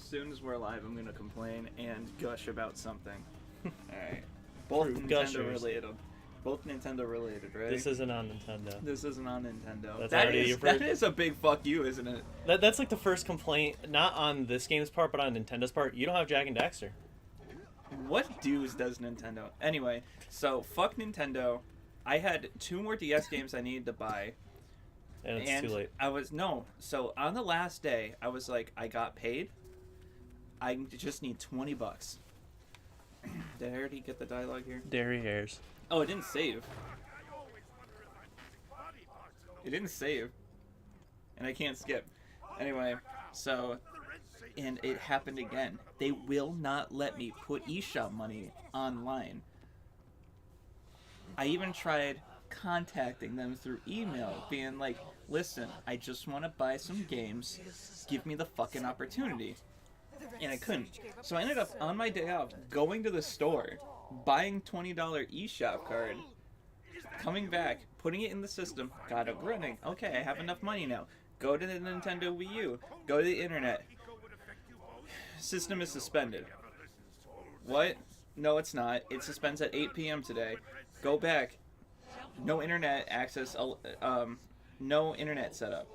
soon as we're live, I'm going to complain and gush about something. Alright. Both Nintendo Gushers. related. Both Nintendo related, right? This isn't on Nintendo. This isn't on Nintendo. That's That already is, your that first- is a big fuck you, isn't it? That's like the first complaint, not on this game's part, but on Nintendo's part. You don't have Jack and Daxter. What does Nintendo? Anyway, so fuck Nintendo. I had 2 more DS games I needed to buy. And it's too late. So on the last day, I was like, I got paid. I just need $20. Did I already get the dialogue here? Dairy hairs. Oh, it didn't save. It didn't save. And I can't skip. Anyway, so, and it happened again. They will not let me put eShop money online. I even tried contacting them through email, being like, listen, I just want to buy some games. Give me the fucking opportunity. And I couldn't. So I ended up, on my day off, going to the store, buying $20 eShop card, coming back, putting it in the system, got it running. Okay, I have enough money now. Go to the Nintendo Wii U. Go to the internet. System is suspended. What? No, it's not. It suspends at 8 p.m. today. Go back. No internet access. No internet setup.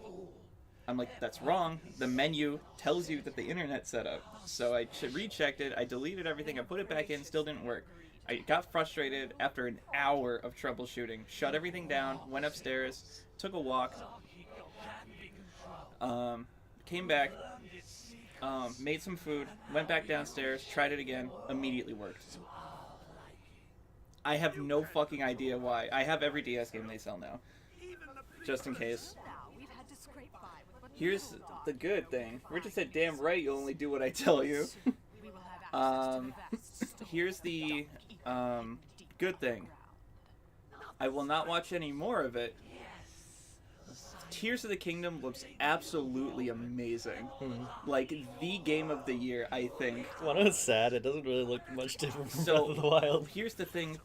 I'm like, that's wrong. The menu tells you that the internet's set up. So I rechecked it. I deleted everything. I put it back in. Still didn't work. I got frustrated after an hour of troubleshooting. Shut everything down. Went upstairs. Took a walk. Came back. Made some food. Went back downstairs. Tried it again. Immediately worked. I have no fucking idea why. I have every DS game they sell now. Just in case. Here's the good thing. Richard said, damn right, you'll only do what I tell you. Here's the good thing. I will not watch any more of it. Tears of the Kingdom looks absolutely amazing. Like, the game of the year, I think. Well, it's sad. It doesn't really look much different from Breath So, of the Wild. here's the thing.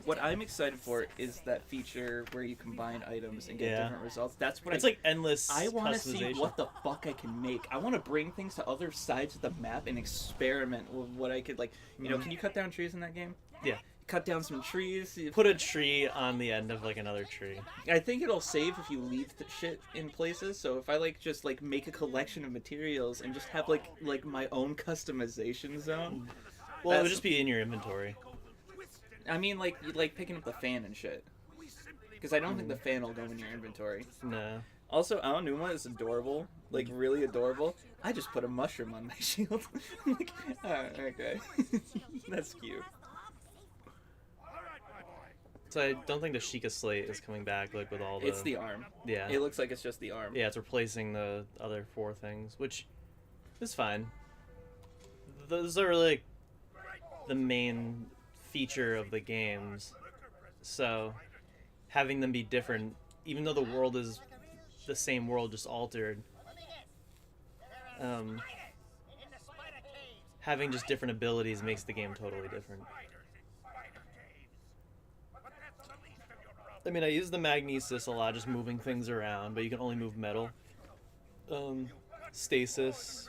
What I'm excited for is that feature where you combine items and get different results. That's what it's like endless I want to see customization. what the fuck I can make. I want to bring things to other sides of the map and experiment with what I could, like, you know, can you cut down trees in that game? Yeah. Cut down some trees. Put a tree on the end of, like, another tree. I think it'll save if you leave the shit in places. So if I, like, just, like, make a collection of materials and just have, like my own customization zone. Well, it would just be in your inventory. I mean, like picking up the fan and shit. Because I don't think the fan will go in your inventory. No. Also, Aonuma is adorable. Like, really adorable. I just put a mushroom on my shield. Like, oh, okay. That's cute. So I don't think the Sheikah Slate is coming back, like, with all the... It's the arm. Yeah. It looks like it's just the arm. Yeah, it's replacing the other 4 things, which is fine. Those are really, like, the main feature of the games. So having them be different, even though the world is the same world, just altered, having just different abilities makes the game totally different. I mean, I use the magnesis a lot, just moving things around, but you can only move metal. Stasis,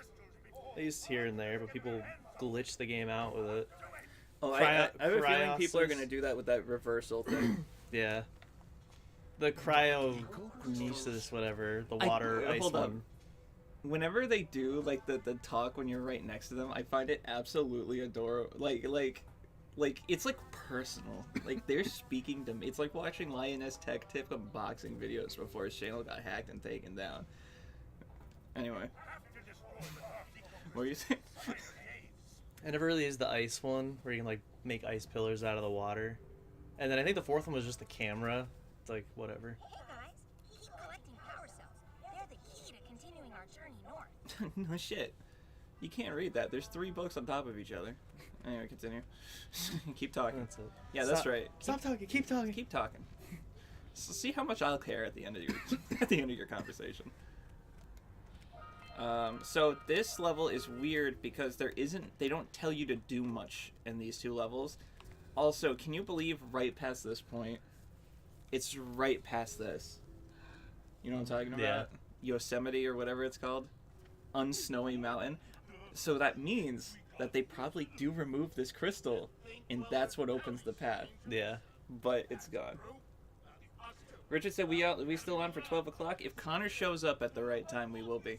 I used here and there, but people glitch the game out with it. Oh, I have a feeling people are going to do that with that reversal thing. Yeah. The cryonesis, whatever, the water ice hold one. up. Whenever they do, like, the talk when you're right next to them, I find it absolutely adorable. Like, it's, like, personal. Like, they're speaking to me. It's like watching Lioness Tech Tip unboxing videos before his channel got hacked and taken down. Anyway. What were you saying? I never really used the ice one, where you can, like, make ice pillars out of the water. And then I think the 4th one was just the camera. It's like, whatever. Hey guys, keep collecting power cells. They're the key to continuing our journey north. No shit. You can't read that. There's 3 books on top of each other. Anyway, continue. Keep talking. That's it. Yeah, that's right. Stop talking. Keep talking. Keep talking. So see how much I'll care at the end of your conversation. So this level is weird because they don't tell you to do much in these 2 levels. Also, can you believe right past this point, it's right past this. You know what I'm talking about? Yeah. Yosemite or whatever it's called. Unsnowy Mountain. So that means that they probably do remove this crystal, and that's what opens the path. Yeah. But it's gone. Richard said we still on for 12 o'clock? If Connor shows up at the right time, we will be.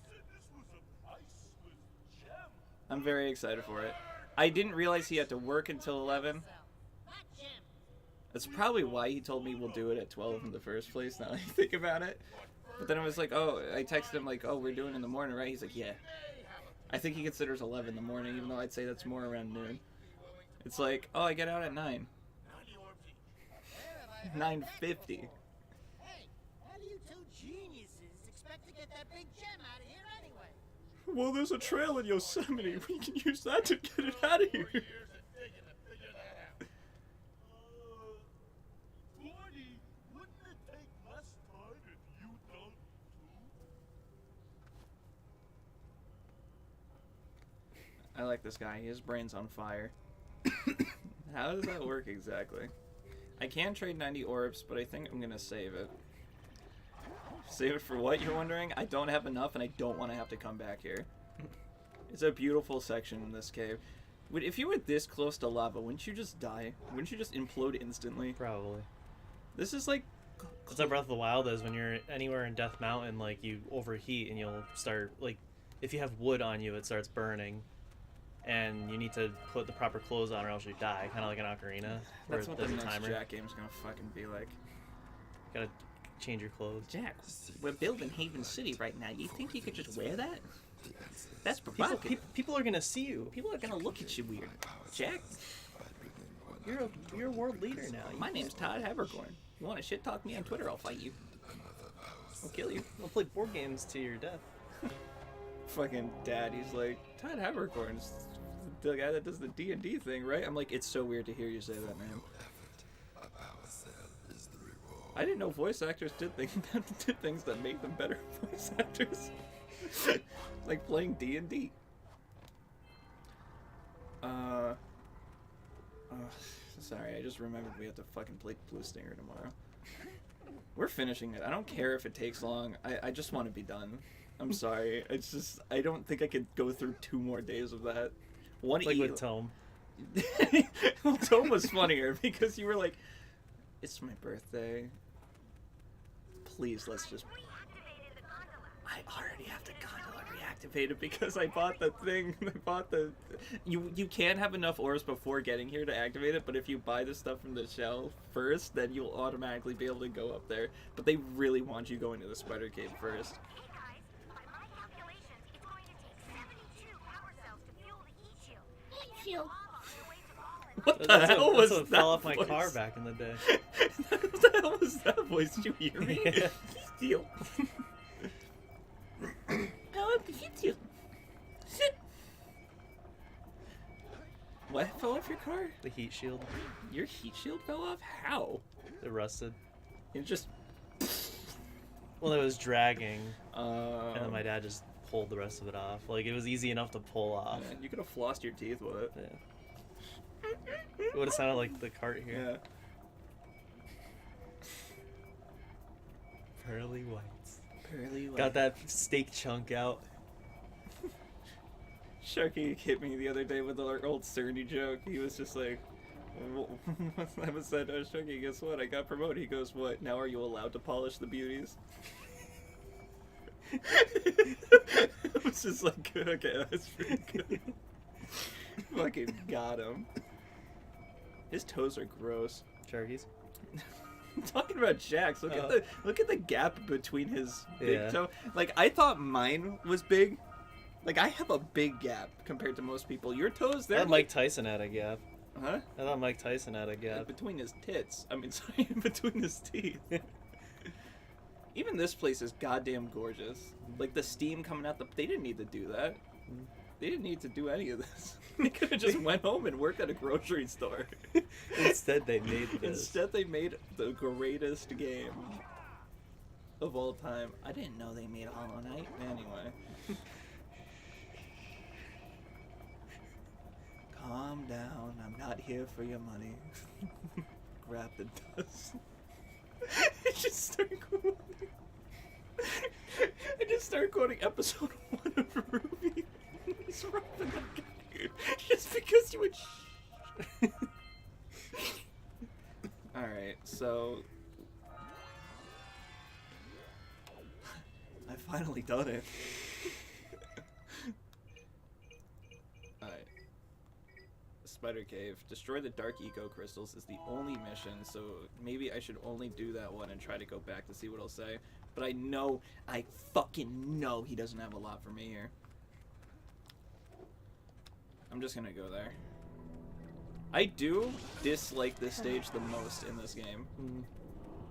I'm very excited for it. I didn't realize he had to work until 11. That's probably why he told me we'll do it at 12 in the first place, now that I think about it. But then I was like, oh, I texted him like, oh, we're doing it in the morning, right? He's like, yeah. I think he considers 11 in the morning, even though I'd say that's more around noon. It's like, oh, I get out at 9. 9:50. Hey, how do you two geniuses expect to get that big gem out of here anyway? Well, there's a trail in Yosemite. We can use that to get it out of here. Gordy, wouldn't it take less time if you dug too? I like this guy. His brain's on fire. How does that work exactly? I can trade 90 orbs, but I think I'm going to save it. Save it for what, you're wondering? I don't have enough, and I don't want to have to come back here. It's a beautiful section in this cave. If you were this close to lava, wouldn't you just die? Wouldn't you just implode instantly? Probably. This is like... That's how Breath of the Wild is when you're anywhere in Death Mountain, like, you overheat and you'll start, like, if you have wood on you, it starts burning. And you need to put the proper clothes on or else you die, kind of like an ocarina. That's what the there's a next timer. Jack game's gonna fucking be like. Gotta change your clothes. Jack, we're building Haven City right now. You think you could just wear that? That's People, provocative. people are gonna see you. People are gonna look at you weird. Jack, You're a world leader now. my name's Todd Habercorn. You wanna shit talk me on Twitter, I'll fight you. I'll kill you. I'll play board games to your death. Fucking dad, he's like, Todd Habercorn's the guy that does the D&D thing, right? I'm like, it's so weird to hear you say that, man. I didn't know voice actors did things that made them better voice actors. Like playing D&D. Sorry, I just remembered we have to fucking play Blue Stinger tomorrow. We're finishing it. I don't care if it takes long. I just want to be done. I'm sorry. It's just, I don't think I could go through 2 more days of that. One Like with Tome. Well, Tome was funnier because you were like, it's my birthday. Please, let's just... I already have the gondola reactivated because I bought the thing. You can't have enough orbs before getting here to activate it, but if you buy the stuff from the shelf first, then you'll automatically be able to go up there. But they really want you going to the spider cave first. Hey guys, by my calculations, it's going to take 72 power cells to fuel the heat shield. Heat shield? What the That's hell what, was that's what that fell off my voice? car back in the day. What the hell was that voice? Did you hear me? Yeah. Steal. What fell off your car? The heat shield. Your heat shield fell off? How? It rusted. It just... Well, it was dragging, and then my dad just pulled the rest of it off. Like, it was easy enough to pull off. Man, you could have flossed your teeth with it. Yeah. It would have sounded like the cart here. Yeah. Pearly whites. Pearly white. Got that steak chunk out. Sharky hit me the other day with our old Cerny joke. He was just like, I was said, Sharky, guess what? I got promoted. He goes, what? Now are you allowed to polish the beauties? I was just like, okay, that's pretty good. Fucking got him. His toes are gross. Sharkies. I'm talking about Jack's. Look at the gap between his big Yeah. toe. Like, I thought mine was big. Like, I have a big gap compared to most people. Your toes, I they're thought Mike Tyson had a gap. Huh? I thought Mike Tyson had a gap. Between his tits. I mean, sorry, between his teeth. Even this place is goddamn gorgeous. Like, the steam coming out, they didn't need to do that. They didn't need to do any of this. They could have just went home and worked at a grocery store. Instead, they made this. Instead, they made the greatest game of all time. I didn't know they made Hollow Knight. Anyway. Calm down. I'm not here for your money. Grab the dust. I just start quoting episode 1 of Ruby. He's rubbing because you would. All right, so I finally done it. All right. Spider Cave. Destroy the dark eco crystals is the only mission, so maybe I should only do that one and try to go back to see what he'll say. But I fucking know he doesn't have a lot for me here. I'm just gonna go there. I do dislike this stage the most in this game,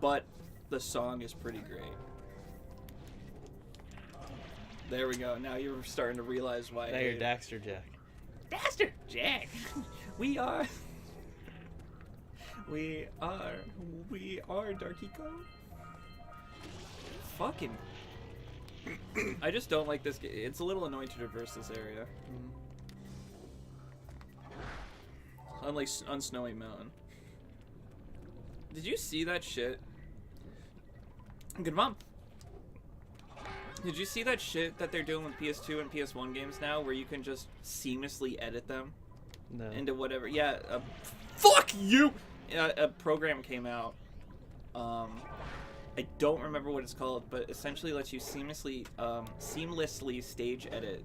but the song is pretty great. There we go. Now you're starting to realize why. Now you're Daxter Jack. Daxter Jack. We are Dark Eco. Fucking. I just don't like this game. It's a little annoying to traverse this area. Unlike on Snowy Mountain. Did you see that shit? Good mom. Did you see that shit that they're doing with PS2 and PS1 games now, where you can just seamlessly edit them into whatever? Yeah. Fuck you. A program came out. I don't remember what it's called, but essentially lets you seamlessly stage edit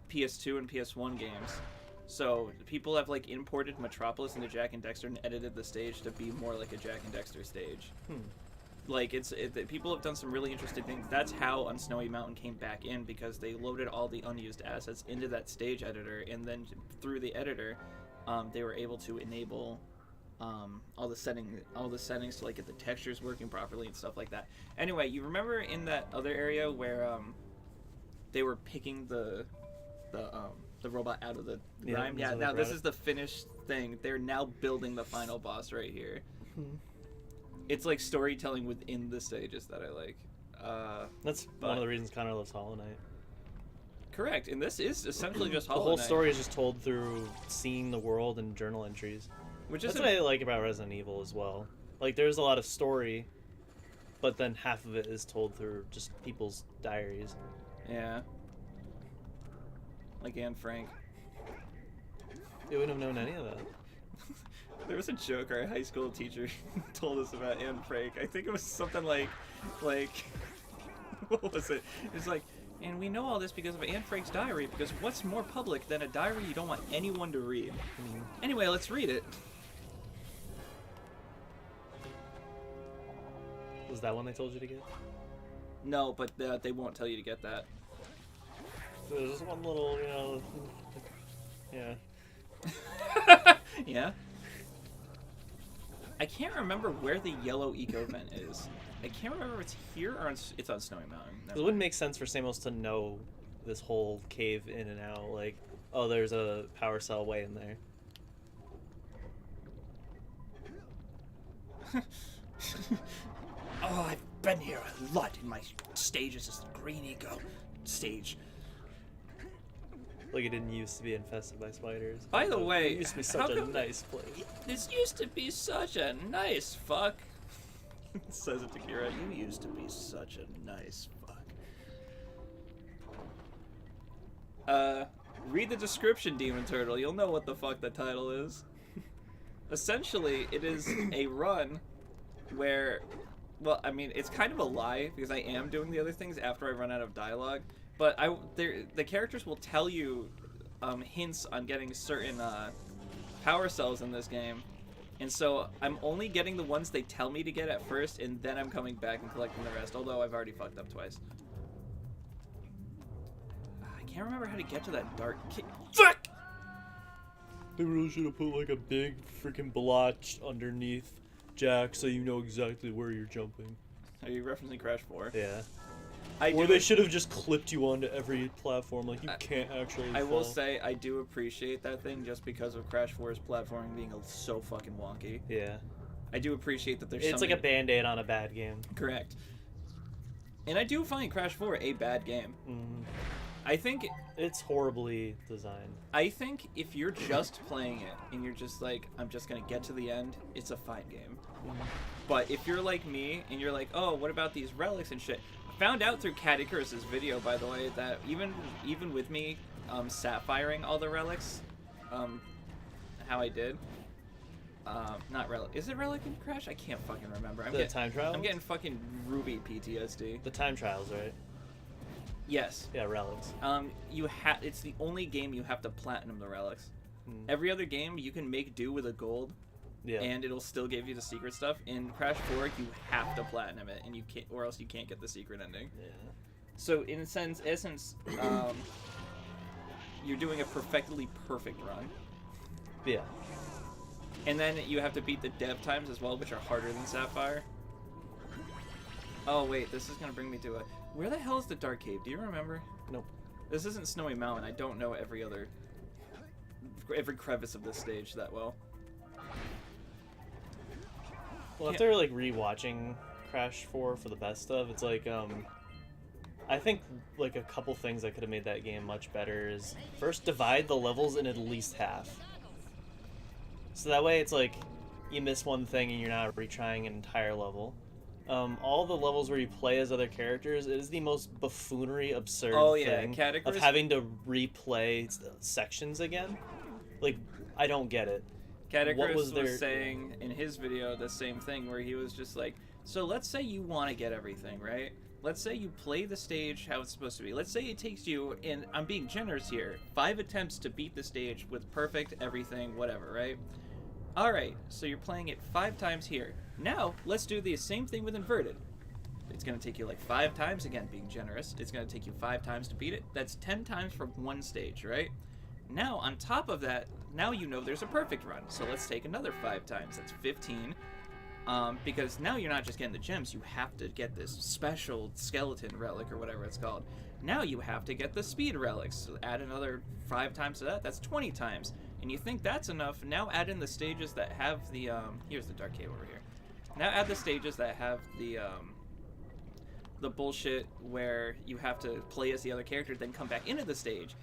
PS2 and PS1 games. So people have like imported Metropolis into Jak and Daxter and edited the stage to be more like a Jak and Daxter stage. Like people have done some really interesting things. That's how On Snowy Mountain came back in, because they loaded all the unused assets into that stage editor, and then through the editor, they were able to enable all the settings to like get the textures working properly and stuff like that. Anyway, you remember in that other area where they were picking the robot out of the rhyme? Yeah, now this is the finished thing. They're now building the final boss right here. It's like storytelling within the stages that I like. That's one of the reasons Connor loves Hollow Knight. Correct, and this is essentially just Hollow The whole Knight. story is just told through seeing the world and journal entries. That's what I like about Resident Evil as well. Like, there's a lot of story, but then half of it is told through just people's diaries. Yeah. Like Anne Frank. You wouldn't have known any of that. There was a joke our high school teacher told us about Anne Frank. I think it was something like, what was it? It's like, and we know all this because of Anne Frank's diary, because what's more public than a diary you don't want anyone to read? Anyway, let's read it. Was that one they told you to get? No, but they won't tell you to get that. There's just one little, yeah. Yeah? I can't remember where the yellow eco vent is. I can't remember if it's here or it's on Snowy Mountain. It wouldn't make sense for Samus to know this whole cave in and out. Like, oh, there's a power cell way in there. Oh, I've been here a lot in my stages as the green eco stage. Like, it didn't used to be infested by spiders. By the way, it used to be such a nice place. This used to be such a nice fuck. Says it to Kira. You used to be such a nice fuck. Read the description, Demon Turtle. You'll know what the fuck the title is. Essentially, it is a run where, well, I mean, it's kind of a lie because I am doing the other things after I run out of dialogue. But the characters will tell you hints on getting certain power cells in this game. And so I'm only getting the ones they tell me to get at first, and then I'm coming back and collecting the rest, although I've already fucked up twice. I can't remember how to get to that dark... Fuck! They really should have put like a big freaking blotch underneath Jack so you know exactly where you're jumping. Are you referencing Crash 4? Yeah. Or they should have just clipped you onto every platform, like you can't actually I fall. will say, I do appreciate that thing just because of Crash 4's platforming being so fucking wonky. Yeah. I do appreciate that there's It's like a band-aid on a bad game. Correct. And I do find Crash 4 a bad game. I think... It's horribly designed. I think if you're just playing it and you're just like, I'm just gonna get to the end, it's a fine game. But if you're like me and you're like, oh, what about these relics and shit? I found out through Cat Icarus's video, by the way, that even with me sapphiring all the relics, how I did. Not relic. Is it relic in Crash? I can't fucking remember. Time trials? I'm getting fucking Ruby PTSD. The time trials, right? Yes. Yeah, relics. It's the only game you have to platinum the relics. Every other game you can make do with a gold, and it'll still give you the secret stuff. In Crash 4, you have to platinum it, and you can't, or else you can't get the secret ending. Yeah. So in essence, you're doing a perfectly perfect run. Yeah. And then you have to beat the dev times as well, which are harder than Sapphire. Oh wait, this is gonna bring me to a... Where the hell is the Dark Cave? Do you remember? Nope. This isn't Snowy Mountain. I don't know every crevice of this stage that well. Well, after like rewatching Crash 4 for the best of, it's like I think like a couple things that could have made that game much better is first divide the levels in at least half. So that way it's like you miss one thing and you're not retrying an entire level. All the levels where you play as other characters, it is the most buffoonery, absurd thing of having to replay sections again. Like, I don't get it. Cat Icarus was saying in his video the same thing, where he was just like, so let's say you want to get everything, right? Let's say you play the stage how it's supposed to be. Let's say it takes you, and I'm being generous here, 5 attempts to beat the stage with perfect everything, whatever, right? Alright, so you're playing it 5 times here. Now, let's do the same thing with inverted. It's going to take you like 5 times, again, being generous. It's going to take you 5 times to beat it. That's 10 times for one stage, right? Now, on top of that, now you know there's a perfect run. So let's take another 5 times. That's 15. Because now you're not just getting the gems. You have to get this special skeleton relic or whatever it's called. Now you have to get the speed relics. So add another 5 times to that. That's 20 times. And you think that's enough. Now add in the stages that have the... here's the Dark Cave over here. Now add the stages that have the bullshit where you have to play as the other character, then come back into the stage.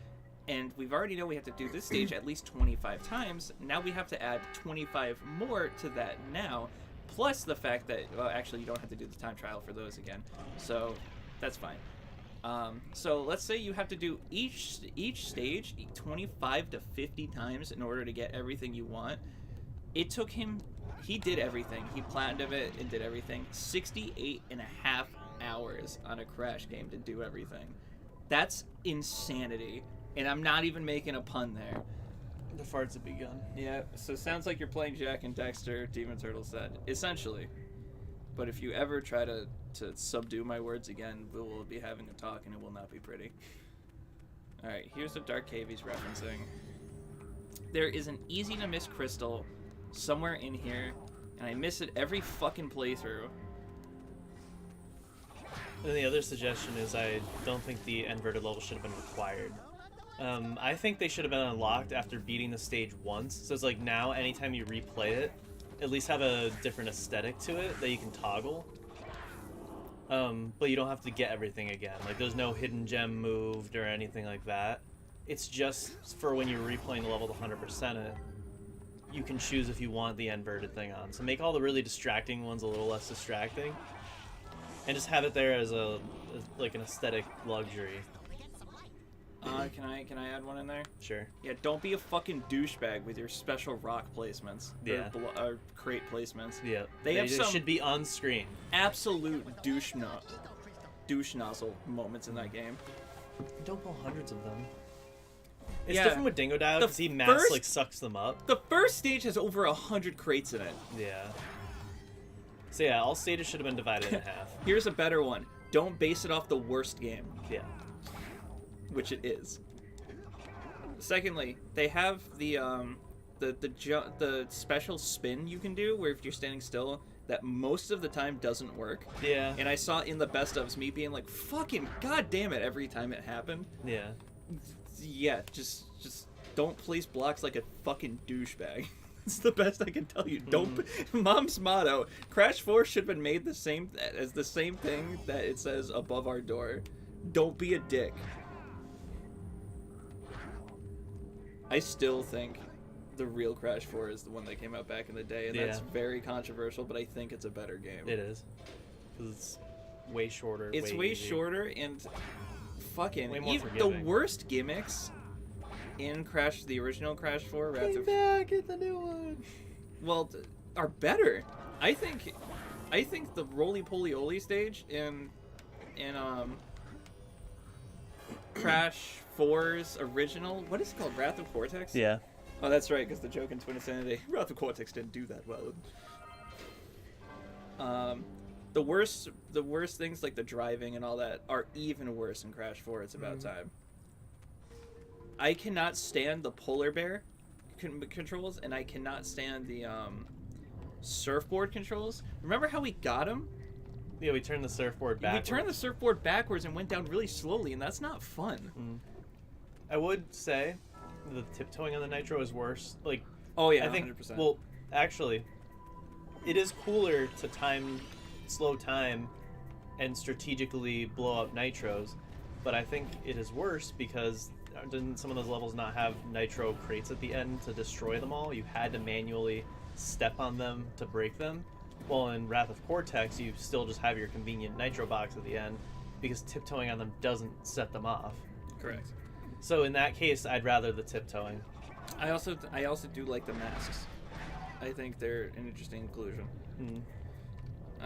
And we've already know we have to do this stage at least 25 times. Now we have to add 25 more to that now. Plus the fact that, well, actually you don't have to do the time trial for those again. So that's fine. So let's say you have to do each stage 25 to 50 times in order to get everything you want. It took him, he did everything. He planned it and did everything. 68.5 hours on a Crash game to do everything. That's insanity. And I'm not even making a pun there. The farts have begun. Yeah, so it sounds like you're playing Jack and Daxter, Demon Turtle said. Essentially. But if you ever try to subdue my words again, we will be having a talk and it will not be pretty. Alright, here's the Dark Cave he's referencing. There is an easy to miss crystal somewhere in here, and I miss it every fucking playthrough. And the other suggestion is I don't think the inverted level should have been required. I think they should have been unlocked after beating the stage once. So it's like now, anytime you replay it, at least have a different aesthetic to it that you can toggle. But you don't have to get everything again. Like, there's no hidden gem moved or anything like that. It's just for when you're replaying the level to 100% it, you can choose if you want the inverted thing on. So make all the really distracting ones a little less distracting. And just have it there as like an aesthetic luxury. Can I add one in there? Sure. Yeah, don't be a fucking douchebag with your special rock placements. Yeah. Or crate placements. Yeah. They should be on screen. Absolute douche nozzle moments in that game. Don't pull hundreds of them. It's Yeah. different with Dingo Dive because he like sucks them up. The first stage has over 100 crates in it. Yeah. So yeah, all stages should have been divided in half. Here's a better one. Don't base it off the worst game. Yeah. Which it is. Secondly, they have the special spin you can do where if you're standing still, that most of the time doesn't work. Yeah. And I saw in the best ofs me being like, fucking goddamn it, every time it happened. Yeah. Yeah, just don't place blocks like a fucking douchebag. It's the best I can tell you. Don't. Mom's motto: Crash 4 should have been made the same thing that it says above our door. Don't be a dick. I still think the real Crash 4 is the one that came out back in the day, and that's very controversial, but I think it's a better game. It is. 'Cause it's way shorter. It's way shorter and fucking way more even the forgiving. worst gimmicks in Crash, the original Crash 4, Came back at the new one. well, are better. I think the Roly Poly Oly stage in Crash 4's original, what is it called, Wrath of Cortex? Yeah. Oh, that's right, because the joke in Twin Insanity, Wrath of Cortex didn't do that well. The worst things like the driving and all that are even worse in Crash 4. It's about time. I cannot stand the polar bear controls, and I cannot stand the surfboard controls. Remember how we got him? Yeah, we turned the surfboard backwards. We turned the surfboard backwards and went down really slowly, and that's not fun. I would say the tiptoeing on the Nitro is worse. Like, Oh yeah, I think. 100%. Well, actually, it is cooler to slow time, and strategically blow up nitros, but I think it is worse because didn't some of those levels not have nitro crates at the end to destroy them all? You had to manually step on them to break them. Well, in Wrath of Cortex, you still just have your convenient nitro box at the end because tiptoeing on them doesn't set them off. Correct. So in that case, I'd rather the tiptoeing. I also do like the masks. I think they're an interesting inclusion.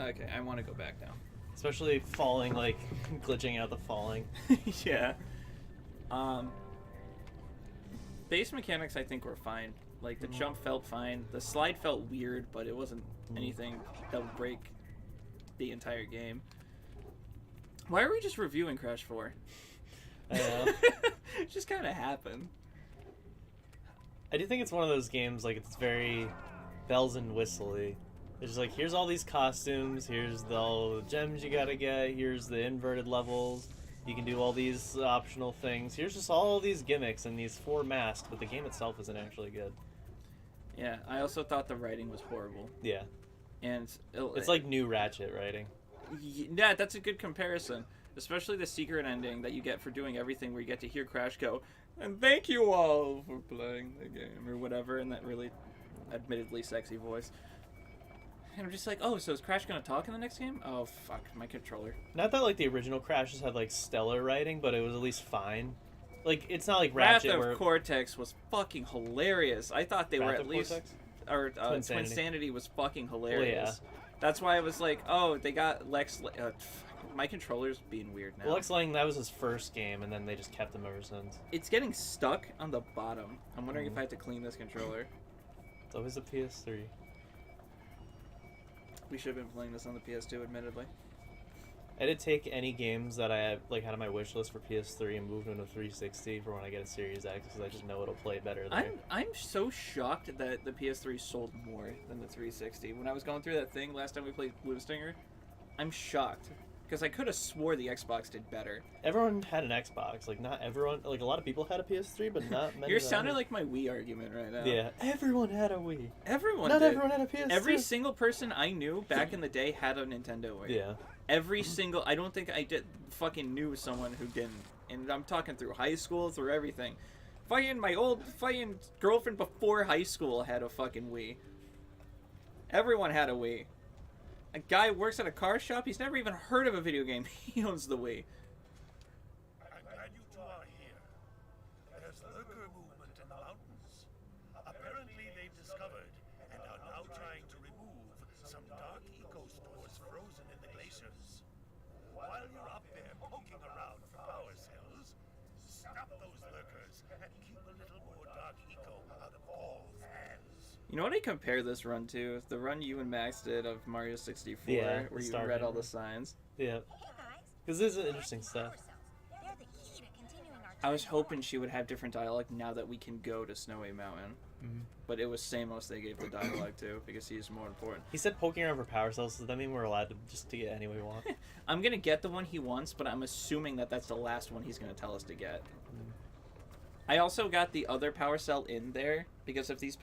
Okay, I want to go back now. Especially falling, like, glitching out the falling. Yeah. Base mechanics I think were fine. Like, the jump felt fine. The slide felt weird, but it wasn't anything that would break the entire game. Why are we just reviewing Crash 4? I know. It just kind of happened. I do think it's one of those games, like, it's very bells and whistly. It's just like, here's all these costumes, here's all the gems you gotta get, here's the inverted levels, you can do all these optional things, here's just all these gimmicks and these 4 masks, but the game itself isn't actually good. Yeah, I also thought the writing was horrible. Yeah. And It's like new Ratchet writing. Yeah, that's a good comparison. Especially the secret ending that you get for doing everything, where you get to hear Crash go, "And thank you all for playing the game," or whatever, in that really admittedly sexy voice. And I'm just like, oh, so is Crash gonna talk in the next game? Oh, fuck, my controller. Not that, like, the original Crashes had, like, stellar writing, but it was at least fine. Like, it's not like Wrath Ratchet of where... Cortex was fucking hilarious. I thought they were Wrath at of least... Cortex? Or Twinsanity. Twinsanity was fucking hilarious. Well, yeah. That's why I was like, oh, they got Lex... my controller's being weird now. Well, Lex Lang, that was his first game, and then they just kept him ever since. It's getting stuck on the bottom. I'm wondering if I have to clean this controller. It's always a PS3. We should have been playing this on the PS2, admittedly. I did take any games that I had on my wish list for PS3 and moved them to 360 for when I get a Series X, because I just know it'll play better there. I'm so shocked that the PS3 sold more than the 360. When I was going through that thing last time we played Blue Stinger, I'm shocked. Because I could have swore the Xbox did better. Everyone had an Xbox. Like, not everyone... Like, a lot of people had a PS3, but not many. You're sounding like my Wii argument right now. Yeah, everyone had a Wii. Everyone Not did. everyone had a PS3. Every single person I knew back in the day had a Nintendo Wii. Yeah. Every single... I don't think I fucking knew someone who didn't. And I'm talking through high school, through everything. My old girlfriend before high school had a fucking Wii. Everyone had a Wii. A guy works at a car shop, he's never even heard of a video game. He owns the Wii. I'm glad you two are here. There's lurker movement in the mountains. Apparently they've discovered and are now trying to remove some dark eco stores frozen in the glaciers. While you're up there poking around for power cells, stop those lurkers and keep a little more dark eco out of all hands. You know what I compare this run to? The run you and Max did of Mario 64, Yeah, where you Star read all Hammer. the signs. Yeah. Because this is interesting stuff. They're the key to continuing our I was hoping she would have different dialogue now that we can go to Snowy Mountain. But it was Samos they gave the dialogue to, because he's more important. He said poking around for power cells, does that mean we're allowed to get any we want? I'm going to get the one he wants, but I'm assuming that that's the last one he's going to tell us to get. I also got the other power cell in there, because if these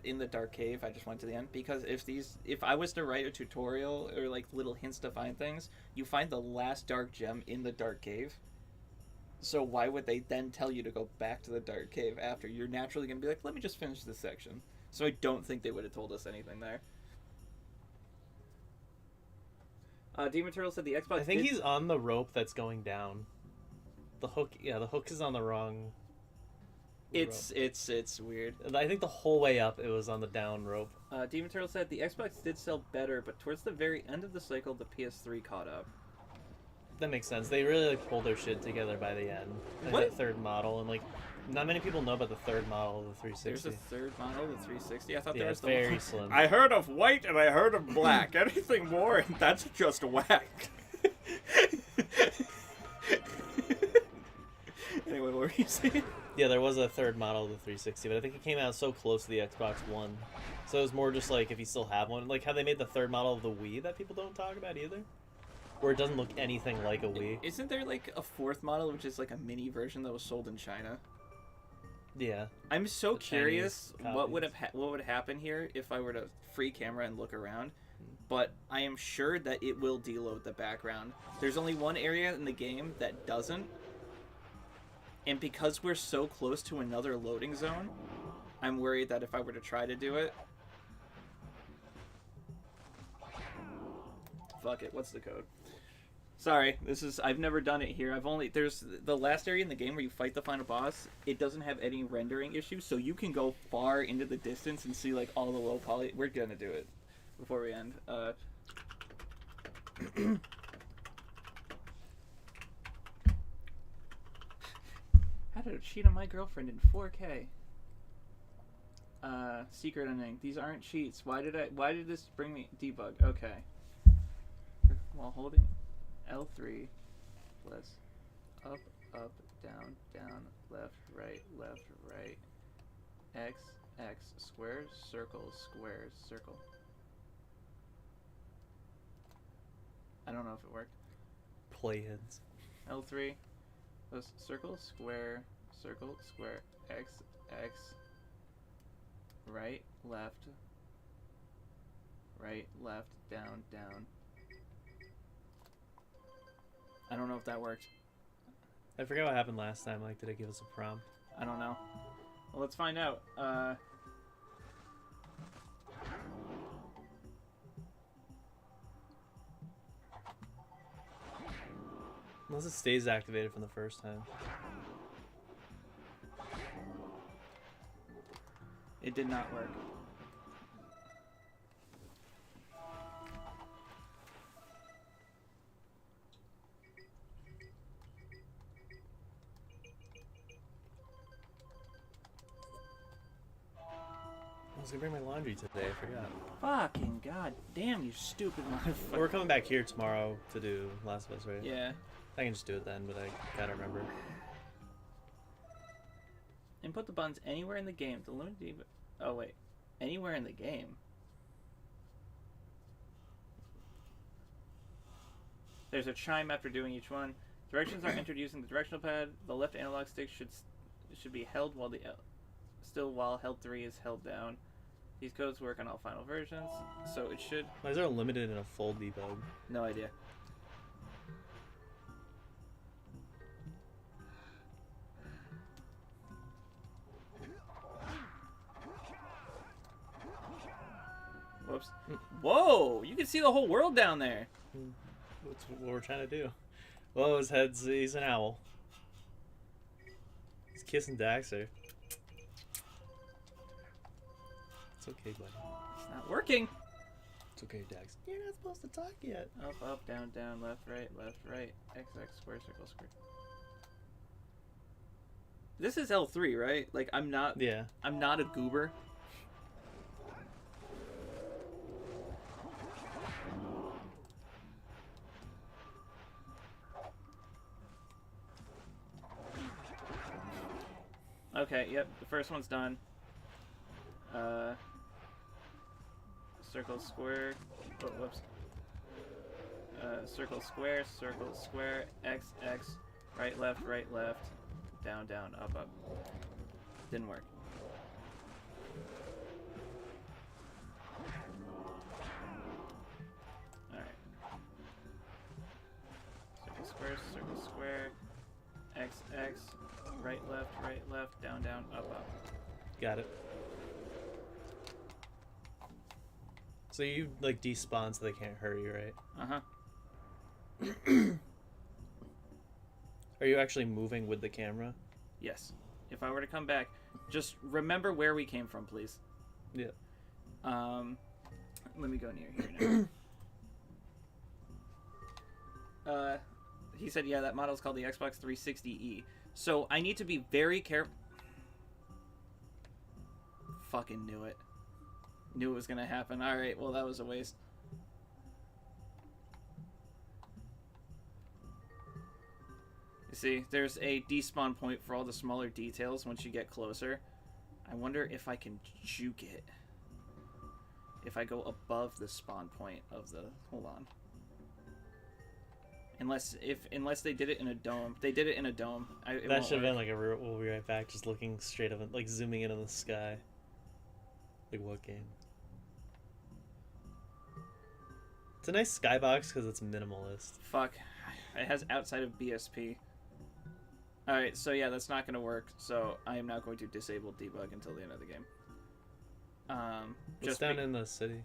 in the dark cave, I just went to the end, because if I was to write a tutorial or like little hints to find things, you find the last dark gem in the dark cave. So why would they then tell you to go back to the dark cave after? You're naturally going to be like, let me just finish this section. So I don't think they would have told us anything there. Demon Turtle said the Xbox. I think he's on the rope that's going down. The hook, yeah, the hook is on the wrong. It's weird. I think the whole way up it was on the down rope. Demon Turtle said the Xbox did sell better, but towards the very end of the cycle, the PS3 caught up. That makes sense. They really like pulled their shit together by the end. Like What? that third model, and like not many people know about the third model of the 360. There's a third model, the 360. I thought Yeah, there was it's the very one. slim. I heard of white and I heard of black. Anything more, and that's just whack. Anyway, what were you saying? Yeah, there was a third model of the 360, but I think it came out so close to the Xbox One. So it was more just like if you still have one, like how they made the third model of the Wii that people don't talk about either, where it doesn't look anything like a Wii. Isn't there like a fourth model, which is like a mini version that was sold in China? Yeah. I'm so The curious Chinese what would copies. what would happen here if I were to free camera and look around. But I am sure that it will deload the background. There's only one area in the game that doesn't. And because we're so close to another loading zone, I'm worried that if I were to try to do it... Fuck it, what's the code? Sorry, I've never done it here. There's the last area in the game where you fight the final boss. It doesn't have any rendering issues, so you can go far into the distance and see like all the low poly. We're gonna do it before we end. How to cheat on my girlfriend in 4K? Secret ending. These aren't cheats. Why did this bring me debug? Okay. While holding L3 plus up, up, down, down, left, right, X, square, circle, square, circle. I don't know if it worked. Playheads. L3 plus circle, square, X, right, left, down, down. I don't know if that worked. I forgot what happened last time. Like, did it give us a prompt? I don't know. Well, let's find out. Unless it stays activated from the first time. It did not work. I was gonna bring my laundry today. I forgot. Fucking god damn, you stupid Well, motherfucker. we're coming back here tomorrow to do Last of Us, right? Yeah. I can just do it then, but I gotta remember. Input the buttons anywhere in the game. The limited. Oh wait, anywhere in the game. There's a chime after doing each one. Directions are entered using the directional pad. The left analog stick should be held while while held 3 is held down. These codes work on all final versions, so it should. Why is there a limited and a full debug? No idea. Whoops. Whoa! You can see the whole world down there. That's what we're trying to do. Well, he's an owl. He's kissing Daxter. It's okay, buddy. It's not working. It's okay, Dax. You're not supposed to talk yet. Up, up, down, down, left, right, X, X, square, circle, square. This is L3, right? Like, I'm not a goober. Okay, yep, the first one's done. Circle, square, oh, whoops. Circle, square, X, X, right, left, down, down, up, up. Didn't work. Alright. Circle, square, X, X, right, left, down, down, up, up. Got it. So you like despawn so they can't hurt you, right? Uh-huh. Are you actually moving with the camera? Yes. If I were to come back, just remember where we came from, please. Yeah. Let me go near here now. He said, yeah, that model's called the Xbox 360e. So I need to be very careful. Fucking knew it. Knew it was gonna happen. Alright, well, that was a waste. You see, there's a despawn point for all the smaller details once you get closer. I wonder if I can juke it. If I go above the spawn point of the... Hold on. Unless they did it in a dome. They did it in a dome. That should have been like a we'll be right back, just looking straight up, like zooming in on the sky. Like what game? It's a nice skybox because it's minimalist. Fuck. It has outside of BSP. Alright, so yeah, that's not going to work. So I am now going to disable debug until the end of the game. Just down in the city.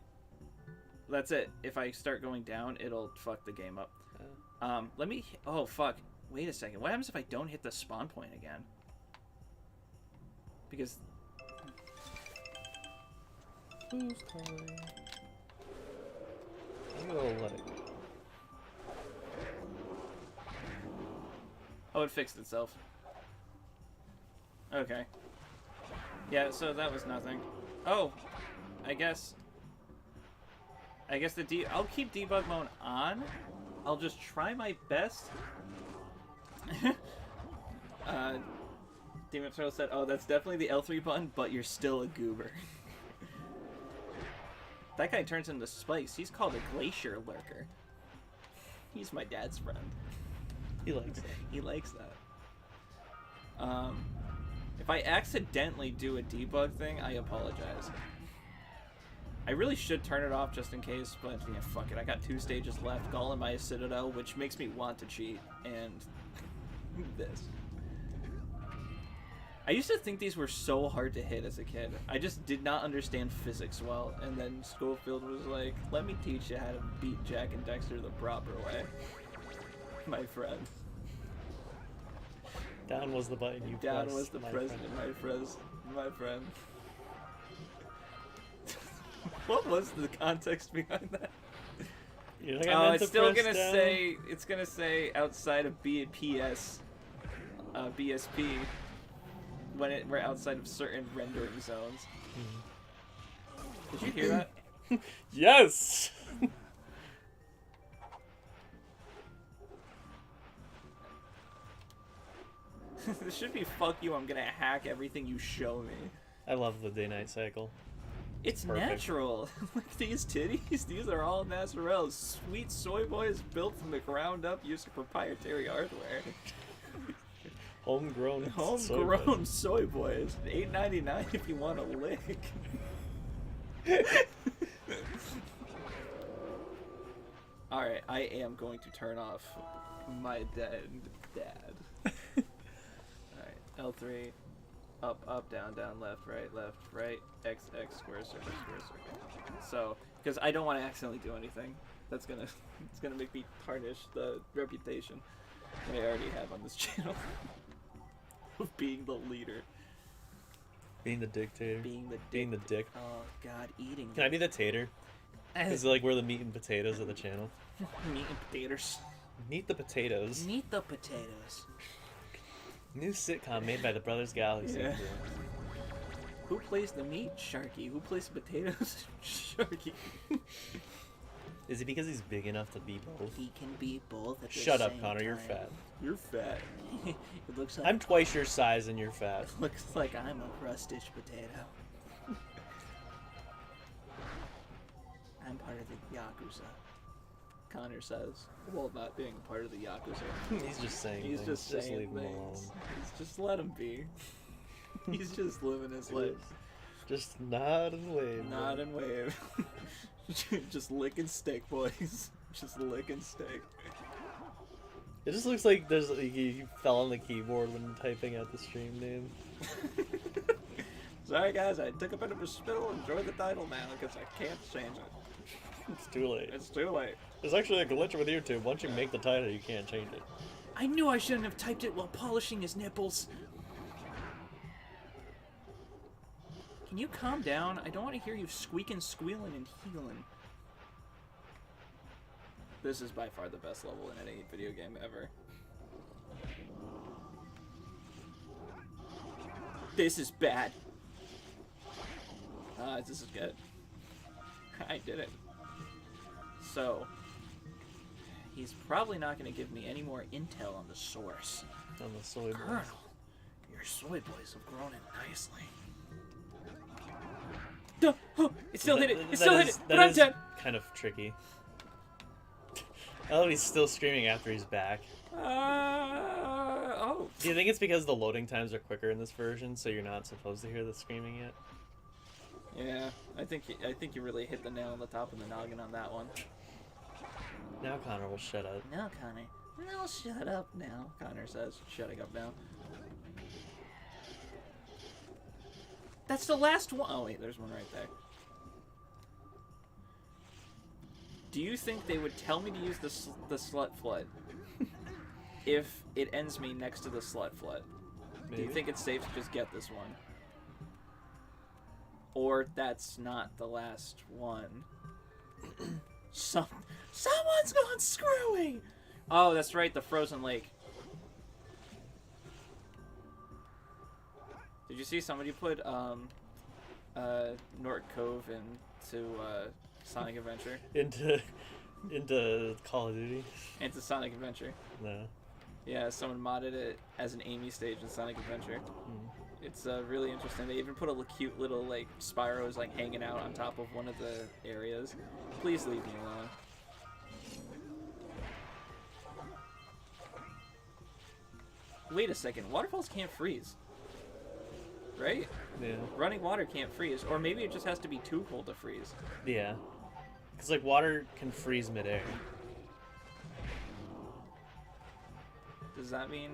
That's it. If I start going down, it'll fuck the game up. Let me... Oh, fuck. Wait a second. What happens if I don't hit the spawn point again? Because... Who's calling? I'm gonna let it go. Oh, it fixed itself. Okay. Yeah, so that was nothing. Oh! I guess I'll keep debug mode on. I'll just try my best. Demon Turtle said, oh, that's definitely the L3 button, but you're still a goober. That guy turns into Spikes. He's called a Glacier Lurker. He's my dad's friend. He likes that. He likes that. If I accidentally do a debug thing, I apologize. I really should turn it off just in case, but yeah, fuck it. I got 2 stages left, Gall and my Citadel, which makes me want to cheat, and this. I used to think these were so hard to hit as a kid. I just did not understand physics well, and then Schofield was like, let me teach you how to beat Jack and Daxter the proper way. My friend. Down was the button you pressed. Down was the president, my friend. What was the context behind that? You're like, I meant it's to still press gonna down. say it's gonna say outside of BSP when we're outside of certain rendering zones. Did you hear that? Yes. This should be fuck you. I'm gonna hack everything you show me. I love the day-night cycle. It's perfect. natural. Like these titties, these are all natural. Sweet soy boys built from the ground up using proprietary hardware. Homegrown soy boys. $8.99 if you want a lick. Alright, I am going to turn off my dead dad. Alright, L3. Up, down, left, right, X, square, circle. So, because I don't want to accidentally do anything. It's gonna make me tarnish the reputation that I already have on this channel of being the leader. Being the dictator. Being the dick. Oh God, eating. Can I be the tater? Is it like we're the meat and potatoes of the channel? Meat and potatoes. Meet the potatoes. Meat the potatoes. New sitcom made by the Brothers Galaxy. Yeah. Who plays the meat? Sharky. Who plays the potatoes? Sharky. Is it because he's big enough to be both? He can be both at the Shut up, same Connor. You're time. fat. You're fat. It looks like I'm twice your size and you're fat. looks like I'm a crust-stitch potato. I'm part of the Yakuza. Connor says, well, not being part of the Yakuza. He's just saying He's things. just saying leave him alone. things. Just let him be. He's just living his life. Just nod and wave. Nod and wave. Just licking steak, boys. Just licking steak. It just looks like there's he fell on the keyboard when typing out the stream name. Sorry guys, I took a bit of a spittle. Enjoy the title now because I can't change it. It's too late. It's too late. There's actually a glitch with YouTube. Once you make the title, you can't change it. I knew I shouldn't have typed it while polishing his nipples. Can you calm down? I don't want to hear you squeaking, squealing, and healing. This is by far the best level in any video game ever. This is bad. This is good. I did it. So, he's probably not going to give me any more intel on the source. On the soy boys. Colonel, your soy boys have grown in nicely. Duh, oh, it still hit it! It still hit it! But I'm dead! Kind of tricky. Oh, he's still screaming after he's back. Oh. Do you think it's because the loading times are quicker in this version, so you're not supposed to hear the screaming yet? Yeah, I think you really hit the nail on the top of the noggin on that one. Now Connor will shut up. No, Connor. No, shut up now, Connor says, shutting up now. That's the last one. Oh, wait, there's one right there. Do you think they would tell me to use the slut flood if it ends me next to the slut flood? Maybe. Do you think it's safe to just get this one? Or that's not the last one? Someone's gone screwy! Oh, that's right, the frozen lake. Did you see somebody put Nort Cove into Sonic Adventure? Into Call of Duty? Into Sonic Adventure. No. Yeah, someone modded it as an Amy stage in Sonic Adventure. It's really interesting. They even put a cute little like Spyros like hanging out on top of one of the areas. Please leave me alone. Wait a second. Waterfalls can't freeze. Right? Yeah. Running water can't freeze. Or maybe it just has to be too cold to freeze. Yeah. Because, like, water can freeze midair. Does that mean...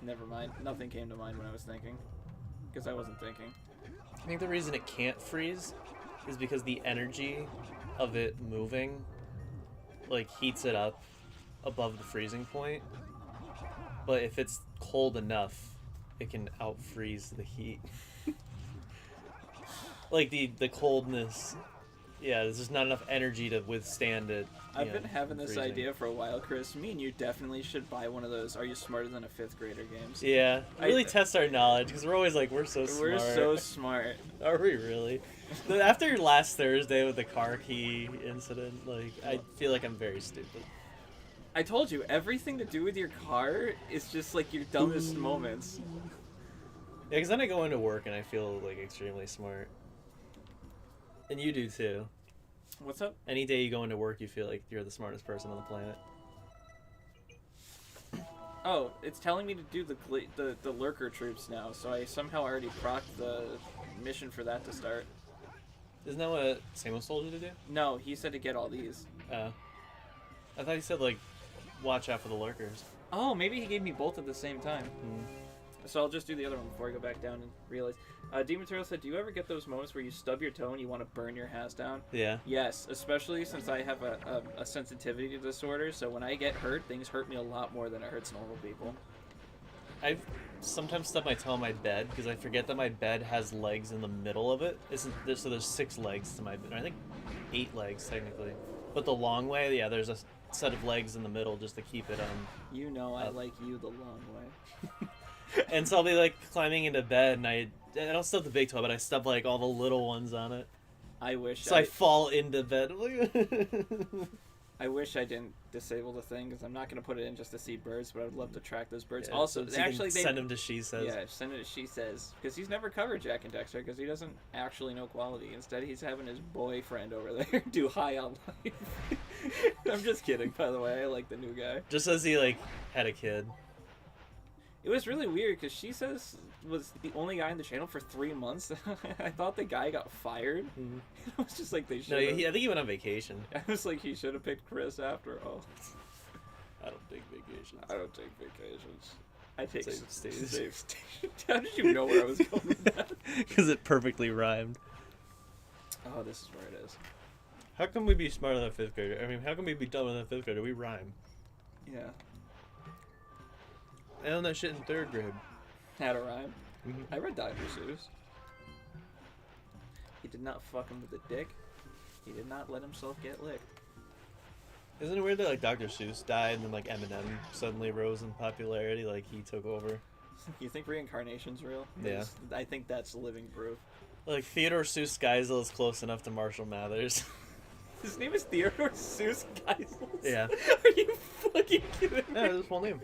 Never mind. Nothing came to mind when I was thinking. Because I wasn't thinking. I think the reason it can't freeze is because the energy of it moving, like, heats it up above the freezing point. But if it's cold enough, it can out-freeze the heat. Like, the coldness... Yeah, there's just not enough energy to withstand it. I've been having this freezing. idea for a while, Chris. Me and you definitely should buy one of those Are You Smarter Than a Fifth Grader games. Yeah, really test our knowledge, because we're always like, we're so smart. We're so smart. Are we really? After last Thursday with the car key incident, like, I feel like I'm very stupid. I told you, everything to do with your car is just like your dumbest moments. Yeah, because then I go into work and I feel like extremely smart. And you do too. What's up? Any day you go into work, you feel like you're the smartest person on the planet. Oh, it's telling me to do the lurker troops now, so I somehow already procced the mission for that to start. Isn't that what Samus told you to do? No, he said to get all these. I thought he said, like, watch out for the lurkers. Oh, maybe he gave me both at the same time. So I'll just do the other one before I go back down and realize. Demon Turtle said, do you ever get those moments where you stub your toe and you want to burn your house down? Yeah. Yes, especially since I have a sensitivity disorder, so when I get hurt, things hurt me a lot more than it hurts normal people. I've sometimes stubbed my toe on my bed because I forget that my bed has legs in the middle of it. So there's 6 legs to my bed. I think 8 legs, technically. But the long way, yeah, there's a set of legs in the middle just to keep it You know I like you the long way. And so I'll be like climbing into bed and I don't stub the big toe, but I stub like all the little ones on it. I wish. So I fall into bed. I wish I didn't disable the thing because I'm not going to put it in just to see birds, but I'd love to track those birds. Yeah, also, so actually, send him to She Says. Yeah, send it to She Says because he's never covered Jack and Daxter because he doesn't actually know quality. Instead, he's having his boyfriend over there do High on Life. I'm just kidding, by the way. I like the new guy. Just as he like had a kid. It was really weird because she says was the only guy in the channel for 3 months. I thought the guy got fired. Mhm. I was just like, they should. No, I think he went on vacation. I was like, he should have picked Chris after all. I don't take vacations. I don't take vacations. I take Safe stays. safe stays. How did you know where I was going with that? Because it perfectly rhymed. Oh, this is where it is. How can we be smarter than a 5th grader? I mean, how can we be dumber than a 5th grader? We rhyme. Yeah. I learned that shit in 3rd grade. Had a rhyme. Mhm. I read Dr. Seuss. He did not fuck him with a dick. He did not let himself get licked. Isn't it weird that like Dr. Seuss died and then like Eminem suddenly rose in popularity? Like he took over. You think reincarnation's real? Yeah. 'Cause I think that's living proof. Like Theodore Seuss Geisel is close enough to Marshall Mathers. His name is Theodore Seuss Geisel. Yeah. Are you fucking kidding me? Yeah, that's his full name.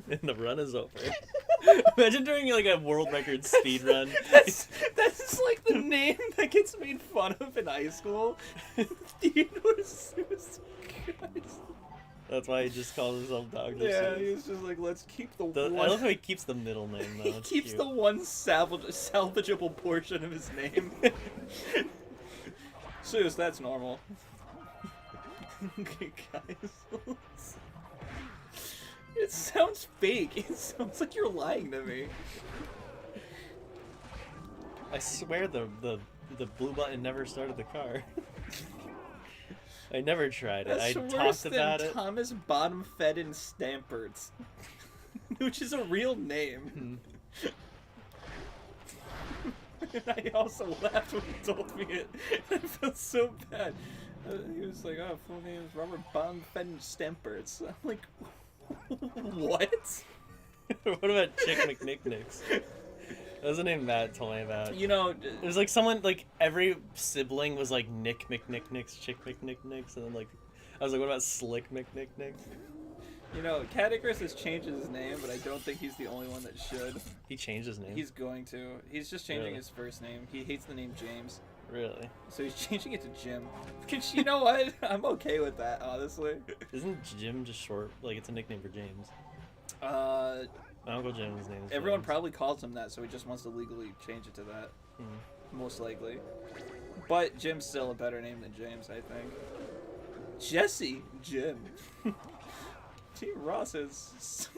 And the run is over. Imagine doing like a world record speed run. That's like the name that gets made fun of in high school. Theodore Seuss Geisel. That's why he just calls himself Dr. Yeah, Seuss. he's just like, let's keep the I one. love how he keeps the middle name though. He It's keeps cute. the one salvageable portion of his name. Seuss, that's normal. Okay, guys. It sounds fake. It sounds like you're lying to me. I swear the blue button never started the car. I never tried it. That's I worse talked than about it. Thomas Bottom-Fed and Stamperts, which is a real name. And I also laughed when he told me it. I felt so bad. He was like, "Oh, full name is Robert Bottom-Fed and Stamperts." I'm like, what? What about Chick McNicknicks? That was the name Matt told me about. You know, It was like someone, like, every sibling was like Nick McNicknicks, Chick McNicknicks, and then like, I was like, what about Slick McNicknicks? you know, Catechris has changed his name, but I don't think he's the only one that should. He changed his name. He's going to. He's just changing Really? his first name. He hates the name James. Really? So he's changing it to Jim. Because you know what? I'm okay with that, honestly. Isn't Jim just short? Like, it's a nickname for James. My Uncle Jim's name is Everyone James. probably calls him that, so he just wants to legally change it to that. Hmm. Most likely. But Jim's still a better name than James, I think. Jesse. Jim. Team Ross is...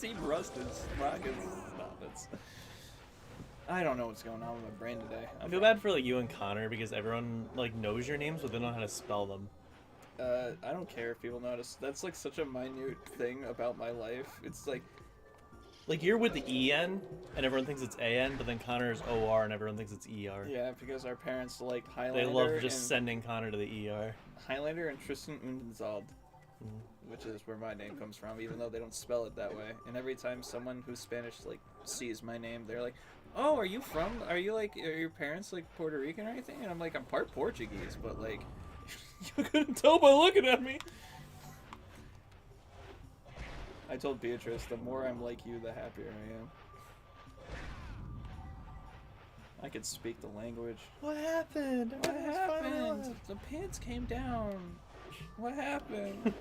Team Rust is rocking. Stop it. I don't know what's going on with my brain today. I feel bad for like you and Connor because everyone like knows your names, but they don't know how to spell them. I don't care if people notice. That's like such a minute thing about my life. It's like, you're with the EN, and everyone thinks it's AN, but then Connor is OR, and everyone thinks it's ER. yeah, because our parents like Highlander. They love just and sending Connor to the ER. Highlander and Tristan Unzald, which is where my name comes from, even though they don't spell it that way. And every time someone who's Spanish like sees my name, they're like, "Oh, are you your parents like Puerto Rican or anything?" And I'm like, "I'm part Portuguese, but like, you couldn't tell by looking at me." I told Beatrice, the more I'm like you, the happier I am. I could speak the language. What happened? What happened? The pants came down. What happened?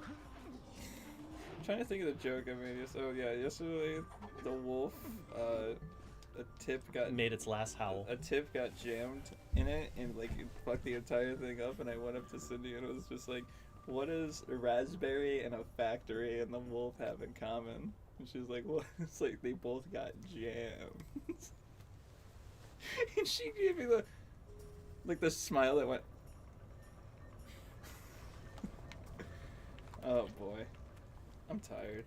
I'm trying to think of the joke I made. So yeah, yesterday the wolf, a tip got jammed in it, and like it fucked the entire thing up. And I went up to Cindy and it was just like, "What does a raspberry and a factory and the wolf have in common?" And she was like, "What?" It's like they both got jammed. And she gave me the smile that went. Oh boy, I'm tired.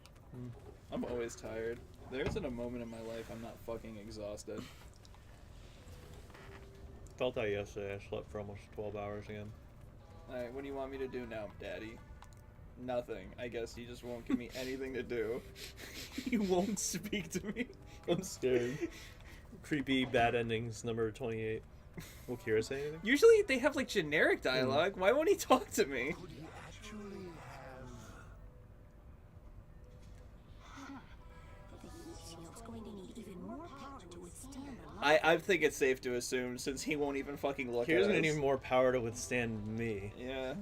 I'm always tired. There isn't a moment in my life I'm not fucking exhausted. Felt that yesterday. I slept for almost 12 hours again. Alright, what do you want me to do now, Daddy? Nothing. I guess you just won't give me anything to do. You won't speak to me. I'm scared. Creepy bad endings number 28. Will Kira say anything? Usually they have like generic dialogue. Why won't he talk to me? Could he actually have... The heat shield's going to need even more power to withstand I think it's safe to assume since he won't even fucking look Kira's at gonna us. need more power to withstand me. Yeah.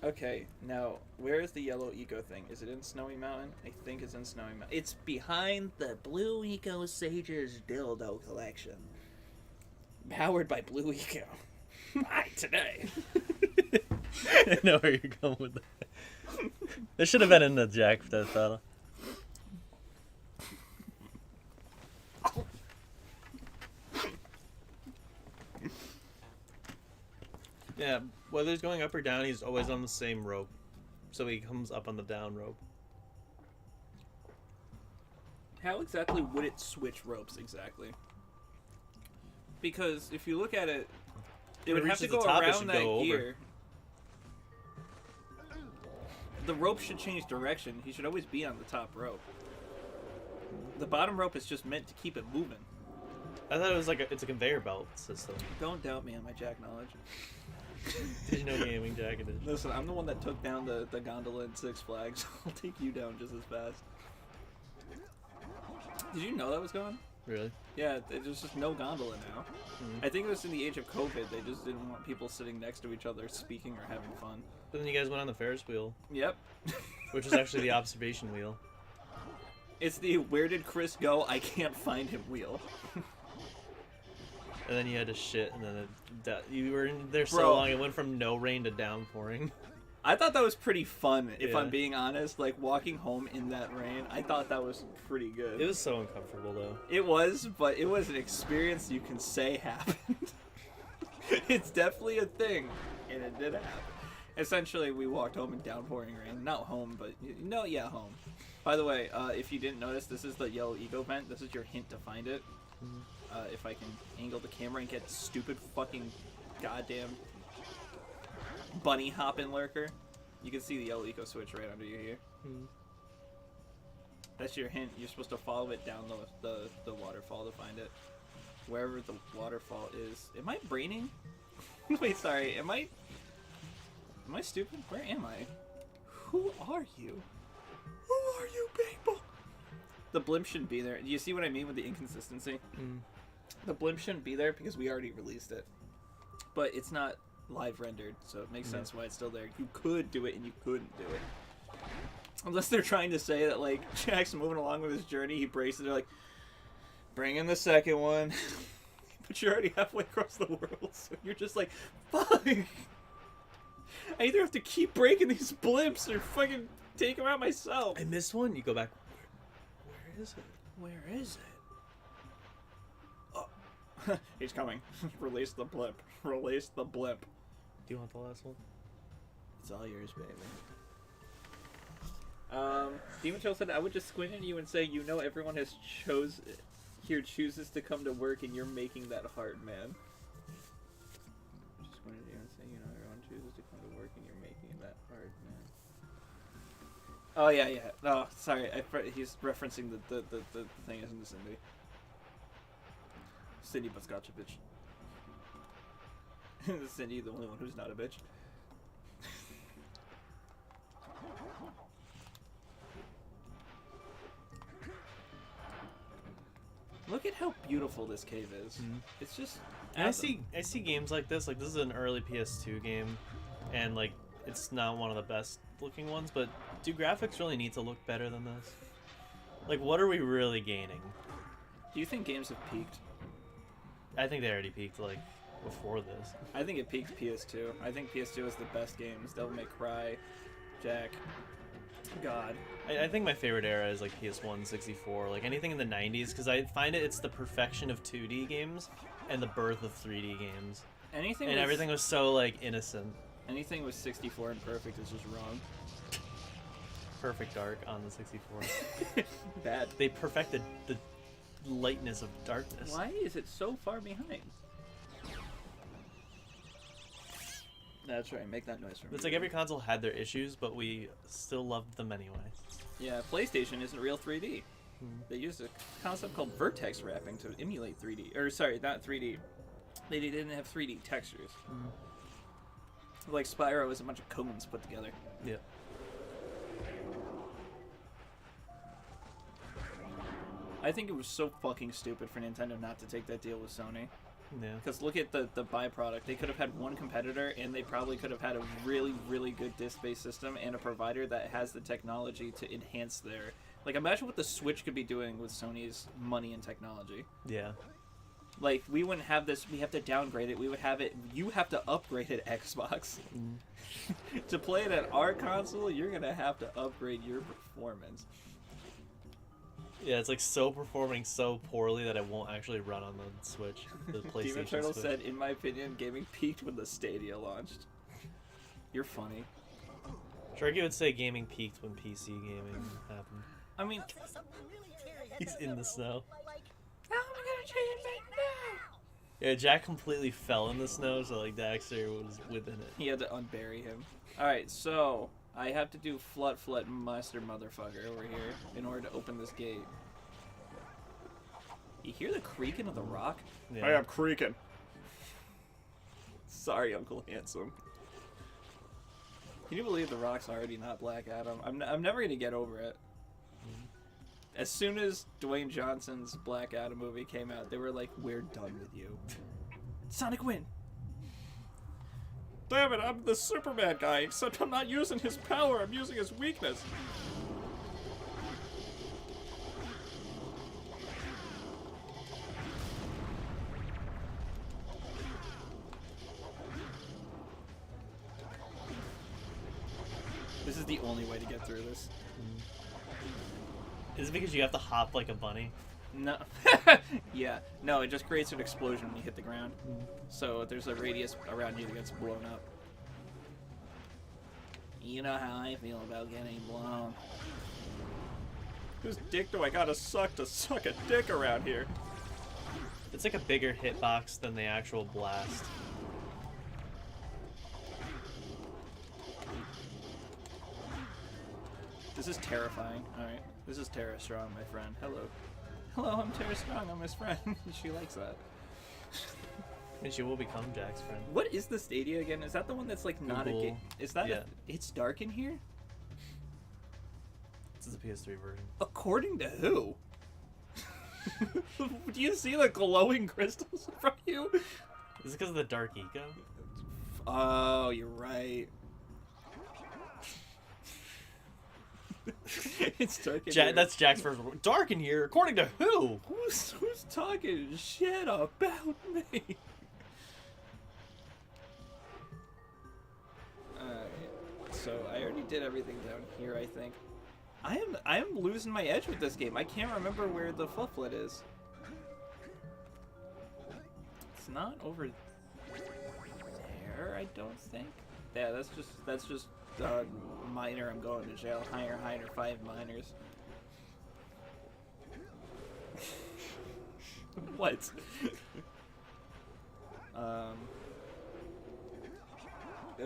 Okay, now, where is the yellow eco thing? Is it in Snowy Mountain? I think it's in Snowy Mountain. It's behind the Blue Eco Sages dildo collection. Powered by Blue Eco. Buy today. I know where you're going with that. This should have been in the Jack for that battle. Yeah, whether he's going up or down, he's always on the same rope. So he comes up on the down rope. How exactly would it switch ropes exactly? Because if you look at it, it would have to reaches the go top, it around should that go over. gear. The rope should change direction. He should always be on the top rope. The bottom rope is just meant to keep it moving. I thought it was like it's a conveyor belt system. Don't doubt me on my Jack knowledge. Did you know gaming Jack it is? Listen, I'm the one that took down the gondola in Six Flags. I'll take you down just as fast. Did you know that was gone? Really? Yeah, there's just no gondola now. I think it was in the age of COVID. They just didn't want people sitting next to each other speaking or having fun. But then you guys went on the Ferris wheel, Yep. which was actually the observation wheel. It's the where did Chris go? I can't find him wheel. And then you had to shit, and then you were in there so Bro. long, it went from no rain to downpouring. I thought that was pretty fun, if Yeah. I'm being honest. Like, walking home in that rain, I thought that was pretty good. It was so uncomfortable, though. It was, but it was an experience you can say happened. It's definitely a thing, and it did happen. Essentially, we walked home in downpouring rain. Not home, but home. By the way, if you didn't notice, this is the yellow ego vent. This is your hint to find it. If I can angle the camera and get stupid fucking goddamn bunny hopping lurker, you can see the yellow eco switch right under you here. That's your hint. You're supposed to follow it down the waterfall to find it. Wherever the waterfall is. Am I braining? Wait, sorry. Am I stupid? Where am I? Who are you? Who are you people? The blimp shouldn't be there. Do you see what I mean with the inconsistency? The blimp shouldn't be there because we already released it. But it's not live rendered, so it makes sense why it's still there. You could do it and you couldn't do it. Unless they're trying to say that, like, Jack's moving along with his journey, he breaks it, they're like, bring in the second one. But you're already halfway across the world, so you're just like, fuck! I either have to keep breaking these blimps or fucking take them out myself. I missed one. You go back. Where is it? Where is it? Oh. He's coming. Release the blimp. Release the blimp. Do you want the last one? It's all yours, baby. Demon Chill said, I would just squint at you and say, you know everyone chooses to come to work and you're making that hard, man. Just squint at you and say, you know everyone chooses to come to work and you're making that hard, man. Oh, yeah. Oh, sorry. He's referencing the thing isn't the Cindy. Cindy Buskotchevich. Cindy, the only one who's not a bitch. Look at how beautiful this cave is. It's just. And I see games like this. Like, this is an early PS2 game, and like it's not one of the best looking ones. But do graphics really need to look better than this? Like, what are we really gaining? Do you think games have peaked? I think they already peaked like before this. I think it peaked PS2. I think PS2 is the best games. Devil May Cry, Jack. God. I think my favorite era is like PS1, 64, like anything in the 90s, because I find it's the perfection of 2D games and the birth of 3D games. Everything was so like innocent. Anything with 64 and perfect is just wrong. Perfect dark on the 64. Bad. They perfected the lightness of darkness. Why is it so far behind? That's right, make that noise for me. It's like every console had their issues, but we still loved them anyway. Yeah, PlayStation isn't real 3D. They used a concept called vertex wrapping to emulate 3D. Or, sorry, not 3D. They didn't have 3D textures. Like Spyro is a bunch of cones put together. Yeah. I think it was so fucking stupid for Nintendo not to take that deal with Sony. Yeah. Because look at the byproduct. They could have had one competitor, and they probably could have had a really, really good disc-based system and a provider that has the technology to enhance their... Like, imagine what the Switch could be doing with Sony's money and technology. Yeah. Like, we wouldn't have this. We have to downgrade it. We would have it... You have to upgrade it, Xbox. To play it at our console, you're going to have to upgrade your performance. Yeah, it's like so performing so poorly that it won't actually run on the Switch. The PlayStation Demon Turtle Switch. said, in my opinion, gaming peaked when the Stadia launched. You're funny. Sharky would say gaming peaked when PC gaming happened. I mean... He's in the snow. How am I gonna change it back now? Yeah, Jack completely fell in the snow, so like Daxter was within it. He had to unbury him. Alright, so... I have to do Flut Master Motherfucker over here in order to open this gate. You hear the creaking of the rock? Yeah. I am creaking. Sorry, Uncle Handsome. Can you believe the rock's already not Black Adam? I'm never gonna get over it. As soon as Dwayne Johnson's Black Adam movie came out, they were like, "We're done with you." Sonic win. Damn it, I'm the Superman guy, except I'm not using his power, I'm using his weakness. This is the only way to get through this. Is it because you have to hop like a bunny? No. Yeah. No, it just creates an explosion when you hit the ground. So there's a radius around you that gets blown up. You know how I feel about getting blown. Whose dick do I gotta suck to suck a dick around here? It's like a bigger hitbox than the actual blast. This is terrifying. Alright. This is Tara Strong, my friend. Hello. Hello, I'm Tara Strong. I'm his friend. She likes that. And she will become Jack's friend. What is the Stadia again? Is that the one that's like not a Google. game? Is that Yeah. it's dark in here? This is the PS3 version. According to who? Do you see the glowing crystals in front of you? Is it because of the dark eco? Oh, you're right. It's dark in here. That's Jack's first one. Dark in here? According to who? Who's talking shit about me? Alright, so I already did everything down here, I think. I am losing my edge with this game. I can't remember where the Flufflet is. It's not over there, I don't think. Yeah, that's just minor. I'm going to jail. Higher, 5 minors. What?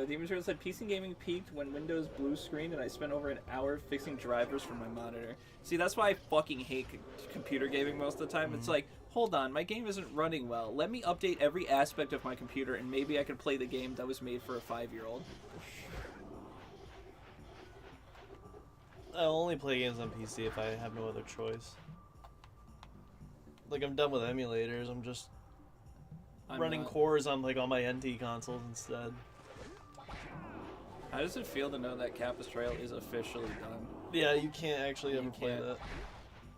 Demon Turtle said PC gaming peaked when Windows blue screen and I spent over an hour fixing drivers for my monitor. See, that's why I fucking hate computer gaming most of the time. It's like, hold on, my game isn't running well. Let me update every aspect of my computer and maybe I can play the game that was made for a 5-year-old. I'll only play games on PC if I have no other choice. Like, I'm done with emulators. I'm just running not. cores on like all my NT consoles instead. How does it feel to know that Capistrel is officially done? Yeah, you can't actually ever play can't. that.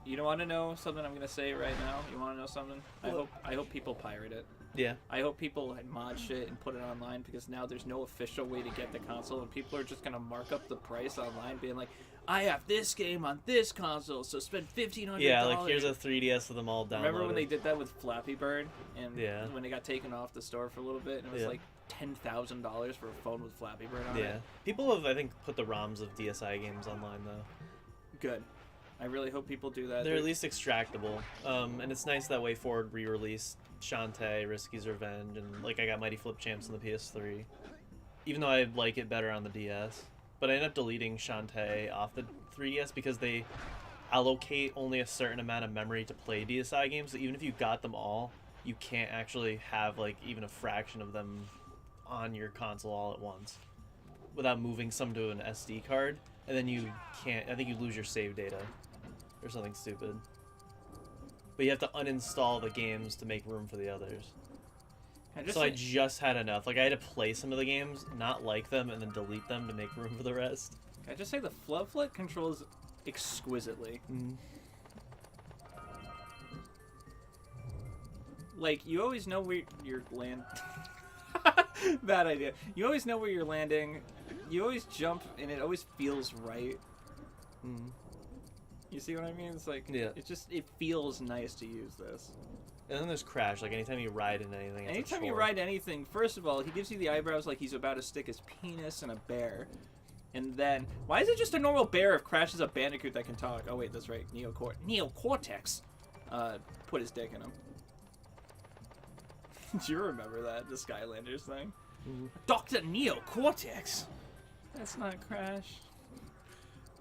You don't want to know something I'm gonna say right now? You want to know something? I hope people pirate it. Yeah. I hope people mod shit and put it online because now there's no official way to get the console and people are just gonna mark up the price online, being like, I have this game on this console, so spend $1,500. Yeah, like here's a 3DS with them all downloaded. Remember when they did that with Flappy Bird and Yeah. when it got taken off the store for a little bit and it was Yeah. like $10,000 for a phone with Flappy Bird on Yeah. it? People have, I think, put the ROMs of DSi games online though. Good. I really hope people do that. They're at least extractable, and it's nice that WayForward re-released Shantae, Risky's Revenge, and like I got Mighty Flip Champs on the PS3, even though I like it better on the DS. But I ended up deleting Shantae off the 3DS because they allocate only a certain amount of memory to play DSi games. So even if you got them all, you can't actually have like even a fraction of them on your console all at once without moving some to an SD card, and then you can't. I think you lose your save data or something stupid. but you have to uninstall the games to make room for the others. So I just had enough. Like, I had to play some of the games, not like them, and then delete them to make room for the rest. Can I just say the Flub Flit controls exquisitely. Like, you always know where you're land. Bad idea. You always know where you're landing. You always jump, and it always feels right. You see what I mean? It's like, yeah. It feels nice to use this. And then there's Crash. Like, anytime you ride in anything, it's Anytime a you chore. ride anything, first of all, he gives you the eyebrows like he's about to stick his penis in a bear. And then, why is it just a normal bear if Crash is a bandicoot that can talk? Oh, wait, that's right. Neocortex. Put his dick in him. Do you remember that? The Skylanders thing? Dr. Neocortex! That's not Crash.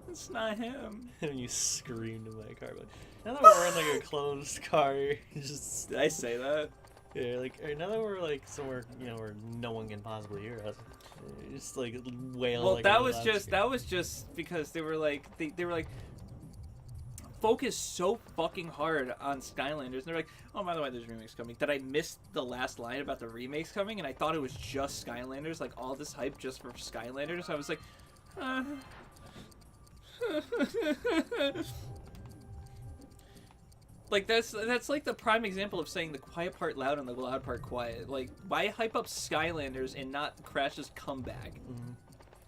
That's not him. And you screamed in my car. Like, now that we're in like a closed car, you just Did I say that? yeah, like or now that we're like somewhere where no one can possibly hear us, you just like wail. Well, like that a was loud just scream. that was just because they were like focused so fucking hard on Skylanders, and they're like, oh, by the way, there's remakes coming. That I missed the last line about the remakes coming, and I thought it was just Skylanders, like all this hype just for Skylanders. I was like, like that's like the prime example of saying the quiet part loud and the loud part quiet. Like, why hype up Skylanders and not Crash's comeback?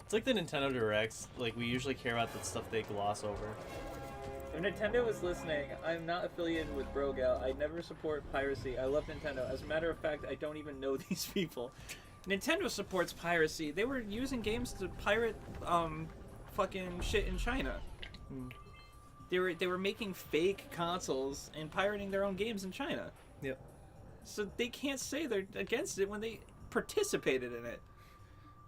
It's like the Nintendo Directs. Like we usually care about the stuff they gloss over. If Nintendo is listening, I'm not affiliated with Brogal. I never support piracy. I love Nintendo. As a matter of fact, I don't even know these people. Nintendo supports piracy. They were using games to pirate fucking shit in China. They were making fake consoles and pirating their own games in China. Yep. So they can't say they're against it when they participated in it.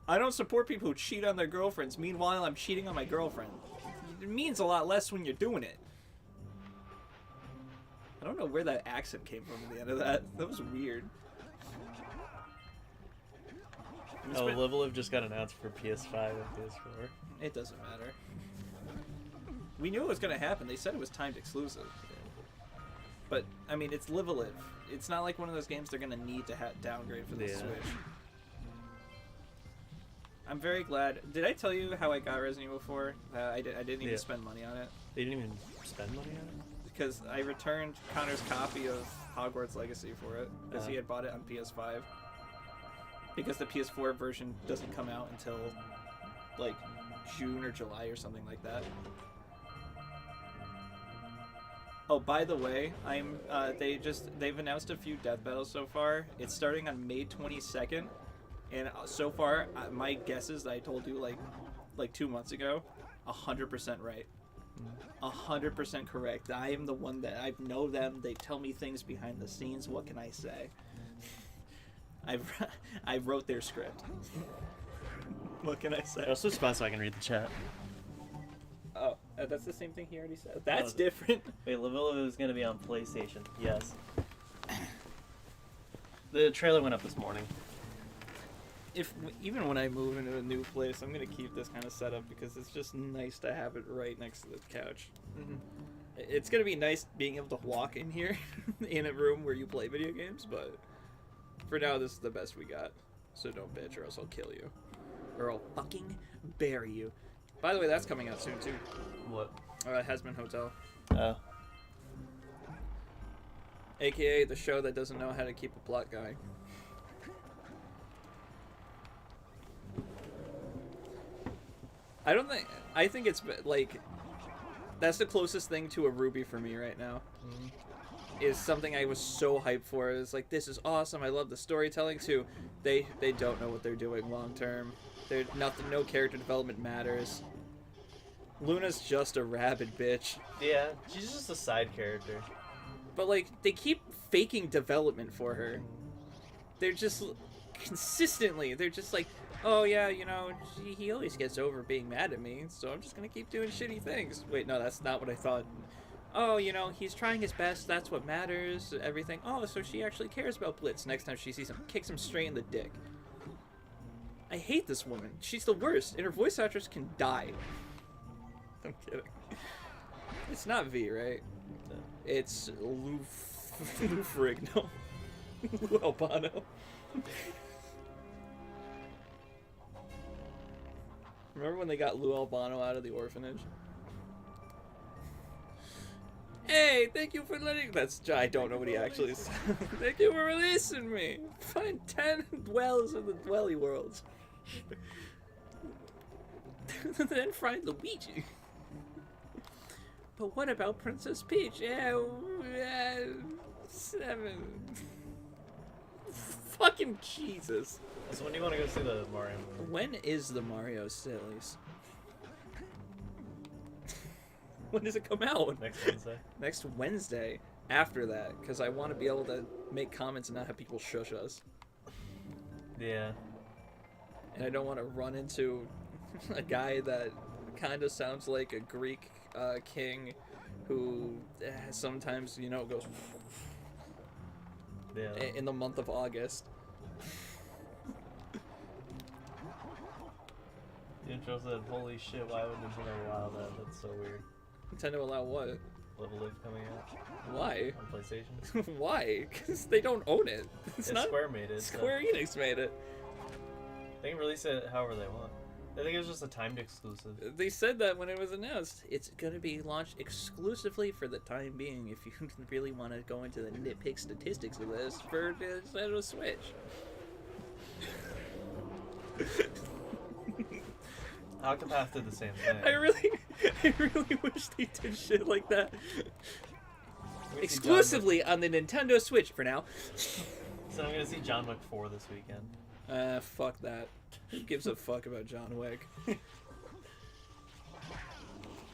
I don't support people who cheat on their girlfriends. Meanwhile, I'm cheating on my girlfriend. It means a lot less when you're doing it. I don't know where that accent came from at the end of that. That was weird. Oh, Live Live just got announced for PS5 and PS4. It doesn't matter. We knew it was going to happen. They said it was timed exclusive. But, I mean, it's Live a Live. It's not like one of those games they're going to need to downgrade for the Yeah. Switch. I'm very glad. Did I tell you how I got Resident Evil 4? I didn't even spend money on it. They didn't even spend money on it? Because I returned Connor's copy of Hogwarts Legacy for it. Because he had bought it on PS5. Because the PS4 version doesn't come out until, like, June or July or something like that. Oh, by the way, they've announced a few death battles so far. It's starting on May 22nd. And so far, my guesses that I told you like 2 months ago, 100% right, 100% correct. I am the one that I know them. They tell me things behind the scenes. What can I say? I wrote their script. What can I say? I'll switch spots so I can read the chat. Oh, that's the same thing he already said. That's different. Wait, Live Live is going to be on PlayStation. Yes. The trailer went up this morning. Even when I move into a new place, I'm gonna keep this kind of setup because it's just nice to have it right next to the couch. It's gonna be nice being able to walk in here in a room where you play video games, but for now this is the best we got. So don't bitch, or else I'll kill you, or I'll fucking bury you. By the way, that's coming out soon too. What? Hasbin Hotel, Oh. aka the show that doesn't know how to keep a plot going. I think it's like that's the closest thing to a Ruby for me right now. Is something I was so hyped for. It's like, this is awesome. I love the storytelling too. They don't know what they're doing long term. No character development matters. Luna's just a rabid bitch. Yeah, she's just a side character. But like, they keep faking development for her. They're just consistently, they're just like, oh yeah, you know, he always gets over being mad at me, so I'm just gonna keep doing shitty things. Wait, no, that's not what I thought. Oh, you know, he's trying his best, that's what matters, everything. Oh, so she actually cares about Blitz. Next time she sees him, kicks him straight in the dick. I hate this woman. She's the worst, and her voice actress can die. I'm kidding. It's not V, right? No. It's Lou Ferrigno. Lou Albano. Remember when they got Lou Albano out of the orphanage? Hey, thank you for letting... I don't know what he actually said. Thank you for releasing me. Find 10 dwells in the dwelly worlds. Then find Luigi. But what about Princess Peach? Yeah, 7. Fucking Jesus. So when do you want to go see the Mario movie? When is the Mario Sillies? When does it come out? Next Wednesday. Next Wednesday. After that, because I want to be able to make comments and not have people shush us. Yeah. And I don't want to run into a guy that kind of sounds like a Greek king who sometimes, you know, goes Yeah. in the month of August. The intro said, "Holy shit! Why would Nintendo allow that? That's so weird." Nintendo allow what? Level Live coming out Why? on PlayStation. Why? Because they don't own it. It's not Square made it. Square Enix made it. They can release it however they want. I think it was just a timed exclusive. They said that when it was announced. It's going to be launched exclusively for the time being. If you really want to go into the nitpick statistics of this, for the Nintendo Switch. Octopath did the same thing. I really wish they did shit like that. We see Exclusively on the Nintendo Switch for now. So I'm gonna see John Wick 4 this weekend. Fuck that. Who gives a fuck about John Wick?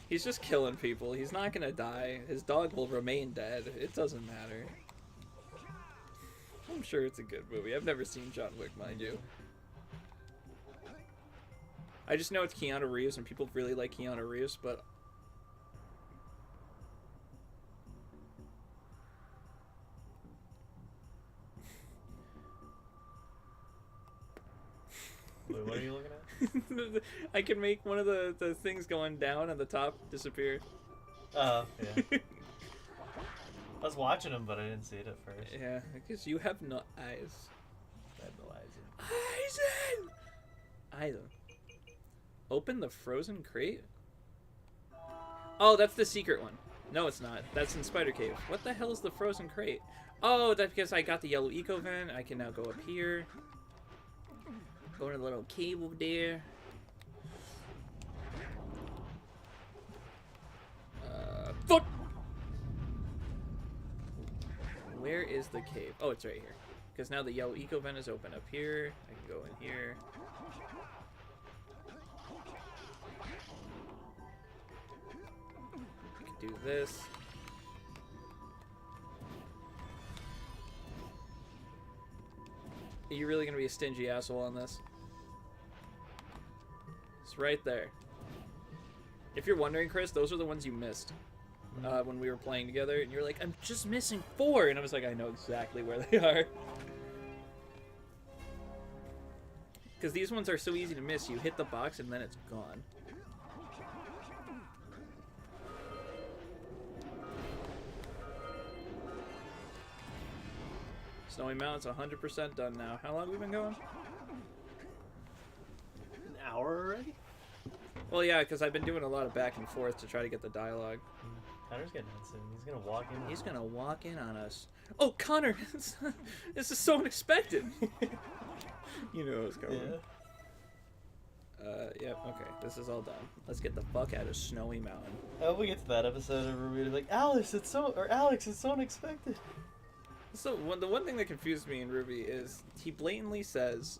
He's just killing people. He's not gonna die. His dog will remain dead. It doesn't matter. I'm sure it's a good movie. I've never seen John Wick, mind you. I just know it's Keanu Reeves, and people really like Keanu Reeves, but... Wait, what are you looking at? I can make one of the things going down on the top disappear. Oh, yeah. I was watching him, but I didn't see it at first. Yeah, because you have no eyes. I have no idea. Eisen! Eisen. Open the frozen crate? Oh, that's the secret one. No, it's not. That's in Spider Cave. What the hell is the frozen crate? Oh, that's because I got the yellow eco vent. I can now go up here. Go to the little cave over there. Fuck! Where is the cave? Oh, it's right here. Because now the yellow eco vent is open up here. I can go in here. I can do this. Are you really going to be a stingy asshole on this? It's right there. If you're wondering, Chris, those are the ones you missed when we were playing together. And you're like, I'm just missing 4. And I was like, I know exactly where they are. Because these ones are so easy to miss. You hit the box and then it's gone. Snowy Mountain's 100% done now. How long have we been going? An hour already? Well, yeah, because I've been doing a lot of back and forth to try to get the dialogue. Connor's getting in soon. He's gonna walk in. He's gonna walk in on us. Oh, Connor! This is so unexpected! You knew it was coming. Yeah. Yeah, okay. This is all done. Let's get the fuck out of Snowy Mountain. I hope we get to that episode of Ruby like, Alex, it's so unexpected. So, the one thing that confused me in Ruby is he blatantly says,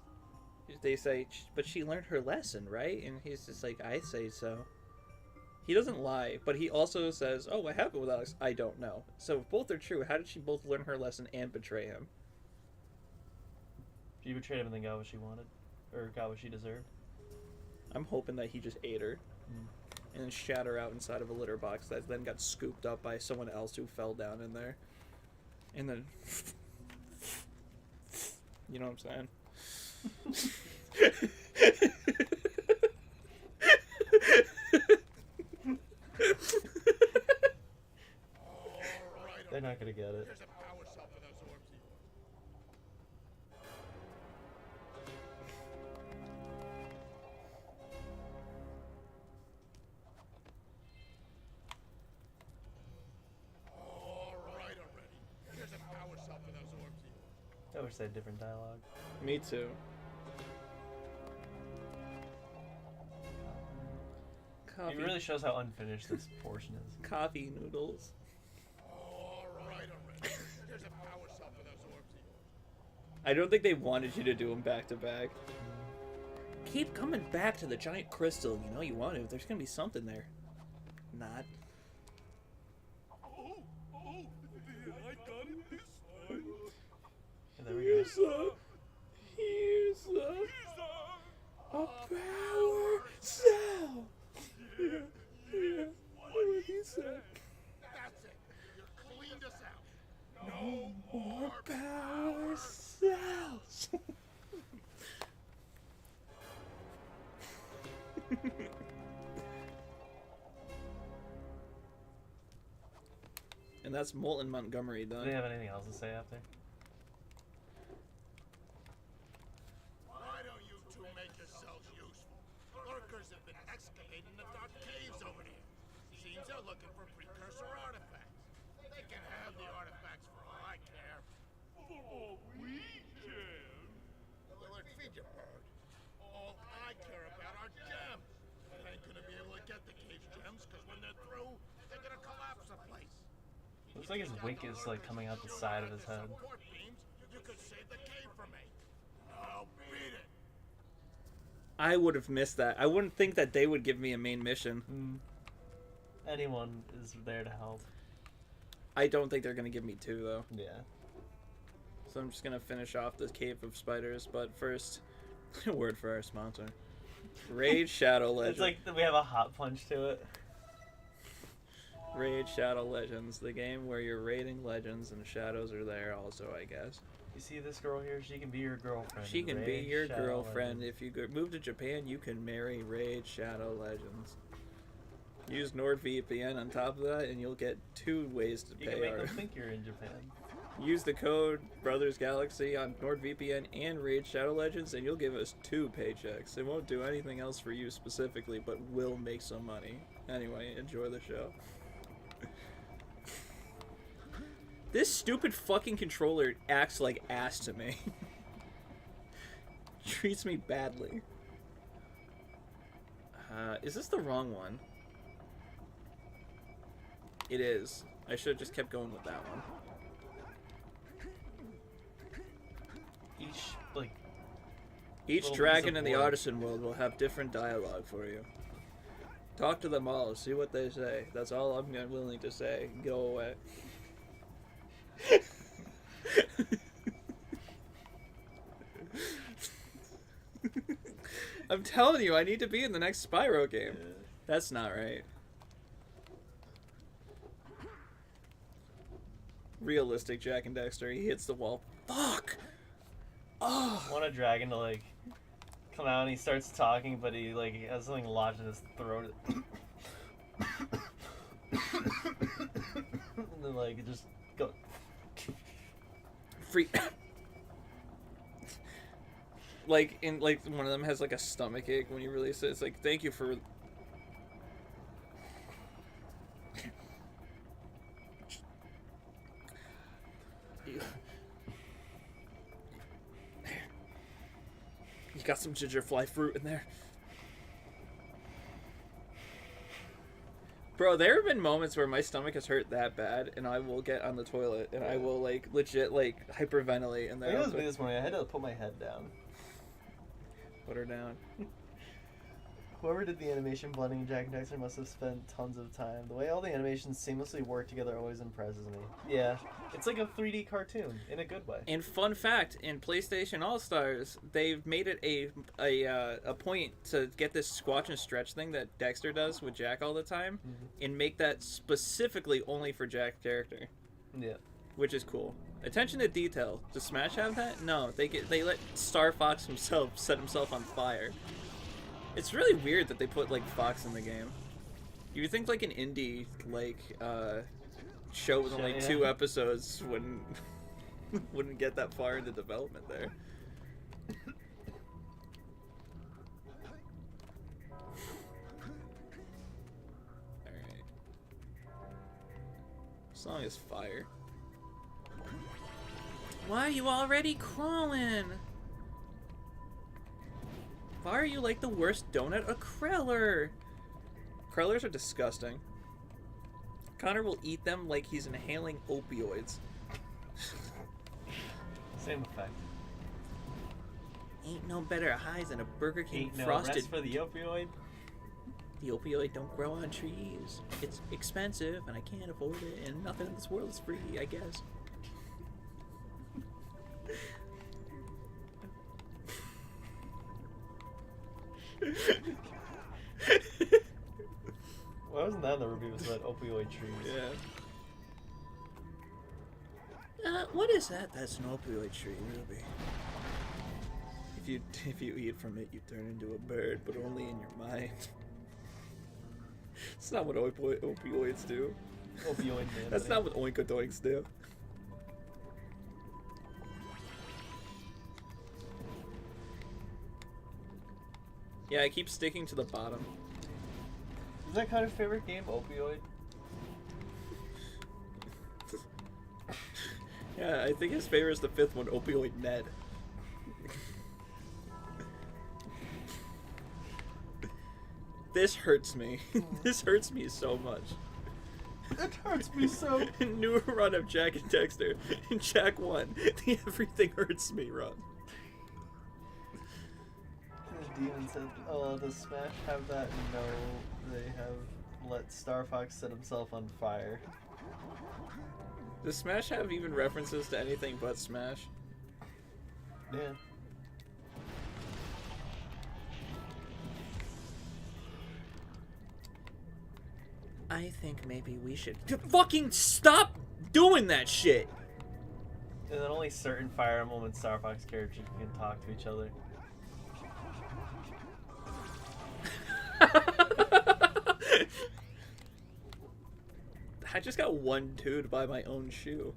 they say, but she learned her lesson, right? And he's just like, I say so. He doesn't lie, but he also says, oh, what happened with Alex? I don't know. So if both are true, how did she both learn her lesson and betray him? She betrayed him and then got what she wanted. Or got what she deserved. I'm hoping that he just ate her. And then shat her out inside of a litter box that then got scooped up by someone else who fell down in there. And then... You know what I'm saying? They're not gonna get it. There's a power cell for those orbs. All right already. There's a power cell for those orbs. I wish they had different dialogue. Me too. Coffee. It really shows how unfinished this portion is. Coffee noodles. All right already. There's a power cell for those orbs. I don't think they wanted you to do them back to back. Keep coming back to the giant crystal. You know you want to. There's gonna be something there. Not. Oh, I got it this time. Yeah, there we go. Here's a power cell. Yeah. What would he say? That's it. You cleaned us out. No more power cells. And that's Molten Montgomery Do done. they have anything else to say after? Why don't you two make yourselves useful? Lurkers have been excavating the dark caves over here. Seems they're looking for precursor artifacts. They can have the artifacts for all I care. For all we care? Willard, feed your bird. All I care about are gems. I ain't gonna be able to get the cave's gems, because when they're through, they're gonna collapse the place. Looks like his wink is like coming out the side of his head. Support beams, you could save the cave for me. Now beat it. I would have missed that. I wouldn't think that they would give me a main mission. Anyone is there to help. I don't think they're gonna give me 2 though. Yeah. So I'm just gonna finish off this cave of spiders. But first, a word for our sponsor, Raid Shadow Legends. It's like we have a hot punch to it. Raid Shadow Legends, the game where you're raiding legends and shadows are there also, I guess. You see this girl here? She can be your girlfriend. She can be Raid your Shadow girlfriend. Legends. If you move to Japan, you can marry Raid Shadow Legends. Use NordVPN on top of that, and you'll get 2 ways to You pay can make our... them think you're in Japan. Use the code Brothers Galaxy on NordVPN and Raid Shadow Legends, and you'll give us 2 paychecks. It won't do anything else for you specifically, but will make some money. Anyway, enjoy the show. This stupid fucking controller acts like ass to me. Treats me badly. Is this the wrong one? It is. I should have just kept going with that one. Each little dragon piece in of the wood. Artisan world will have different dialogue for you. Talk to them all, see what they say. That's all I'm willing to say. Go away. I'm telling you, I need to be in the next Spyro game. That's not right. Realistic Jack and Daxter. He hits the wall. Fuck! Oh! I want a dragon to like come out and he starts talking, but he like has something lodged in his throat. And then like just go. Free. Like in like one of them has like a stomach ache when you release it. It's like, thank you for. You got some gingerfly fruit in there. Bro, there have been moments where my stomach has hurt that bad, and I will get on the toilet, and I will, like, legit, like, hyperventilate, and I think it was me then this morning. I had to put my head down. put her down. Whoever did the animation blending Jack and Daxter must have spent tons of time. The way all the animations seamlessly work together always impresses me. Yeah, it's like a 3D cartoon in a good way. And fun fact, in PlayStation All-Stars, they've made it a point to get this squatch and stretch thing that Daxter does with Jack all the time, and make that specifically only for Jack's character, Yeah. which is cool. Attention to detail. Does Smash have that? No, they let Star Fox himself set himself on fire. It's really weird that they put like Fox in the game. You would think like an indie like show with only Yeah. 2 episodes wouldn't get that far into development there. Alright. Song is fire. Why are you already crawling? Why are you like the worst donut? A Kreller! Krellers are disgusting. Connor will eat them like he's inhaling opioids. Same effect. Ain't no better highs than a Burger King Ain't no frosted. rest for the opioid. The opioid don't grow on trees. It's expensive and I can't afford it, and nothing in this world is free, I guess. Why wasn't that in the review? It was about opioid trees. Yeah. What is that? That's an opioid tree, Ruby. If you eat from it, you turn into a bird, but only in your mind. That's not what opioids do. Opioid man. That's not what oinkodoinks do. Yeah, I keep sticking to the bottom. Is that kind of favorite game, Opioid? Yeah, I think his favorite is the 5th one, Opioid Ned. This hurts me. This hurts me so much. It hurts me so. New run of Jack and Daxter. In Jack 1, the everything hurts me run. The demon said, "Oh, does Smash have that?" No, they have let Star Fox set himself on fire. Does Smash have even references to anything but Smash? Yeah. I think maybe we should fucking stop doing that shit. And then only certain Fire Emblem and Star Fox characters can talk to each other. I just got 1-2 to buy my own shoe.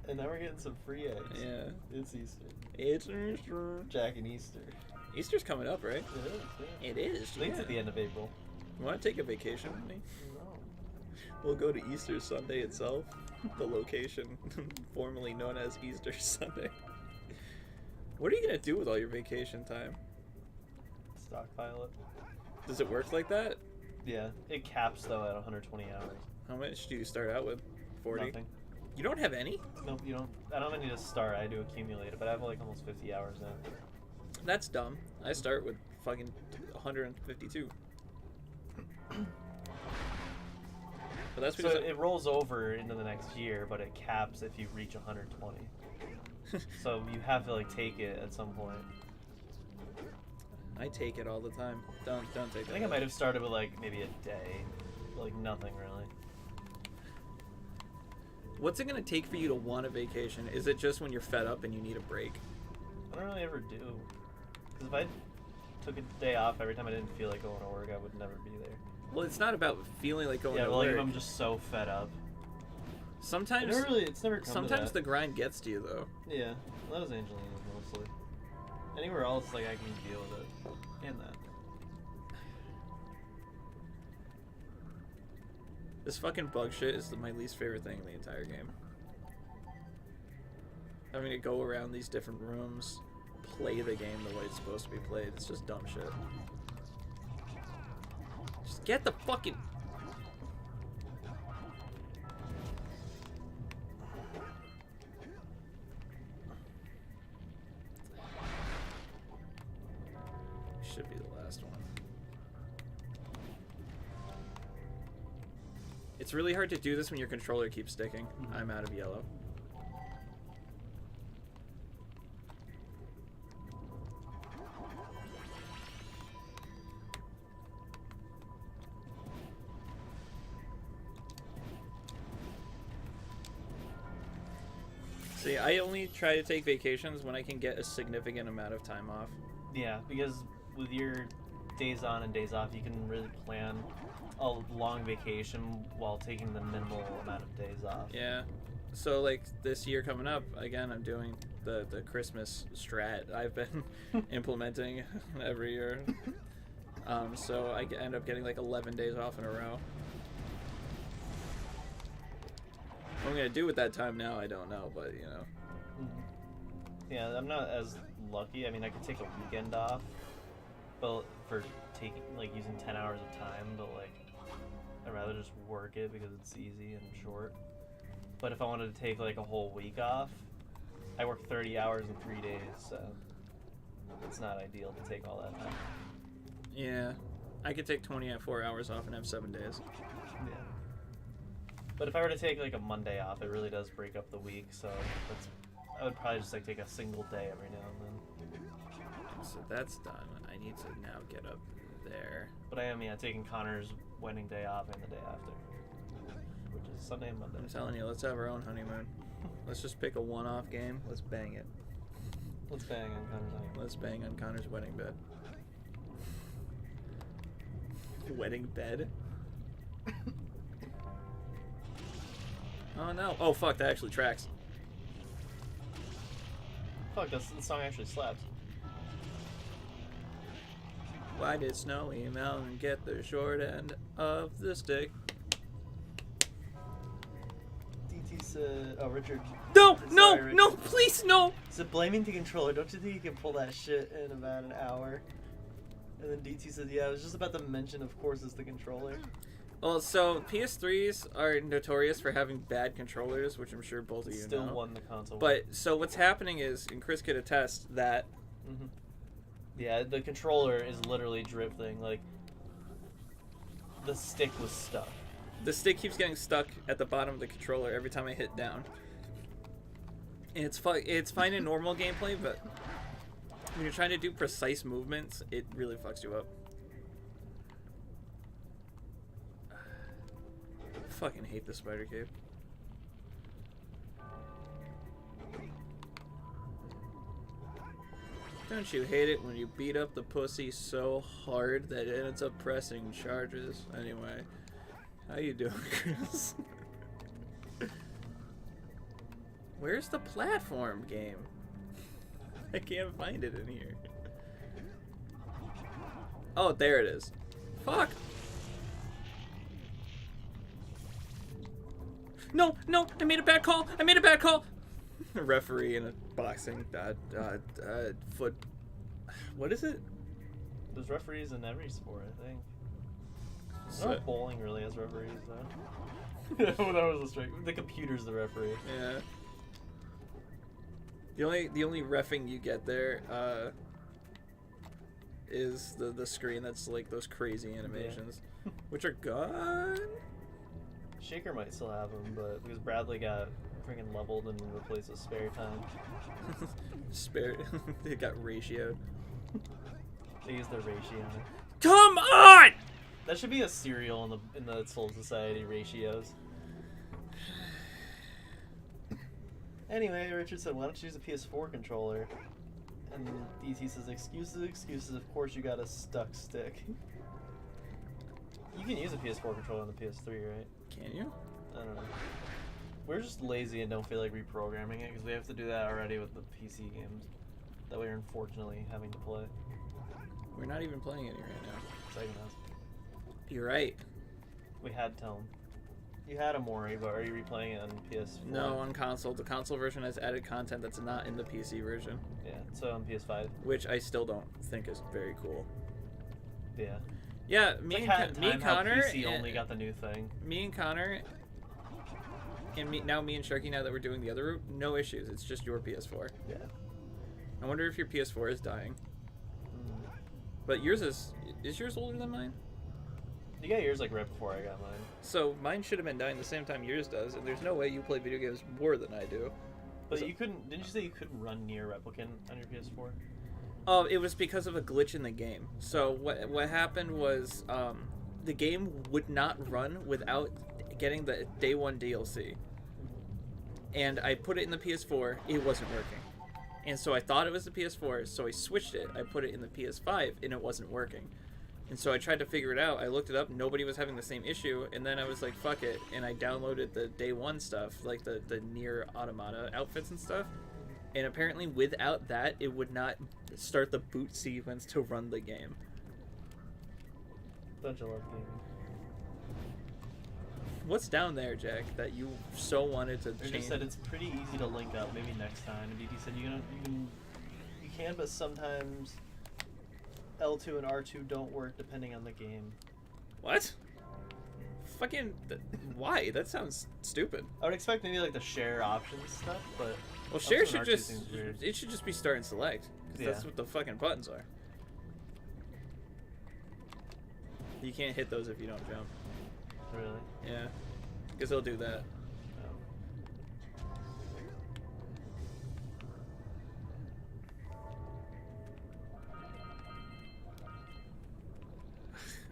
And now we're getting some free eggs. Yeah. It's Easter. It's Easter. Jack and Easter. Easter's coming up, right? It is, yeah. It is. I think it's at the end of April. You want to take a vacation with me? No. We'll go to Easter Sunday itself, the location formerly known as Easter Sunday. What are you gonna do with all your vacation time? Stockpile it. Does it work like that? Yeah. It caps, though, at 120 hours. How much do you start out with? 40? Nothing. You don't have any? Nope, you don't. I don't even need to start. I do accumulate it, but I have like almost 50 hours now. That's dumb. I start with fucking 152. But that's So because it rolls over into the next year, but it caps if you reach 120. So you have to like take it at some point. I take it all the time. Don't take that. I think I might have started with like maybe a day, like nothing really. What's it gonna take for you to want a vacation? Is it just when you're fed up and you need a break? I don't really ever do. Because if I took a day off every time I didn't feel like going to work, I would never be there. Well, it's not about feeling like going Yeah, to but like work. if I'm just so fed up. Sometimes, It's never come to sometimes that. the grind gets to you though. Yeah, that was Angelina's mostly. Anywhere else, like I can deal with it. And that. This fucking bug shit is my least favorite thing in the entire game. Having to go around these different rooms, play the game the way it's supposed to be played, it's just dumb shit. Just get the fucking... Should be the last one. It's really hard to do this when your controller keeps sticking. I'm out of yellow. See, I only try to take vacations when I can get a significant amount of time off. Yeah, because with your days on and days off, you can really plan a long vacation while taking the minimal amount of days off. Yeah. So like this year coming up, again, I'm doing the Christmas strat I've been implementing every year. So I end up getting like 11 days off in a row. What I'm gonna do with that time now, I don't know, but you know. Yeah, I'm not as lucky. I mean, I could take a weekend off, but for taking like using 10 hours of time, but like I'd rather just work it because it's easy and short. But if I wanted to take like a whole week off, I work 30 hours in 3 days, so it's not ideal to take all that time. Yeah, I could take 24 hours off and have 7 days. Yeah. But if I were to take like a Monday off, it really does break up the week, so I would probably just like take a single day every now and then. So that's done. I need to now get up there. But I am, taking Connor's wedding day off and the day after, which is Sunday and Monday. I'm telling you, let's have our own honeymoon. Let's just pick a one-off game. Let's bang it. Let's bang on Connor's honeymoon. Let's bang on Connor's wedding bed. Wedding bed? Oh no. Oh fuck, that actually tracks. Fuck, the song actually slaps. Why did Snowy Mountain get the short end of the stick? DT said, oh, Richard. No, Sorry, no, Richard. no, please, no! Said, blaming the controller. Don't you think you can pull that shit in about an hour? And then DT said, yeah, I was just about to mention, of course, it's the controller. Well, so PS3s are notorious for having bad controllers, which I'm sure both of you Still know. won the console. But so what's happening is, and Chris could attest that. Mm-hmm. Yeah, the controller is literally drifting. Like the stick was stuck. The stick keeps getting stuck at the bottom of the controller every time I hit down. And it's fine in normal gameplay, but when you're trying to do precise movements, it really fucks you up. I fucking hate the spider cape. Don't you hate it when you beat up the pussy so hard that it ends up pressing charges? Anyway, how you doing, Chris? Where's the platform game? I can't find it in here. Oh, there it is. Fuck! No, no, I made a bad call! I made a bad call! A referee in a boxing foot. What is it? There's referees in every sport, I think. So, Not bowling really has referees though. That was a strike. The computer's the referee. yeah. The only reffing you get there is the screen that's like those crazy animations, which are gone. Shaker might still have them, but because Bradley got freaking leveled and replaced with spare time. Spare. They got ratioed. They used their ratio. Come on! That should be a serial in the Soul Society ratios. Anyway, Richard said, why don't you use a PS4 controller? And DT says, excuses, excuses, of course you got a stuck stick. You can use a PS4 controller on the PS3, right? Can you? I don't know. We're just lazy and don't feel like reprogramming it because we have to do that already with the PC games that we're unfortunately having to play. We're not even playing any right now. Psychonauts. You're right. We had Tone. You had Amori, but are you replaying it on PS4? No, on console. The console version has added content that's not in the PC version, Yeah, so on PS5. which I still don't think is very cool. Yeah. Yeah, It's me like and, Hat in me and Time, how Connor. PC only got the new thing. Me and Connor. And me and Sharky, now that we're doing the other route, no issues. It's just your PS4. Yeah. I wonder if your PS4 is dying. Mm. But yours is yours older than mine? You got yours like right before I got mine. So mine should have been dying the same time yours does, and there's no way you play video games more than I do. But So- you couldn't. Didn't you say you couldn't run near Replicant on your PS4? Oh, it was because of a glitch in the game. So what happened was the game would not run without getting the day one DLC. And I put it in the PS4, it wasn't working. And so I thought it was the PS4, so I switched it. I put it in the PS5, and it wasn't working. And so I tried to figure it out. I looked it up. Nobody was having the same issue. And then I was like, fuck it. And I downloaded the day one stuff, like the Nier Automata outfits and stuff. And apparently without that, it would not start the boot sequence to run the game. Don't you love gaming? What's down there, Jack, that you so wanted to They change? just said it's pretty easy to link up. Maybe next time. And DD said you can, but sometimes L2 and R2 don't work depending on the game. What? Fucking... why? That sounds stupid. I would expect maybe like the share options stuff, but Well, share L2 and should R2 just... seems weird. it should just be start and select. Because that's Yeah. what the fucking buttons are. You can't hit those if you don't jump. Really? Yeah. Because they'll do that.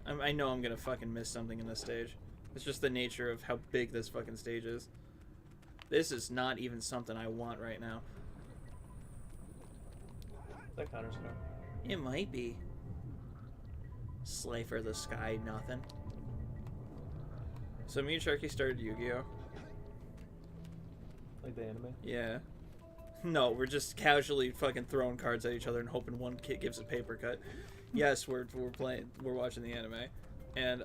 I know I'm gonna fucking miss something in this stage. It's just the nature of how big this fucking stage is. This is not even something I want right now. Is that Counter-Strike? It might be. Slay for the sky, nothing. So me and Sharky started Yu-Gi-Oh! Like the anime? Yeah. No, we're just casually fucking throwing cards at each other and hoping one kid gives a paper cut. Yes, we're watching the anime. And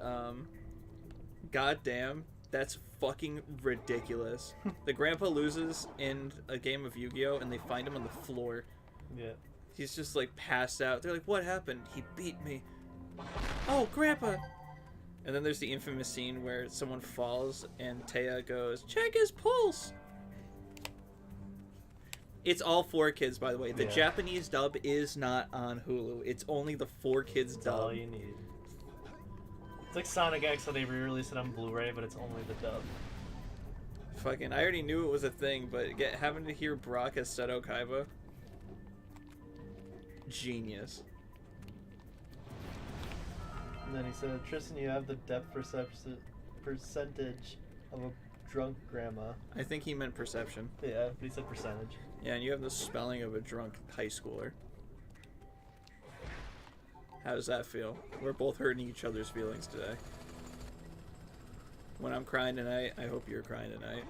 goddamn, that's fucking ridiculous. The grandpa loses in a game of Yu-Gi-Oh! And they find him on the floor. Yeah. He's just like passed out. They're like, what happened? He beat me. Oh, grandpa! And then there's the infamous scene where someone falls and Taya goes, check his pulse! It's all 4Kids, by the way. The Yeah. Japanese dub is not on Hulu. It's only the 4Kids That's dub. all you need. It's like Sonic X, so they re-released it on Blu-ray, but it's only the dub. Fucking, I already knew it was a thing, but having to hear Brock as Seto Kaiba, genius. And then he said, Tristan, you have the depth percentage of a drunk grandma. I think he meant perception. Yeah, but he said percentage. Yeah, and you have the spelling of a drunk high schooler. How does that feel? We're both hurting each other's feelings today. When I'm crying tonight, I hope you're crying tonight.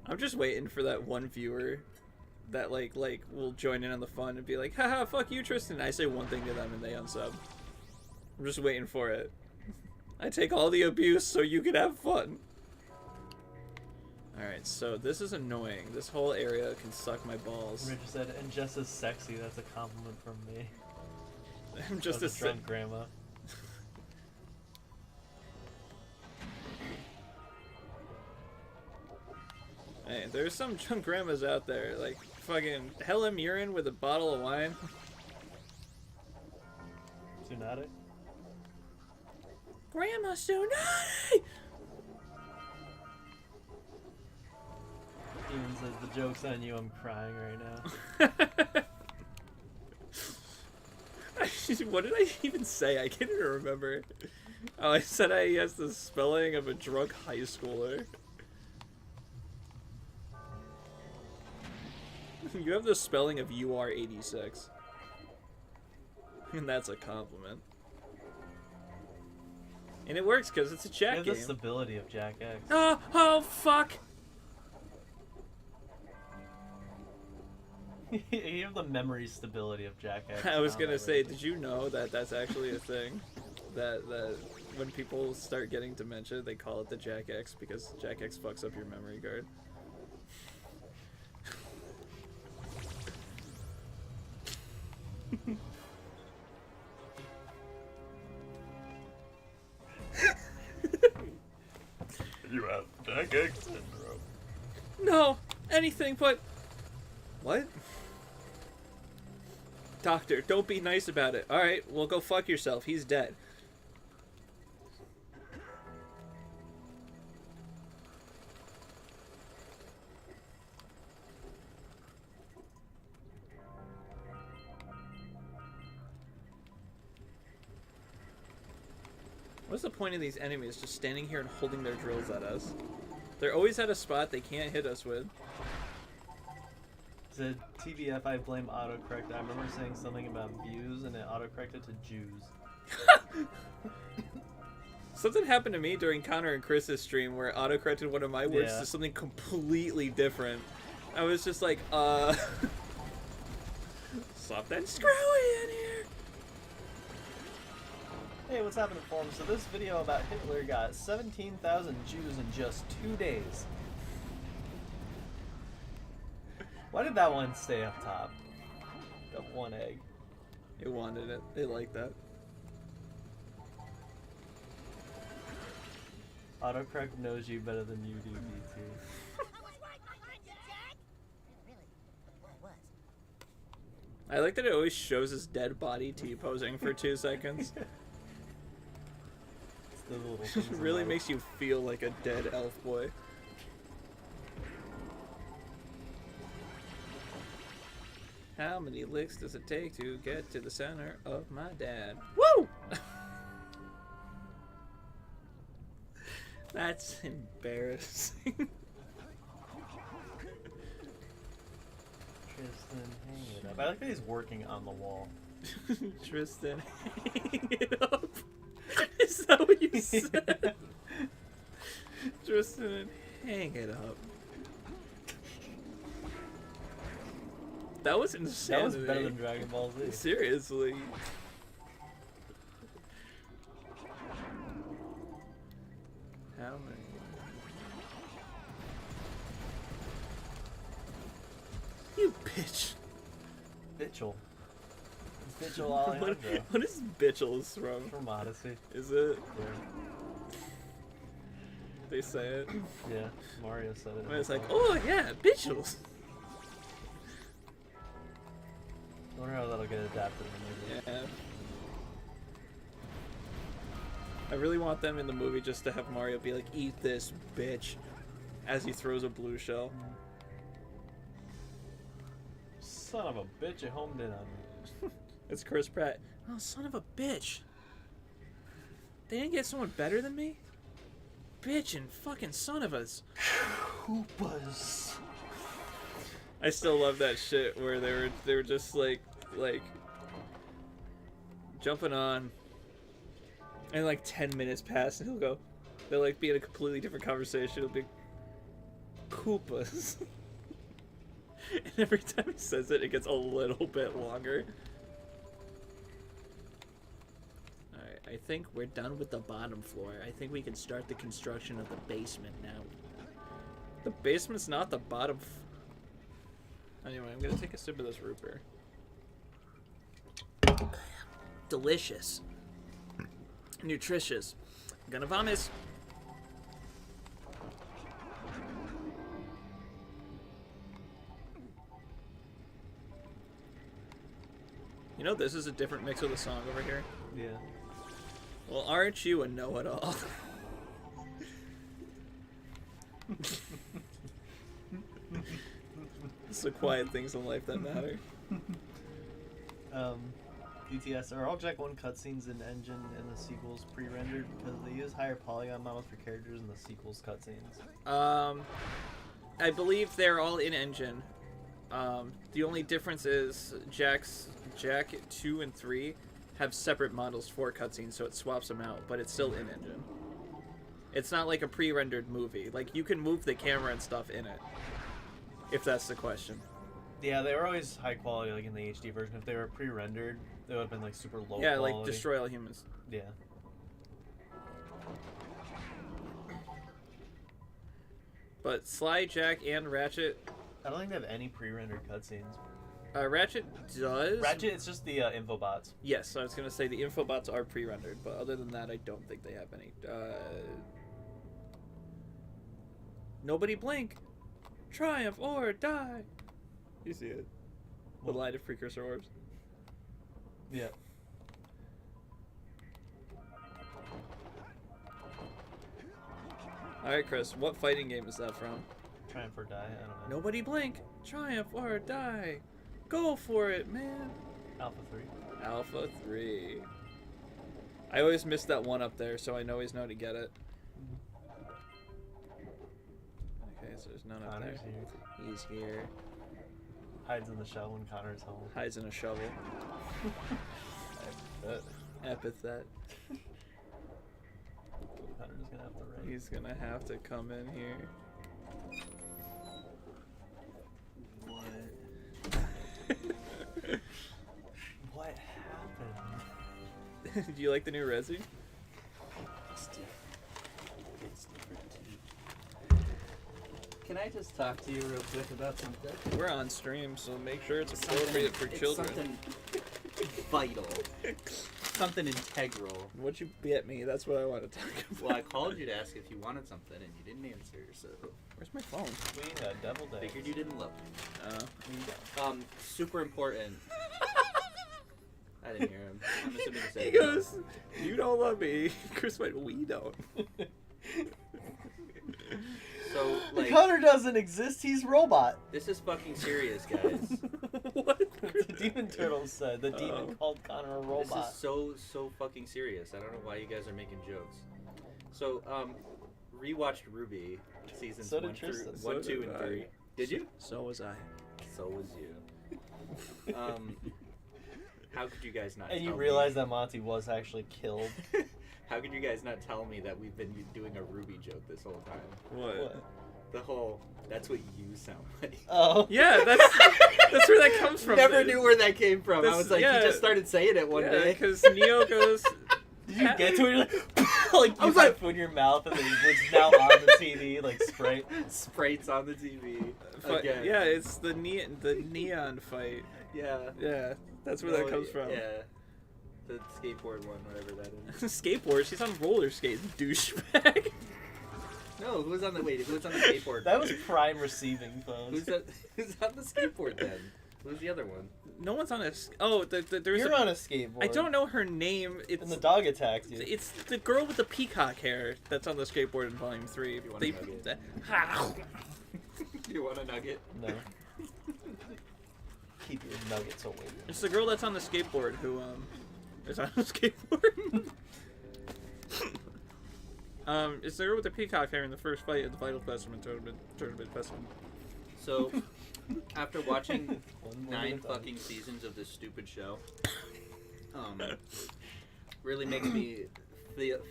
I'm just waiting for that one viewer that like will join in on the fun and be like, haha, fuck you, Tristan. I say one thing to them and they unsub. I'm just waiting for it. I take all the abuse so you can have fun. Alright, so this is annoying. This whole area can suck my balls. Richard said, and just as sexy, that's a compliment from me. I'm just As a drunk grandma. Hey, there's some drunk grandmas out there, like fucking Helen Mirren with a bottle of wine. Tsunade? Grandma Tsunade! Even says, the joke's on you, I'm crying right now. What did I even say? I can't even remember. Oh, I said he has the spelling of a drunk high schooler. You have the spelling of UR86. And that's a compliment. And it works because it's a You chat have game. the stability of Jack X. Oh, fuck! You have the memory stability of Jack X. I was Not gonna that say, racist. did you know that that's actually a thing? that when people start getting dementia, they call it the Jack X because Jack X fucks up your memory card. You have Jack X syndrome. No, anything but what? Doctor, don't be nice about it. All right, well, go fuck yourself. He's dead. What's the point of these enemies just standing here and holding their drills at us? They're always at a spot they can't hit us with. said, TBF, I blame autocorrect. I remember saying something about views and it autocorrected to Jews. Something happened to me during Connor and Chris's stream where it autocorrected one of my words Yeah. to something completely different. I was just like, Slap that screwy in here. Hey, what's happening, forum? So this video about Hitler got 17,000 Jews in just 2 days. Why did that one stay up top? That one egg. They wanted it. They liked that. Autocorrect knows you better than you do, BT. I was right behind you, Jack! Really? I was. I like that it always shows his dead body T-posing for 2 seconds. It's the little It things in really life. makes you feel like a dead elf boy. How many licks does it take to get to the center of my dad? Woo! That's embarrassing. Tristan, hang it up. I like that he's working on the wall. Tristan, hang it up. Is that what you said? Tristan, hang it up. That was insane. That was better than Dragon Ball Z. Seriously. How many? You bitch. Bitchel. Bitchel Alejandro. What is Bitchels from? From Odyssey. Is it? Yeah. They say it. Yeah, Mario said it. And it's like, oh yeah, Bitchels. I wonder how that'll get adapted in the movie. Yeah. I really want them in the movie just to have Mario be like, eat this, bitch, as he throws a blue shell. Son of a bitch, you homed in on me. It's Chris Pratt. Oh, son of a bitch. They didn't get someone better than me? Bitch and fucking son of us. Koopas. I still love that shit where they were just like jumping on, and like 10 minutes pass and he'll go, they'll like be in a completely different conversation. It'll be Koopas. And every time he says it, it gets a little bit longer. Alright, I think we're done with the bottom floor. I think we can start the construction of the basement now. The basement's not the bottom. Anyway, I'm gonna take a sip of this root beer. Delicious. Nutritious. I'm gonna vomit. You know, this is a different mix of the song over here. Yeah. Well, aren't you a know-it-all? It's the quiet things in life that matter. DTS, are all Jack 1 cutscenes in engine and the sequels pre-rendered because they use higher polygon models for characters in the sequels cutscenes? I believe they're all in engine. The only difference is Jack 2 and 3 have separate models for cutscenes, so it swaps them out, but it's still in engine. It's not like a pre-rendered movie. Like, you can move the camera and stuff in it, if that's the question. Yeah, they were always high quality, like in the HD version. If they were pre-rendered, they would have been like super low Yeah, quality. like Destroy All Humans. Yeah. But Sly, Jack, and Ratchet... I don't think they have any pre-rendered cutscenes. Ratchet does. Ratchet, it's just the infobots. Yes, I was gonna say the infobots are pre-rendered, but other than that, I don't think they have any. Nobody blink, triumph or die. You see it? The light of precursor orbs. Yeah. All right, Chris. What fighting game is that from? Triumph or die? I don't know. Nobody blink, triumph or die. Go for it, man. Alpha 3. Alpha 3. I always miss that one up there, so I always know to get it. Okay, so there's none up there. Connor's here. He's here. Hides in the shell when Connor's home. Hides in a shovel. Epithet. Connor's gonna have to write. He's gonna have to come in here. What happened? Do you like the new Resi? It's different. Can I just talk to you real quick about something? We're on stream, so make sure it's appropriate for children. Something vital. Something integral. What'd you get me? That's what I want to talk about. Well, I called you to ask if you wanted something, and you didn't answer, so Where's my phone? We got double days. figured you didn't love me. Oh. Super important. I didn't hear him. I'm assuming he said He no. goes, "You don't love me." Chris went, "We don't." So, like, Connor doesn't exist, he's robot. this is fucking serious, guys. What? The Demon Turtles said the demon called Connor a This robot. is so fucking serious. I don't know why you guys are making jokes. So, rewatched Ruby seasons So did 1 through Tristan. 1, So 2, did and I. 3. Did you? So was I. So was you. How could you guys not? And you tell realize me? that Monty was actually killed. How could you guys not tell me that we've been doing a Ruby joke this whole time? What? The whole, that's what you sound like. Oh. Yeah, that's where that comes from. Never knew where that came from. I That's- was like, yeah. he just started saying it one day. because Neo goes. Did you get to it? You're like I was you like- put food in your mouth and then it's now on the TV, like Sprite. Sprites on the TV. But, Again. yeah, it's the neon fight. Yeah. Yeah, that's where that Oh, comes from. Yeah. The skateboard one, whatever that is. Skateboard. She's on roller skates, douchebag. No, who's on the skateboard? That was prime receiving phones. Who's on the skateboard then? Who's the other one? No one's on a. Oh, there's You're on a skateboard. I don't know her name. It's And the dog attacked you. It's the girl with the peacock hair that's on the skateboard in Volume 3. You want a nugget? You want a nugget? No. Keep your nuggets away. It's the girl that's on the skateboard who is on a skateboard. It's the girl with the peacock hair in the first fight at the Vital Specimen Tournament Festival. So, after watching One more 9 at a time. fucking seasons of this stupid show, really makes me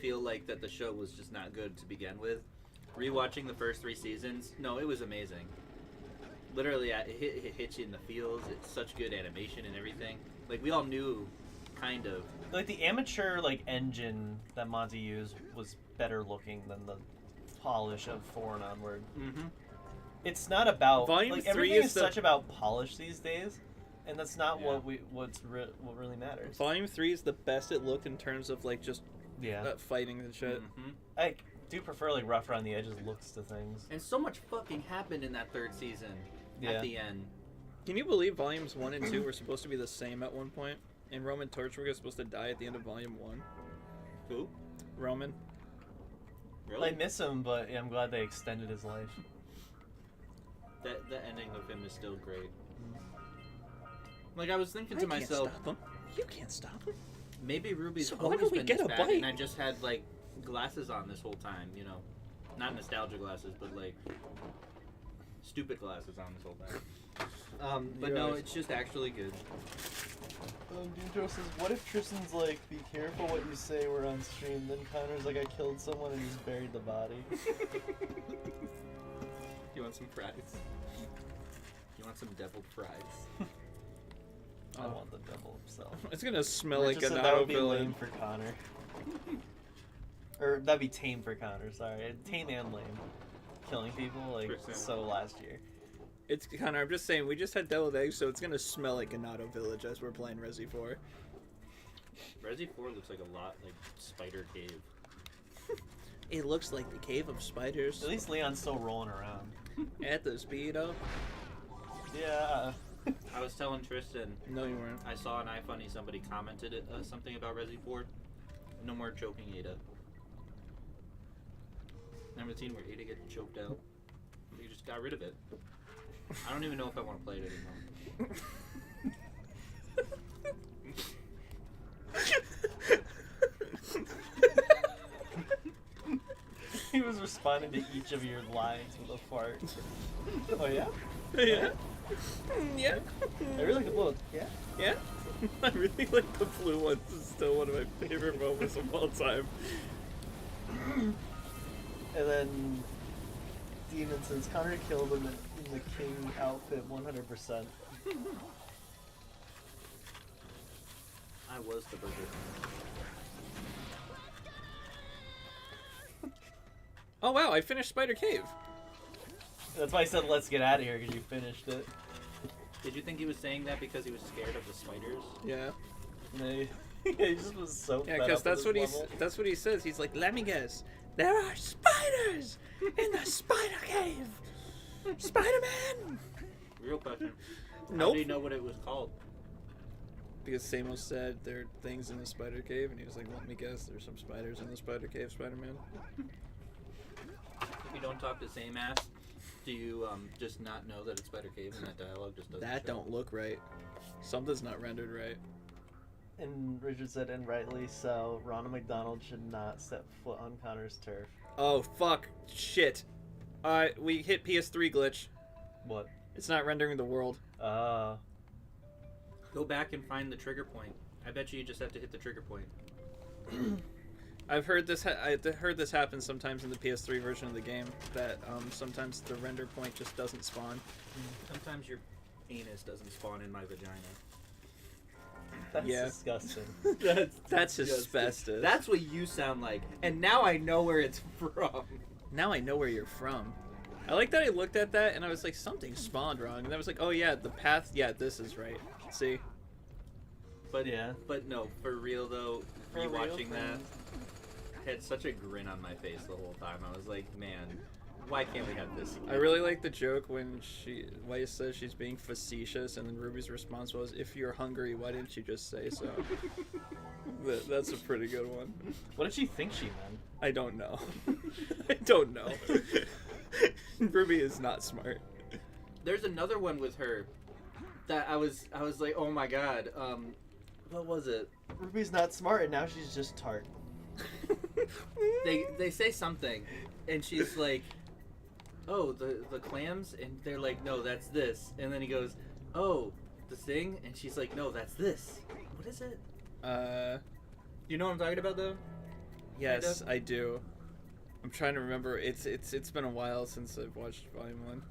feel like that the show was just not good to begin with. Rewatching the first 3 seasons, no, it was amazing. Literally, it hits you in the feels. It's such good animation and everything. Like, we all knew, kind of. Like the amateur engine that Monty used was better looking than the polish of 4 and onward. Mm-hmm. It's not about Volume like 3 everything is is the- such about polish these days, and that's not Yeah. what really matters. Volume 3 is the best it looked in terms of like just Yeah, fighting and shit. Mm-hmm. I do prefer like rough around the edges looks to things. And so much fucking happened in that 3rd season. Yeah. At the end. Can you believe Volumes 1 and 2 were supposed to be the same at one point? And Roman Torchwick was supposed to die at the end of Volume 1. Who? Roman. Really? I miss him, but yeah, I'm glad they extended his life. The ending of him is still great. Like, I was thinking I to can't myself, stop him. You can't stop him. maybe Ruby's So why always don't we been get this a bad, bite? and I just had, like, glasses on this whole time, you know? Not nostalgia glasses, but, like, stupid glasses on this whole time. But You're no, right. it's just actually good. Dintro says, what if Tristan's like, be careful what you say, we're on stream, then Connor's like, I killed someone and just buried the body. You want some fries? You want some deviled fries? I want the devil himself. It's gonna smell I like just a said that Nato would be villain. lame for Connor. Or that'd be tame for Connor, sorry. Tame and lame. Killing people, like, 100%. so last year. It's Connor. I'm just saying we just had deviled eggs, so it's gonna smell like Ganato Village as we're playing Resi 4. Resi 4 looks like a lot like Spider Cave. It looks like the cave of spiders At least Leon's still rolling around. at the speedo. Yeah. I was telling Tristan, No, you weren't. I saw an iFunny, somebody commented something about Resi 4. No more choking Ada. Remember the scene where Ada gets choked out? You just got rid of it. I don't even know if I want to play it anymore. He was responding to each of your lines with a fart. Oh yeah? Yeah. Yeah. I really like the blue. Yeah. Yeah. I really like the blue ones. It's still one of my favorite moments of all time. And then Demon says Connor killed him in the king outfit 100%. I was the burger. Oh wow, I finished Spider Cave. That's why I said let's get out of here because you finished it. Did you think he was saying that because he was scared of the spiders? Yeah. No, he just was so Yeah, fed because up with this level. that's what he says. He's like, let me guess. There are spiders in the Spider Cave. Spider-Man. Real question. How Nope. do you know what it was called? Because Samos said there are things in the Spider Cave, and he was like, let me guess. There's some spiders in the Spider Cave, Spider-Man. If you don't talk the same ass, do you just not know that it's Spider Cave and that dialogue just doesn't That show? don't look right. Something's not rendered right. And Richard said, and rightly so, Ronald McDonald should not step foot on Connor's turf. Oh, fuck. Shit. We hit PS3 glitch. What? It's not rendering the world. Go back and find the trigger point. I bet you just have to hit the trigger point. I've heard this. I've heard this happen sometimes in the PS3 version of the game. That sometimes the render point just doesn't spawn. Sometimes your anus doesn't spawn in my vagina. That's Yeah. disgusting. That's asbestos. That's what you sound like. And now I know where it's from. Now I know where you're from. I like that I looked at that and I was like, something spawned wrong, and I was like, oh yeah, the path. Yeah, this is right. See. But Yeah. But no, for real though, For real, rewatching that, friends. I had such a grin on my face the whole time. I was like, man, why can't we have this again? I really like the joke when Weiss says she's being facetious, and then Ruby's response was, "If you're hungry, why didn't you just say so?" That's a pretty good one. What did she think she meant? I don't know. I don't know. Ruby is not smart. There's another one with her that I was like, oh my god, what was it? Ruby's not smart, and now she's just tart. They say something, and she's like, oh, the clams, and they're like, no, that's this, and then he goes, oh, the thing, and she's like, no, that's this. What is it? You know what I'm talking about though? Yes, I do. I'm trying to remember. It's been a while since I've watched Volume 1.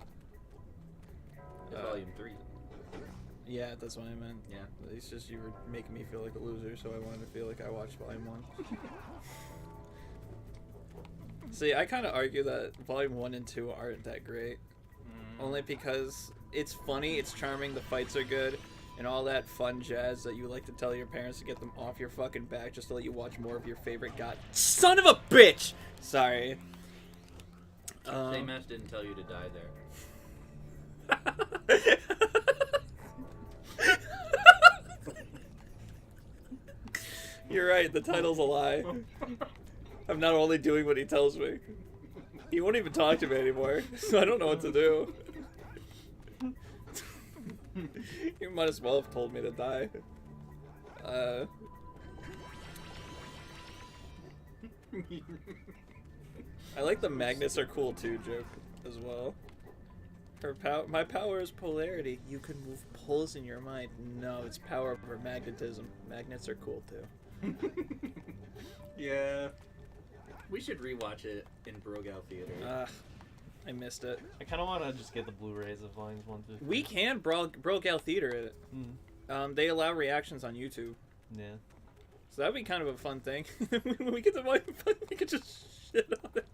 Volume 3. Yeah, that's what I meant. Yeah. It's just you were making me feel like a loser, so I wanted to feel like I watched Volume 1. See, I kind of argue that Volume 1 and 2 aren't that great. Only because it's funny, it's charming, the fights are good, and all that fun jazz that you like to tell your parents to get them off your fucking back just to let you watch more of your favorite son of a bitch! Sorry. Same match didn't tell you to die there. You're right, the title's a lie. I'm not only doing what he tells me. He won't even talk to me anymore, so I don't know what to do. You might as well have told me to die. I like the magnets are cool too joke as well. My power is polarity. You can move poles in your mind. No, it's power over magnetism. Magnets are cool too. Yeah. We should rewatch it in Brogal Theater. I missed it. I kind of want to just get the Blu-rays of Volumes 1 through 3. We can Brogal Theater it. They allow reactions on YouTube. Yeah. So that'd be kind of a fun thing. When we get to Volume 5, we could just shit on it.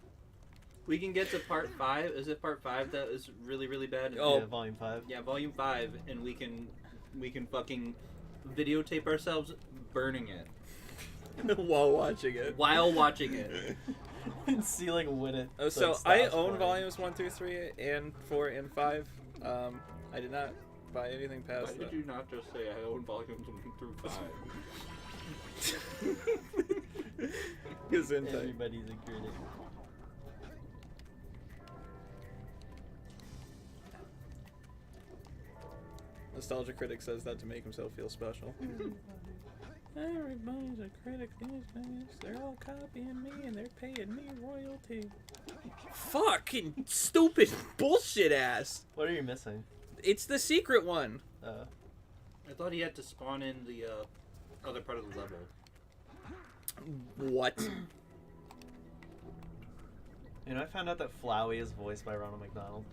We can get to part 5. Is it part 5 that is really, really bad? Oh. Yeah, Volume 5. Yeah, Volume 5, and we can fucking videotape ourselves burning it While watching it. while watching it. And sealing with it. Oh, so I own Volumes 1 through 3 and 4 and 5. I did not buy anything past Why that. did you not just say I own volumes 1 through 5? Gesundheit. Everybody's a critic. Nostalgia Critic says that to make himself feel special. Everybody's a critic these days. They're all copying me and they're paying me royalty. Fucking stupid bullshit ass. What are you missing? It's the secret one. I thought he had to spawn in the other part of the level. What? You know, I found out that Flowey is voiced by Ronald McDonald.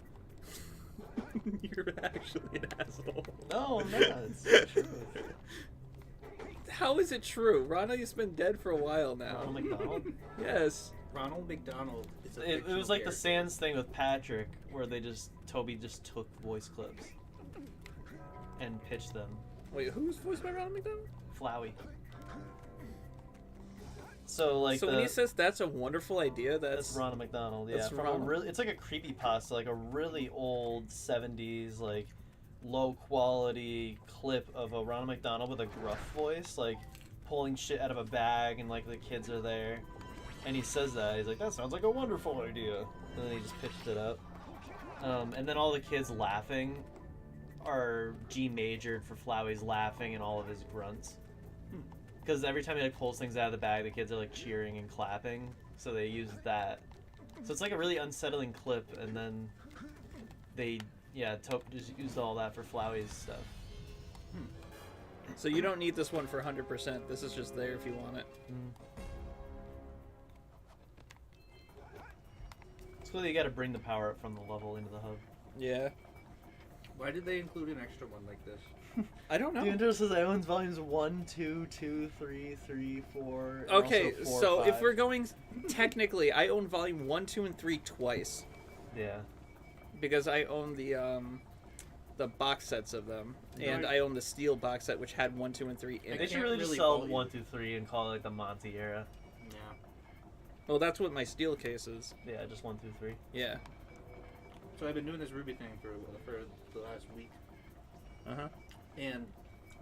You're actually an asshole. No, I'm not. It's so true. How is it true? Ronald's been dead for a while now. Ronald McDonald? Yes. Ronald McDonald is a It was like the fictional Sans thing with Patrick, where Toby just took voice clips and pitched them. Wait, who's voiced by Ronald McDonald? Flowey. So like, so when he says that's a wonderful idea, that's Ronald McDonald. Yeah, that's from Ronald. it's like a creepypasta, like a really old '70s like low quality clip of a Ronald McDonald with a gruff voice, like pulling shit out of a bag, and like the kids are there, and he says that he's like, that sounds like a wonderful idea, and then he just pitched it up, and then all the kids laughing are G majored for Flowey's laughing and all of his grunts. Because every time he like pulls things out of the bag, the kids are like cheering and clapping, so they use that. So it's like a really unsettling clip, and then they, just used all that for Flowey's stuff. So you don't need this one for 100%. This is just there if you want it. It's cool that you got to bring the power up from the level into the hub. Yeah. Why did they include an extra one like this? I don't know. Diandro says I owns volumes 1, 2, 2, 3, 3, 4. And Okay, also 4, so 5. if we're going technically, I own volume 1, 2, and 3 twice. Yeah. Because I own the box sets of them, and I own the steel box set which had 1, 2, and 3 in They it. should really just sell 1, 2, 3 and call it like the Monty era. Yeah. Well, that's what my steel case is. Yeah, just 1, 2, 3. Yeah. So I've been doing this Ruby thing for the last week. Uh-huh. And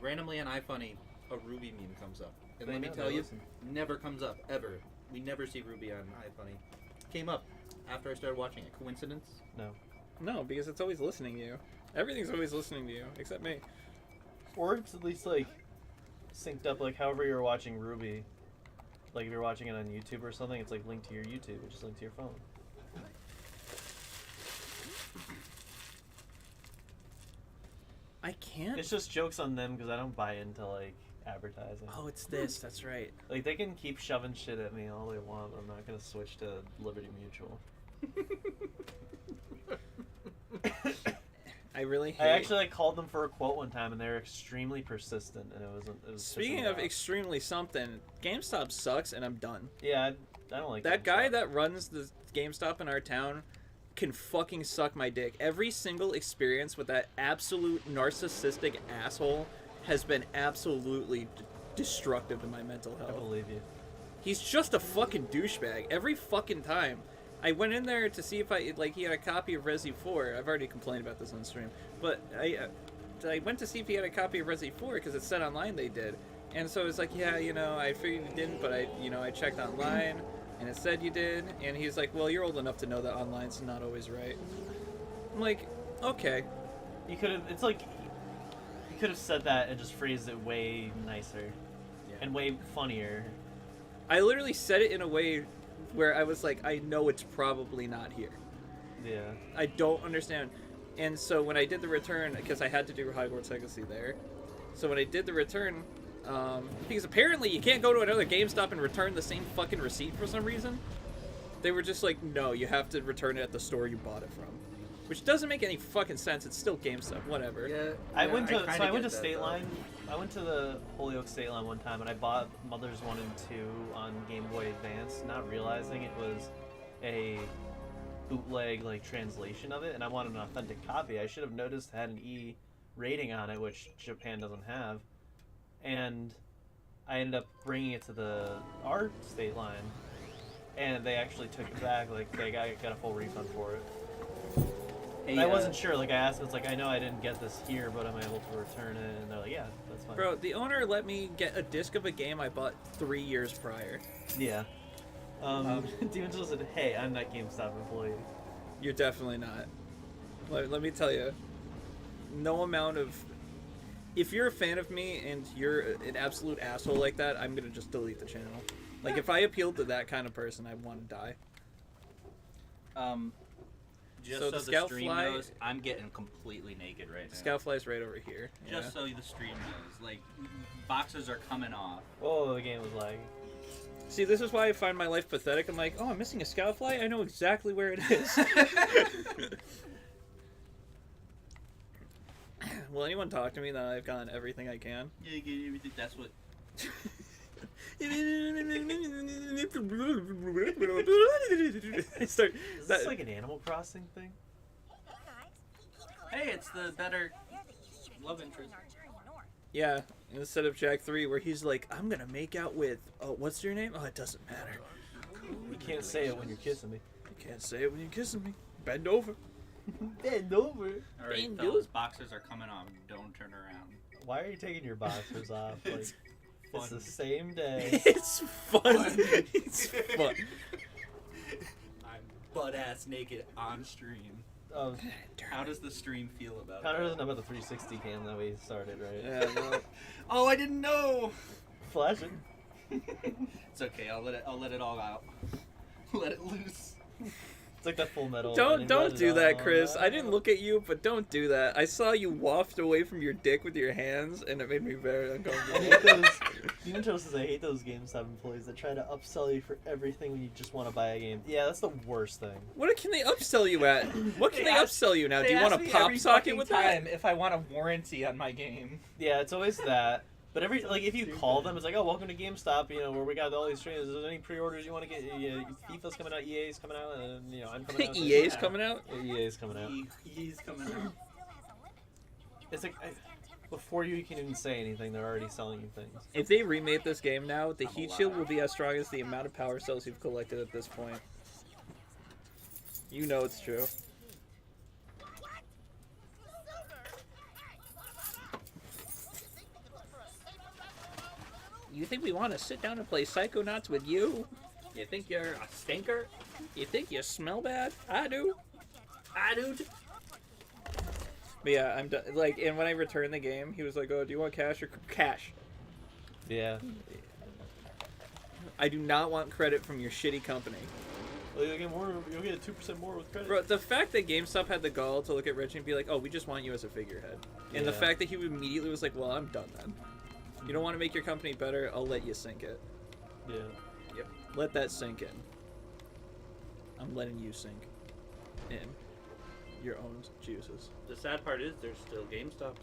randomly on iFunny, a Ruby meme comes up. And They let me know, tell they you, listen. never comes up, ever. We never see Ruby on iFunny. Came up after I started watching it. Coincidence? No. No, because it's always listening to you. Everything's always listening to you, except me. Or it's at least like synced up, like however you're watching Ruby. Like if you're watching it on YouTube or something, it's like linked to your YouTube, which is linked to your phone. I can't. It's just jokes on them because I don't buy into like advertising. Oh, it's this. That's right. Like they can keep shoving shit at me all they want, but I'm not gonna switch to Liberty Mutual. I really hate. I actually like called them for a quote one time, and they were extremely persistent, and it was. Speaking of extremely something, GameStop sucks, and I'm done. Yeah, I don't like That GameStop. guy that runs the GameStop in our town can fucking suck my dick. Every single experience with that absolute narcissistic asshole has been absolutely destructive to my mental I health. believe you. He's just a fucking douchebag every fucking time. I went in there to see if he had a copy of Resi 4. I've already complained about this on stream, but I went to see if he had a copy of Resi 4 because it said online they did, and so it's like, yeah, I figured you didn't, but I checked online and it said you did, and he's like, well, you're old enough to know that online's not always right. I'm like, okay. You could have. It's like you could have said that and just phrased it way nicer, and way funnier. I literally said it in a way where I was like, I know it's probably not here. Yeah. I don't understand. And so when I did the return, because I had to do Hogwarts Legacy there, so when I did the return, because apparently you can't go to another GameStop and return the same fucking receipt for some reason, they were just like, no, you have to return it at the store you bought it from. Which doesn't make any fucking sense. It's still GameStop, whatever. Yeah. I went to kinda get State that, Line. I went to the Holyoke State Line one time, and I bought Mothers 1 and 2 on Game Boy Advance, not realizing it was a bootleg like translation of it, and I wanted an authentic copy. I should have noticed it had an E rating on it, which Japan doesn't have, and I ended up bringing it to our State Line, and they actually took it back. Like they got a full refund for it. I wasn't sure. Like I asked, it's like, I know I didn't get this here, but am I able to return it? And they're like, yeah, that's fine. Bro, the owner let me get a disc of a game I bought 3 years prior. Yeah. Demon Soul said, hey, I'm not GameStop employee. You're definitely not. Let me tell you, no amount of... If you're a fan of me and you're an absolute asshole like that, I'm gonna just delete the channel. Like, if I appealed to that kind of person, I want to die. Just So so, the the scout stream fly- knows, I'm getting completely naked right now. Scoutfly's right over here. Just so the stream knows, like, boxes are coming off. Oh, the game was lagging. See, this is why I find my life pathetic. I'm like, oh, I'm missing a Scoutfly? I know exactly where it is. Will anyone talk to me that I've gotten everything I can? Yeah, you get everything. That's what. I start, Is this like an Animal Crossing thing? Hey, it's the better love interest. yeah, instead of Jack 3, where he's like, I'm gonna make out with, oh, what's your name? Oh, it doesn't matter. You can't say it when you're kissing me. You can't say it when you're kissing me. Bend over. Bend over. All right, Dang, fellas, boxers are coming off. Don't turn around. Why are you taking your boxers off? Like, It's it's fun. the same day. It's fun. It's fun. I'm butt ass naked on stream. Oh, How does the stream feel about Connor that? doesn't know about the 360 cam that we started, right? Yeah, no. Oh, I didn't know. Flash it. It's okay. I'll let it all out. Let it loose. It's like that Full Metal. Don't do that, Chris. I didn't look at you, but don't do that. I saw you waft away from your dick with your hands, and it made me very I uncomfortable. hate those. Demon Joe says I hate those GameStop employees that try to upsell you for everything when you just want to buy a game. Yeah, that's the worst thing. What can they upsell you at? What can they ask- upsell you now? Do you want a pop socket with that? if I want a warranty on my game. Yeah, it's always that. But if you call them, it's like, oh, welcome to GameStop, where we got all these trailers. Is there any pre-orders you want to get? FIFA's coming out, EA's coming out, and I'm coming out. EA's coming out? Yeah, EA's coming out. He's coming out. It's like before you can even say anything, they're already selling you things. If they remake this game now, the heat shield will be as strong as the amount of power cells you've collected at this point. You know it's true. You think we want to sit down and play Psychonauts with you? You think you're a stinker? You think you smell bad? I do. I do. But yeah, I'm done. Like, and when I returned the game, he was like, "Oh, do you want cash or cash?" Yeah. I do not want credit from your shitty company. Well, you'll get more. You'll get 2% more with credit. Bro, the fact that GameStop had the gall to look at Reggie and be like, "Oh, we just want you as a figurehead," and the Yeah. fact that he immediately was like, "Well, I'm done then. You don't want to make your company better? I'll let you sink it. Yeah. Yep. Let that sink in. I'm letting you sink in your own juices." The sad part is there's still GameStops.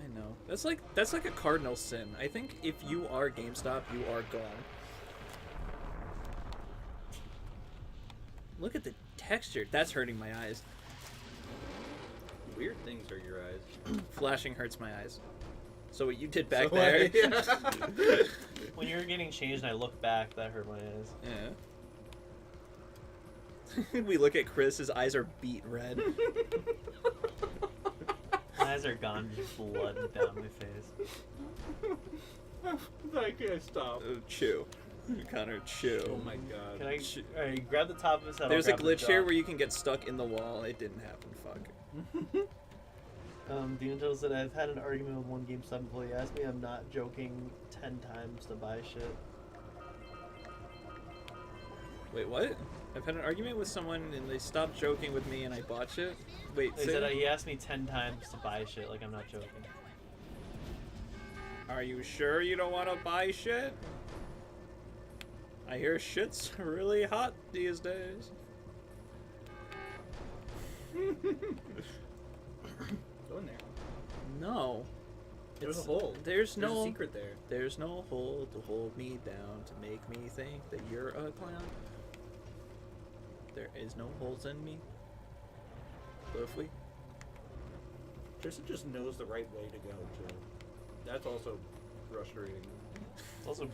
I know. That's like a cardinal sin. I think if you are GameStop, you are gone. Look at the texture. That's hurting my eyes. Weird things are your eyes. Flashing hurts my eyes. So what you did back So there. When you were getting changed and I looked back, that hurt my eyes. Yeah. We look at Chris, his eyes are beet red. My eyes are gone, just blood down my face. I can't stop. Chew. Connor, chew. Oh my god. Can I? Alright, grab the top of his head. There's a I'll grab the glitch here jaw. where you can get stuck in the wall. It didn't happen. Fuck. Dean tells that I've had an argument with one GameStop employee. He asked me I'm not joking 10 times to buy shit. Wait, what? I've had an argument with someone and they stopped joking with me and I bought shit? Wait, He say said that- he asked me 10 times to buy shit, like I'm not joking. Are you sure you don't want to buy shit? I hear shit's really hot these days. Go in there. No. There's a It's- hole. There's There's no a secret there. There's no hole to hold me down to make me think that you're a clown. There is no holes in me. Lovely. Tristan just knows the right way to go too. That's also frustrating. It's also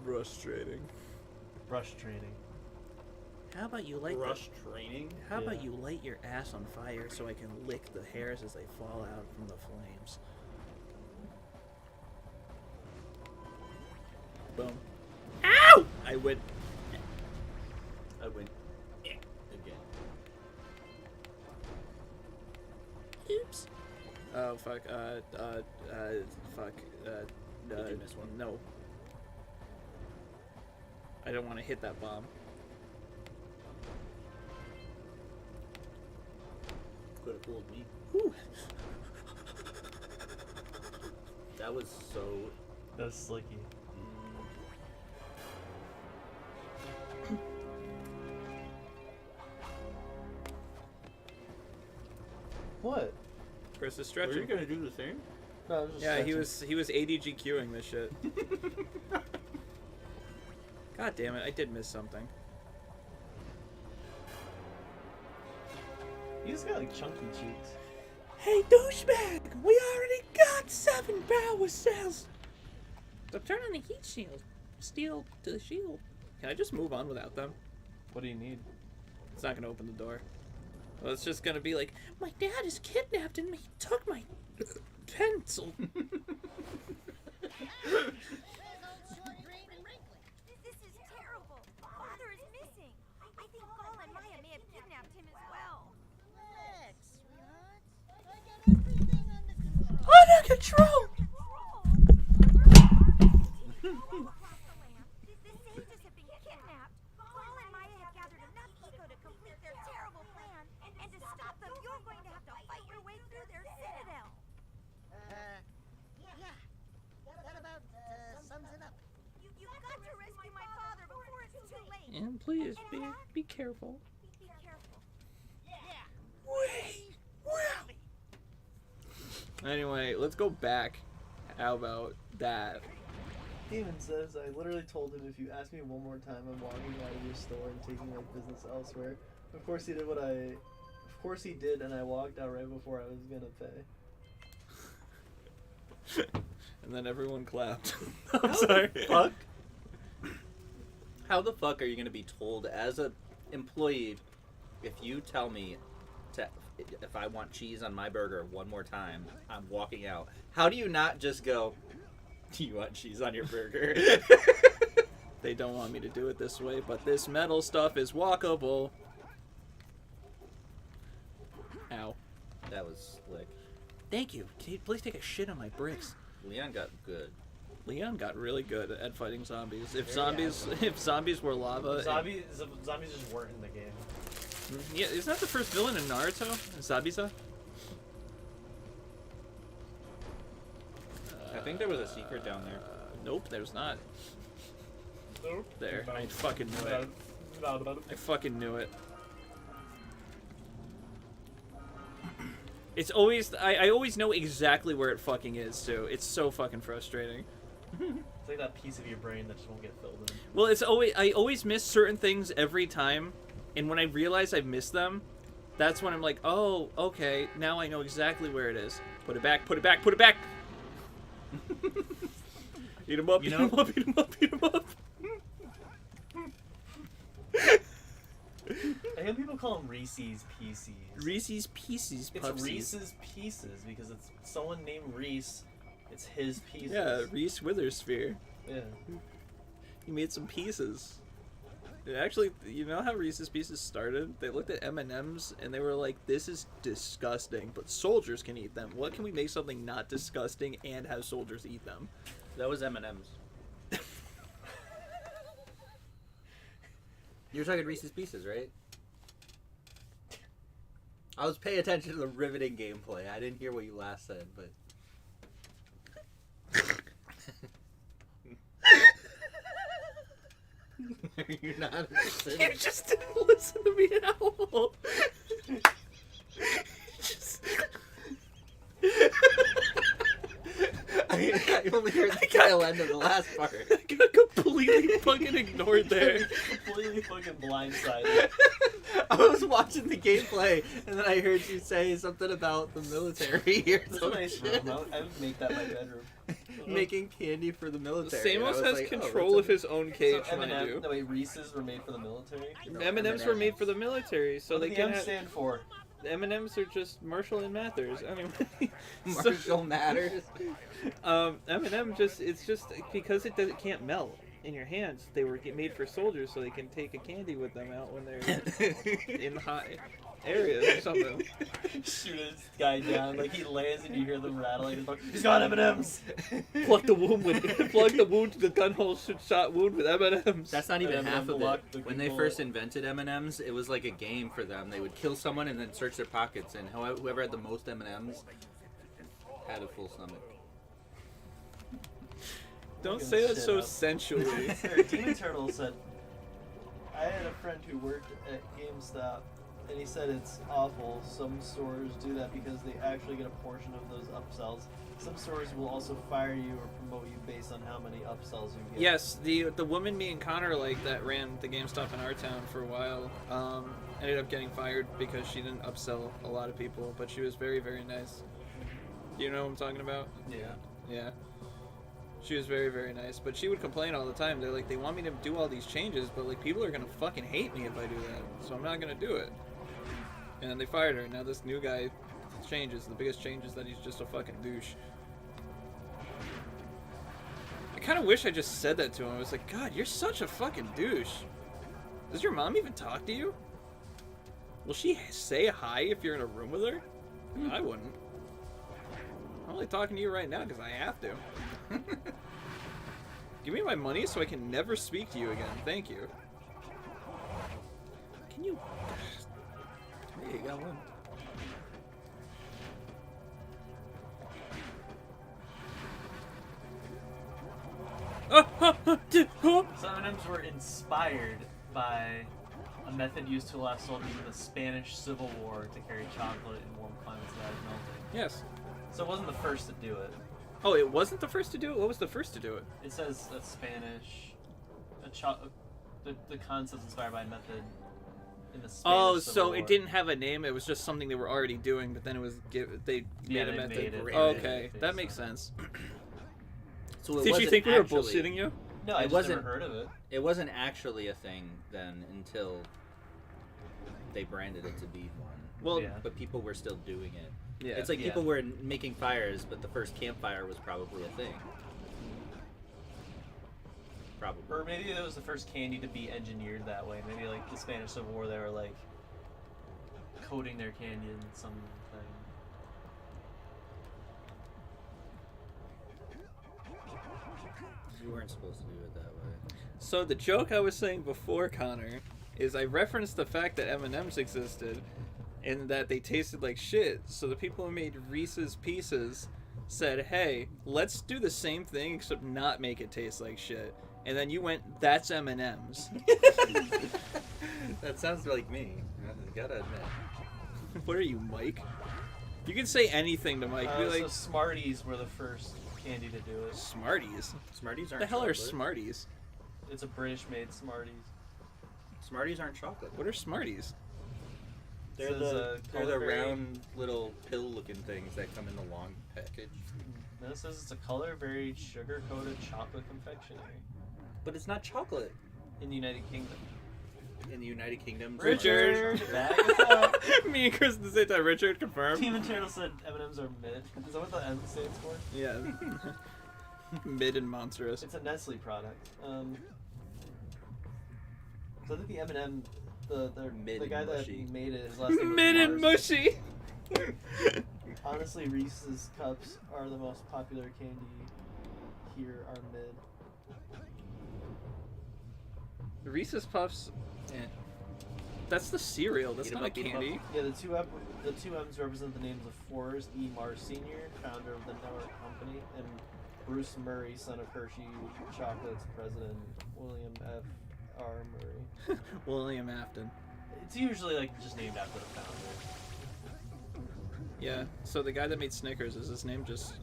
Frustrating. brush training. How about you light Rush training. How about Yeah. you light your ass on fire so I can lick the hairs as they fall out from the flames? Boom. Ow! I went. I went again. Oops. Oh fuck. Fuck. Did you miss one? No. I don't want to hit that bomb. Could have fooled me. Whew. That was so. That was slicky. What? Chris is Were stretching. you gonna do the same? No, I was just Yeah, he stretching. was ADGQing this shit. God damn it, I did miss something. You just got like chunky cheeks. Hey, douchebag! We already got 7 power cells! So turn on the heat shield. Steel to the shield. Can I just move on without them? What do you need? It's not gonna open the door. Well, it's just gonna be like, my dad is kidnapped and he took my pencil. This is terrible. Father is missing. I think Paul and Maya may have kidnapped him as well. Relax, sweetheart. I got everything under control. Under control! Across the land, the sages have been kidnapped. Paul and Maya have gathered enough eco to complete their terrible plan, and to stop them, you're going to have to fight your way through their citadel. Yeah. That about sums it up. You've got to rescue my father before it's too late. And please, be careful. Be careful. Anyway, let's go back. How about that? Demon says, I literally told him if you ask me one more time, I'm walking out of your store and taking my business elsewhere. Of course he did and I walked out right before I was gonna pay. And then everyone clapped. I'm sorry. Fuck. How the fuck are you gonna be told as a employee if you tell me if I want cheese on my burger one more time, I'm walking out? How do you not just go, do you want cheese on your burger? They don't want me to do it this way, but this metal stuff is walkable. Ow. That was slick. Thank you. Please take a shit on my bricks. Leon got good. Leon got really good at fighting zombies. If zombies were lava. Zombies just weren't in the game. Yeah, isn't that the first villain in Naruto? Zabuza? I think there was a secret down there. Nope, there's not. Nope. There. I fucking knew it. I fucking knew it. It's always... I always know exactly where it fucking is, too. It's so fucking frustrating. It's like that piece of your brain that just won't get filled in. Well, it's always... I always miss certain things every time, and when I realize I've missed them, that's when I'm like, oh, okay, now I know exactly where it is. Put it back, put it back, put it back! Eat him up, eat him up, eat him up, eat him up! I hear people call them Reese's Pieces. Reese's Pieces, It's Pupsies. Reese's Pieces because it's someone named Reese. It's his pieces. Yeah, Reese Witherspoon. Yeah. He made some pieces. Actually, you know how Reese's Pieces started? They looked at M&Ms and they were like, this is disgusting, but soldiers can eat them. What can we make something not disgusting and have soldiers eat them? That was M&M's. You were talking Reese's Pieces, right? I was paying attention to the riveting gameplay. I didn't hear what you last said, but... Are you not interested? You just didn't listen to me at all. Just... I only heard the tail end of the last part. I got completely fucking ignored there. Completely fucking blindsided. I was watching the gameplay, and then I heard you say something about the military or It's a some nice shit. room. I would make that my bedroom. Making candy for the military. Samos And I was has like, oh, control that's of his own cage, So mind M&M, you. no wait, Reese's were made for the military? M&Ms were made for the military, so What they do the can M have... stand for? The M&Ms are just Marshall and Mathers. Anyway, Marshall Matters. M&M just, it's just because it can't melt. in your hands. They were made for soldiers so they can take a candy with them out when they're in hot areas or something. Shoot this guy down, like he lands and you hear them rattling. He's got M&Ms. Plug the wound to the gunhole shot wound with M&Ms. That's not even M&M half of block it. the When they bullet. first invented M&Ms, it was like a game for them. They would kill someone and then search their pockets, and whoever had the most M&Ms had a full stomach. Don't Fucking say that shit so up. sensually. Demon Turtle said, I had a friend who worked at GameStop, and he said it's awful. Some stores do that because they actually get a portion of those upsells. Some stores will also fire you or promote you based on how many upsells you get. Yes, the woman me and Connor like that ran the GameStop in our town for a while ended up getting fired because she didn't upsell a lot of people, but she was very, very nice. You know what I'm talking about? Yeah. Yeah. She was very, very nice, but she would complain all the time. They're like, they want me to do all these changes, but like people are gonna fucking hate me if I do that, so I'm not gonna do it. And then they fired her. Now this new guy changes. The biggest change is that he's just a fucking douche. I kind of wish I just said that to him. I was like, God, you're such a fucking douche. Does your mom even talk to you? Will she say hi if you're in a room with her? I wouldn't. I'm only talking to you right now because I have to. Give me my money so I can never speak to you again. Thank you. Can you... Hey, you got one. Some M&Ms were inspired by a method used to allow soldiers in the Spanish Civil War to carry chocolate in warm climates without it melting. Yes. So it wasn't the first to do it. Oh, it wasn't the first to do it? What was the first to do it? It says that Spanish, the concept's inspired by a method in the Spanish Oh, Civil so War. it didn't have a name. It was just something they were already doing, but then it was they Yeah, made a they method. made it. Oh, They okay, made it that based makes on it. sense. So it Did you wasn't think we were actually- bullshitting you? No, I It just wasn't- never heard of it. It wasn't actually a thing then until they branded it to be one. Well, Yeah. But people were still doing it. yeah. It's like Yeah. people were making fires, but the first campfire was probably a thing. Probably. Or maybe it was the first candy to be engineered that way. Maybe like the Spanish Civil War, they were like coating their candy in something. You weren't supposed to do it that way. So the joke I was saying before, Connor, is I referenced the fact that M&Ms existed and that they tasted like shit. So the people who made Reese's Pieces said, hey, let's do the same thing except not make it taste like shit. And then you went, that's M&Ms. That sounds like me. I gotta admit. What are you, Mike? You can say anything to Mike. Be like, So Smarties were the first candy to do it. Smarties? Smarties What aren't the hell are chocolate. Smarties? It's a British-made Smarties. Smarties aren't chocolate. What are Smarties? They're Says, the color-very- round little pill-looking things that come in the long package. No, it says it's a color-varied, sugar-coated chocolate confectionery But it's not chocolate. in the United Kingdom. In the United Kingdom, Richard! Back us up. Me and Chris at the same time. Richard, confirmed. Demon Turtle said M&Ms are mid. Is that what the M stands for? Yeah. Mid and monstrous. It's a Nestle product. So I think the M&M, the Mid guy and that mushy. made it, his last name was Mid and Mars. mushy. Honestly, Reese's Cups are the most popular candy here are mid. Reese's Puffs. That's the cereal. That's Eat 'em not a up, eat 'em candy. Yeah, the two M's represent the names of Forrest E. Mars Sr., founder of the network company, and Bruce Murray, son of Hershey Chocolate's president, William F. R. Murray. William Afton. It's usually like just named after the founder. Yeah. So the guy that made Snickers, is his name just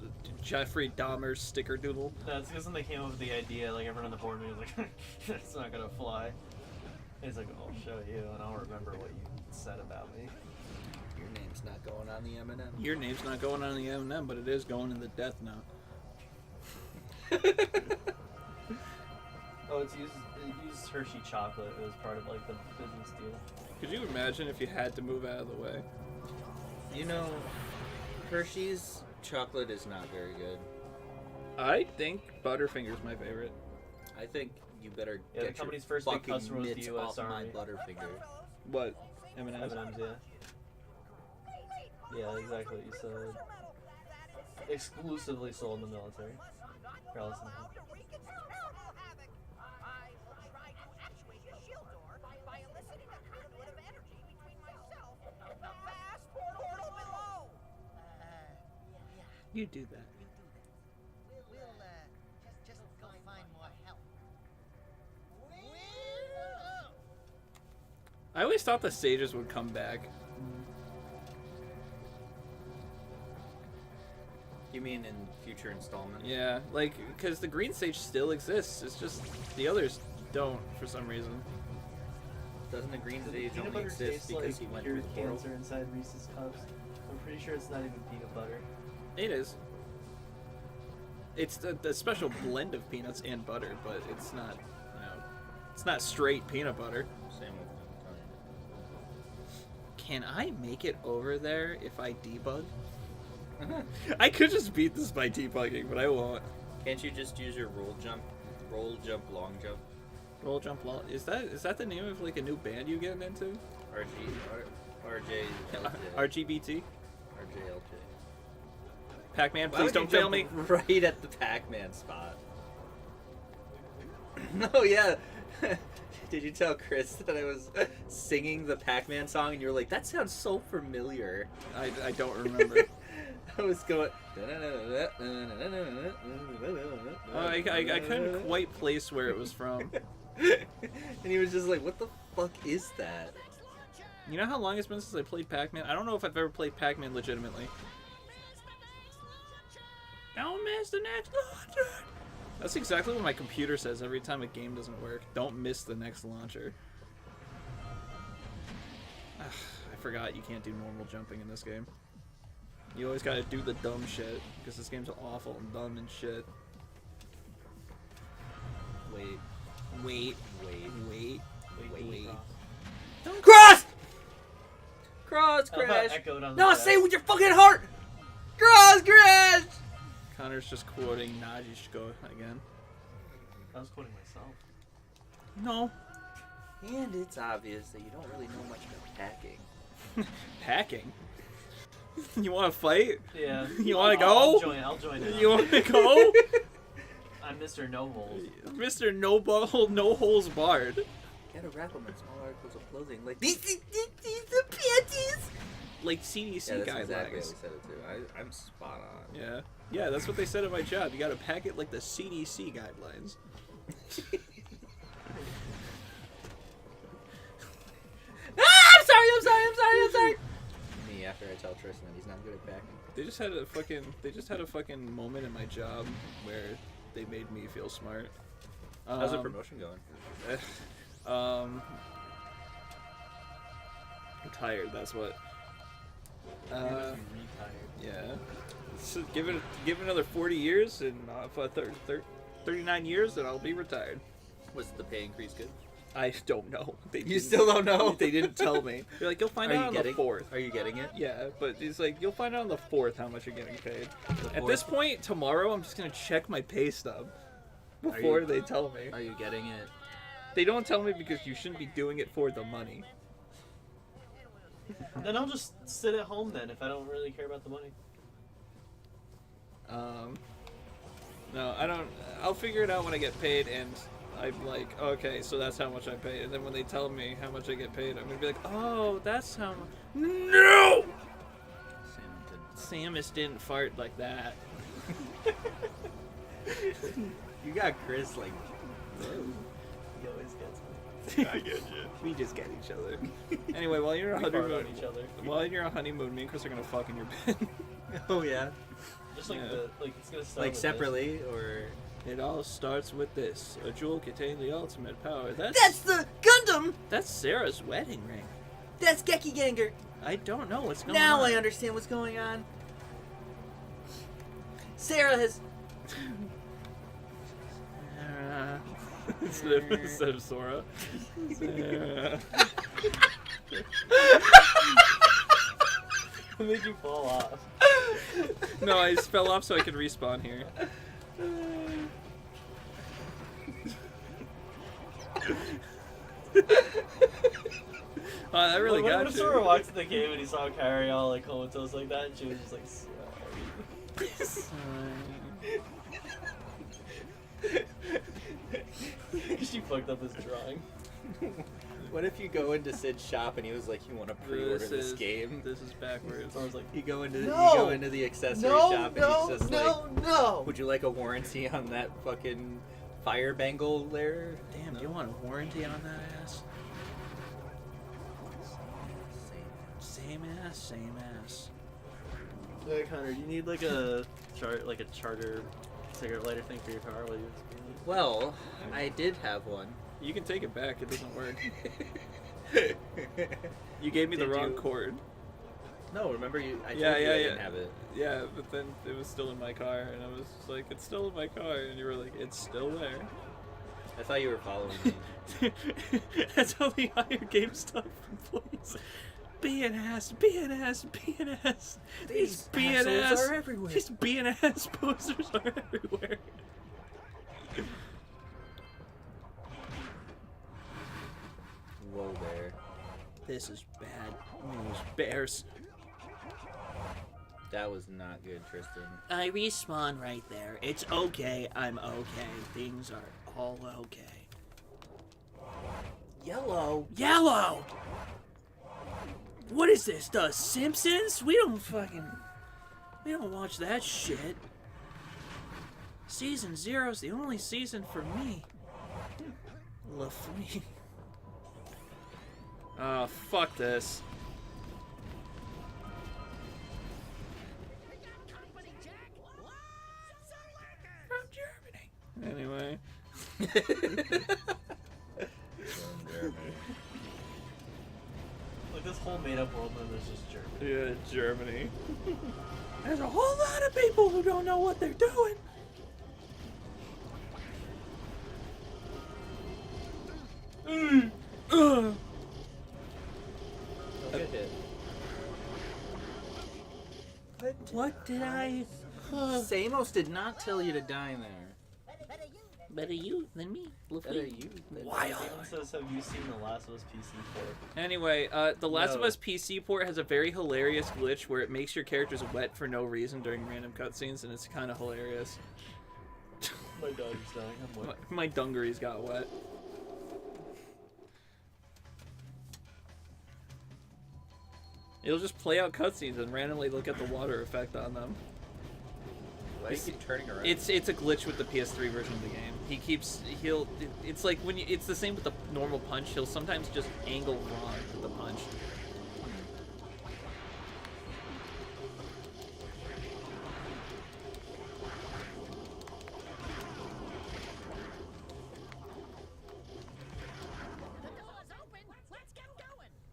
Jeffrey Dahmer's Sticker Doodle? That's because when they came up with the idea, like everyone on the board meeting was like, "That's not gonna fly." And he's like, "I'll show you, and I'll remember what you said about me." Your name's not going on the M&M. Your name's not going on the M&M, but it is going in the Death Note. Oh, it used Hershey chocolate. It was part of like the business deal. Could you imagine if you had to move out of the way? You know, Hershey's chocolate is not very good. I think Butterfinger's my favorite. I think you better Yeah, the get company's your first big fucking customer was the mitts US off my Army. Butterfinger. What? M&M's? M&M's, yeah. Yeah, exactly. You said exclusively sold in the military. Regardless of how. You do that. We'll just go find more help. I always thought the sages would come back. You mean in future installments? Yeah, like, because the green sage still exists. It's just the others don't for some reason. Doesn't the green Does sage peanut only butter exist taste because like he went cured through the portal? cancer inside Reese's cups? I'm pretty sure it's not even peanut butter. It is. It's the special blend of peanuts and butter, but it's not, it's not straight peanut butter. Same with Can I make it over there if I debug? I could just beat this by debugging, but I won't. Can't you just use your roll jump, long jump? Roll jump law. Is that the name of like a new band you getting into? RJLJ. RGBT? RJLJ. Pac-Man, Why please would you don't fail jump me. Right at the Pac-Man spot. No, yeah. Did you tell Chris that I was singing the Pac-Man song and you were like, that sounds so familiar? I don't remember. I was going. I couldn't quite place where it was from. And he was just like, what the fuck is that? You know how long it's been since I played Pac-Man? I don't know if I've ever played Pac-Man legitimately. Don't miss the next launcher! That's exactly what my computer says every time a game doesn't work. Don't miss the next launcher. Ugh, I forgot you can't do normal jumping in this game. You always gotta do the dumb shit, because this game's awful and dumb and shit. Wait. Cross! Cross I thought crash! echoed on the No, back. say it with your fucking heart! Cross crash! Connor's just quoting Najishko again. I was quoting myself. No. And it's obvious that you don't really know much about packing. Packing? You wanna fight? Yeah. You wanna I'll go? I'll join now. You wanna go? I'm Mr. No Holes. Mr. No Holes Barred. Gotta wrap them in small articles of clothing like these the panties! Like CDC Yeah, that's guidelines. exactly how we said it too. I'm spot on. Yeah. Yeah, that's what they said at my job. You gotta pack it like the CDC guidelines. I'm sorry! Me after I tell Tristan that he's not good at packing. They just had a fucking moment in my job where they made me feel smart. How's the promotion going? I'm tired, that's what. Retired. Yeah. So give it another 40 years and 39 years and I'll be retired. Was the pay increase good? I don't know. You still don't know? They didn't tell me. They're like, you'll find out on the 4th. Are you getting it? Yeah, but it's like, you'll find out on the 4th how much you're getting paid. At 4th? this point, tomorrow, I'm just going to check my pay stub before they tell me. Are you getting it? They don't tell me because you shouldn't be doing it for the money. Then I'll just sit at home then if I don't really care about the money. No, I don't. I'll figure it out when I get paid, and I'm like, okay, so that's how much I pay. And then when they tell me how much I get paid, I'm gonna be like, oh, that's how much. No! Samus didn't fart like that. You got Chris like. He always gets me. I get you. We just get each other. Anyway, while you're on We fart honeymoon, on each other. while you're on honeymoon, me and Chris are gonna fuck in your bed. Oh yeah. Just like Yeah. it's gonna start Like with separately or. It all starts with this. A jewel containing the ultimate power. That's the Gundam. That's Sarah's wedding ring. That's Geki Ganger. I don't know what's going Now on. I understand what's going on. Sarah has. Instead of Sora. Sarah. It'll make you fall off. No, I just fell off so I could respawn here. I really got when you. Sora walked to the game and he saw Carrie all like comatose like that, and she was just like, she fucked up his drawing. What if you go into Sid's shop and he was like, "You want to pre-order this game?" This is backwards. Sora's like, You go into No! the accessory shop and he's just like, no! "Would you like a warranty on that fucking fire bangle there?" Damn, you want a warranty on that ass? Same ass, same ass. Hey Connor, do you need like a charger cigarette lighter thing for your car while you Well, I did have one. You can take it back. It doesn't work. You gave me the Did wrong you- cord. No, remember you? I told Yeah, you yeah, I yeah. didn't have it. Yeah, but then it was still in my car, and I was just like, "It's still in my car," and you were like, "It's still there." I thought you were following me. That's how the higher GameStop employees. Be an ass, be an ass, be an ass. These be an assholes ass are everywhere. These be an ass posters are everywhere. Whoa there. This is bad. Those bears. That was not good, Tristan. I respawn right there. It's okay. I'm okay. Things are all okay. Yellow. Yellow! What is this? The Simpsons? We don't watch that shit. Season 0's the only season for me. LaFree. Oh, fuck this. From Germany. Anyway. like this whole made-up world then there's just Germany. Yeah, Germany. There's a whole lot of people who don't know what they're doing. Don't get hit. What did I... Samos did not tell you to die in there. Better you than me. Better you than Wild. It says, have you seen The Last of Us PC port? Anyway, The Last of No. Us PC port has a very hilarious glitch where it makes your characters wet for no reason during random cutscenes, and it's kind of hilarious. My dog is dying. I'm wet. My dungarees got wet. It'll just play out cutscenes and randomly look at the water effect on them. Why do you keep turning around? It's a glitch with the PS3 version of the game. It's like when it's the same with the normal punch. He'll sometimes just angle wrong with the punch.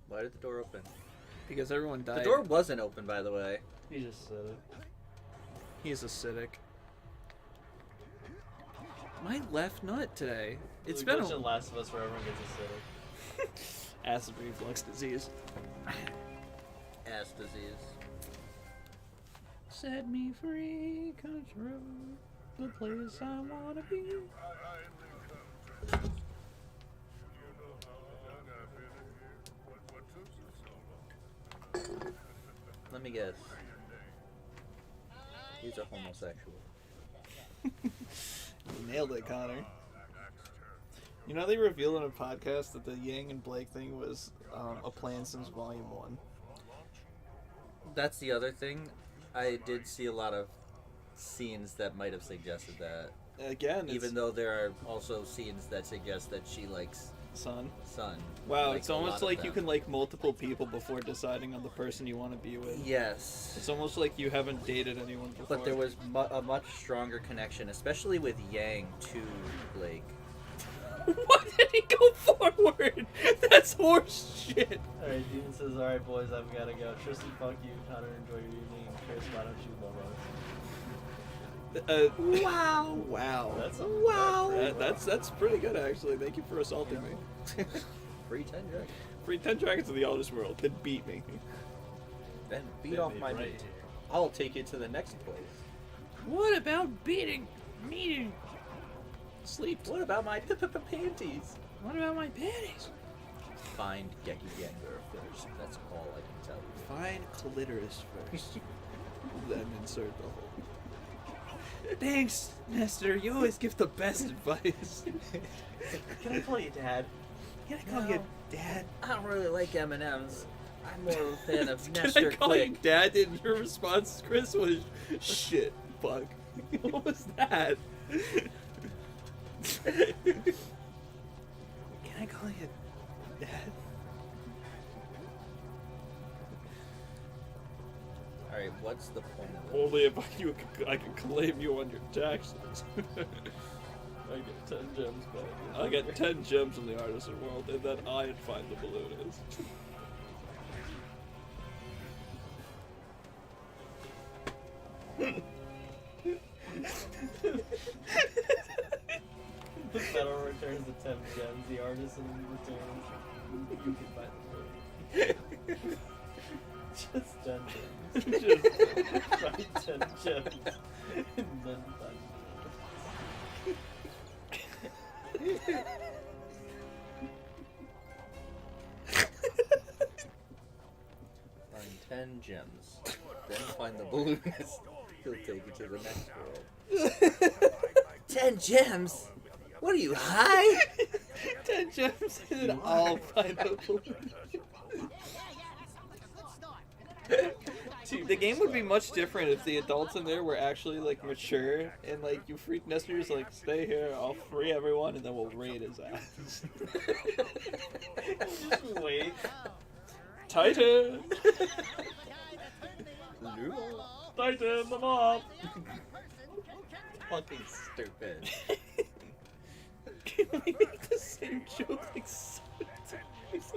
Why did the door open? Because everyone died. The door wasn't open, by the way. He just said it. He's acidic. My left nut today. It's been in Last of Us where everyone gets acidic. acid reflux disease. Ass disease. Set me free, control the place I wanna be. Let me guess. He's a homosexual. You nailed it, Connor. You know they revealed in a podcast that the Yang and Blake thing was a plan since Volume 1. That's the other thing. I did see a lot of scenes that might have suggested that. Again, it's Even though there are also scenes that suggest that she likes son. Sun. Wow, Like it's a almost lot of like you them. can like multiple people before deciding on the person you want to be with. Yes. It's almost like you haven't dated anyone before. But there was a much stronger connection, especially with Yang to Blake. Why did he go forward? That's horse shit. Alright, Demon says, alright boys, I've gotta go. Tristan, fuck you. Connor, enjoy your evening. Chris, why don't you love us? Wow. Wow. That's pretty good actually. Thank you for assaulting me. Free 10 dragons. Free 10 dragons of the Eldest World. Then beat me. Then beat Then off be my right meat. here. I'll take you to the next place. What about beating me? Sleep. What about my panties? What about my panties? find Gekiganger first. That's all I can tell you. Find clitoris first. Then insert the hole. Thanks, Nestor. You always give the best advice. Can I call you Dad? Can I call you Dad? I don't really like M&Ms. I'm more of a fan of Can Nestor I call you Quick. Dad? And your response, Chris, was shit. Fuck. What was that? Can I call you Dad? Alright, what's the point of it? Only if I can claim you on your taxes. I get 10 gems back. I get 10 gems in the artisan world, and then I find the balloonist. The federal returns the 10 gems, the artisan returns. You can buy the movie. Just 10 gems. Just Right, 10 gems. And then buy Find 10 gems. Then find the balloonist. He'll take you to the next world. 10 gems? What are you, high? 10 gems, and then I'll find the balloonist. The game would be much different if the adults in there were actually like mature and like you freak Nestor's like stay here, I'll free everyone, and then we'll raid his ass. Just wait. Titan! Tighten them up! Fucking stupid. Can we make the same joke like 7 times?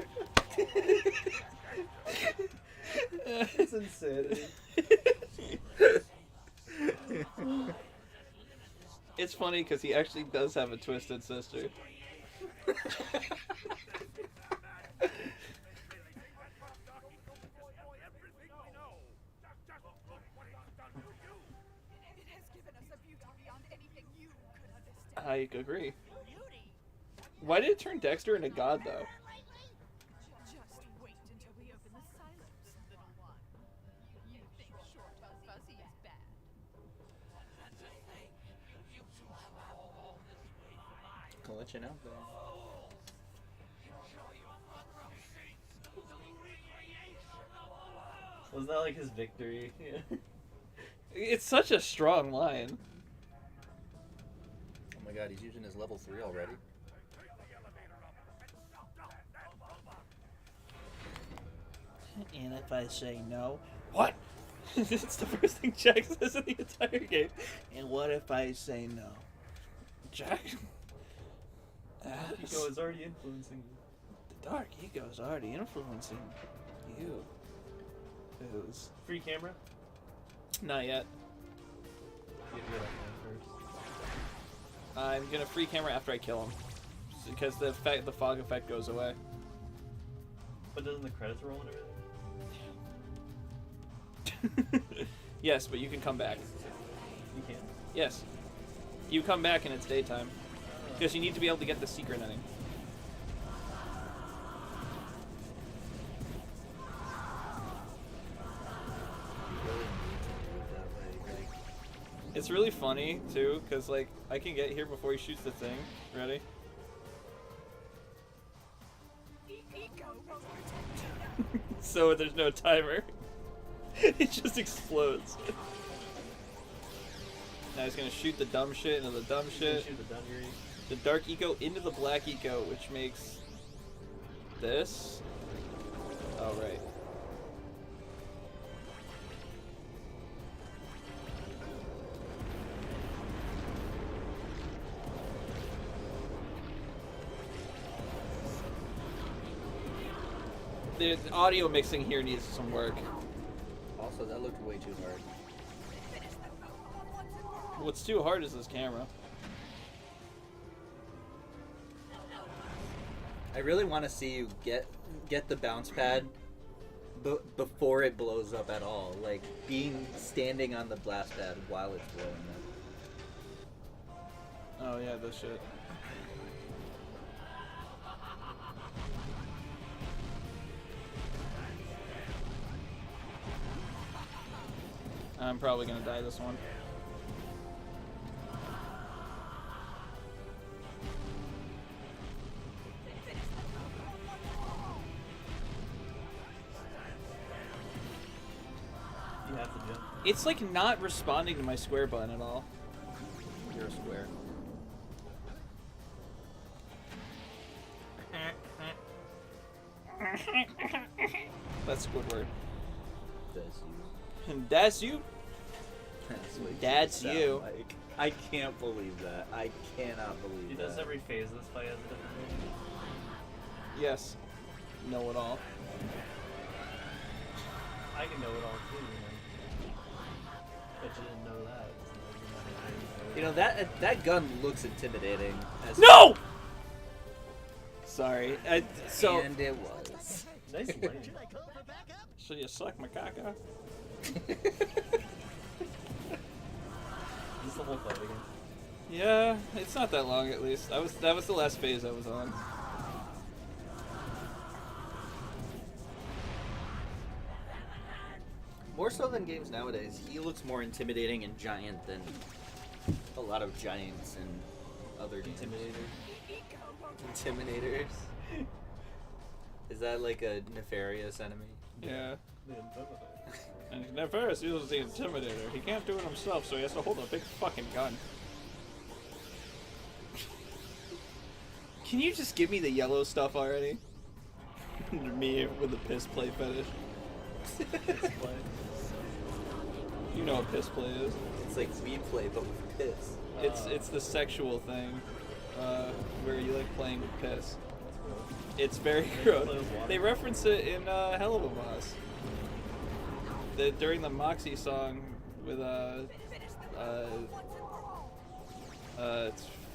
It's insanity. It's funny because he actually does have a twisted sister. I agree. Why did it turn Daxter into God though? Just wait until we open the silos, little one. You think short on fuzzy is bad. I'll let you know. Was that like his victory? It's such a strong line. Oh my god, he's using his level 3 already. And if I say no, what? It's the first thing Jack says in the entire game. And what if I say no? Jack? Ego is already influencing you. The dark ego is already influencing you. Booze. Free camera? Not yet. You have to get that one first. I'm gonna free camera after I kill him. Because the fog effect goes away. But doesn't the credits roll and everything? Yes, but you can come back. You can. Yes. You come back and it's daytime. Because you need to be able to get the secret ending. It's really funny, too, because, like, I can get here before he shoots the thing. Ready? So there's no timer. It just explodes. Now he's gonna shoot the dumb shit into the dumb shit. Shoot the dungery. The dark eco into the black eco, which makes this. Oh, right. The audio mixing here needs some work. Also, that looked way too hard. What's too hard is this camera. I really want to see you get the bounce pad before it blows up at all. Like, standing on the blast pad while it's blowing up. Oh yeah, this shit. I'm probably gonna die this one. You have to jump. It's like not responding to my square button at all. You're a square. That's Squidward. That's you. And that's you. That's what That's sound you. like. I can't believe that. I cannot believe He that. does every phase of this fight as a different move. Yes. Know it all. I can know it all too, man. But you didn't know that. You know, that gun looks intimidating. As No! Sorry. So. And it was. Nice light. Should you suck my caca? Is this the whole fight again? Yeah, it's not that long at least. That was the last phase I was on. More so than games nowadays, he looks more intimidating and giant than a lot of giants and other games. Intimidators. Is that like a nefarious enemy? Yeah. And Neferus uses the Intimidator. He can't do it himself, so he has to hold a big fucking gun. Can you just give me the yellow stuff already? Me with the piss play fetish. You know what piss play is. It's like weed play, but with piss. It's the sexual thing, where you like playing with piss. It's very gross. They reference it in Hell of a Boss. During the Moxie song with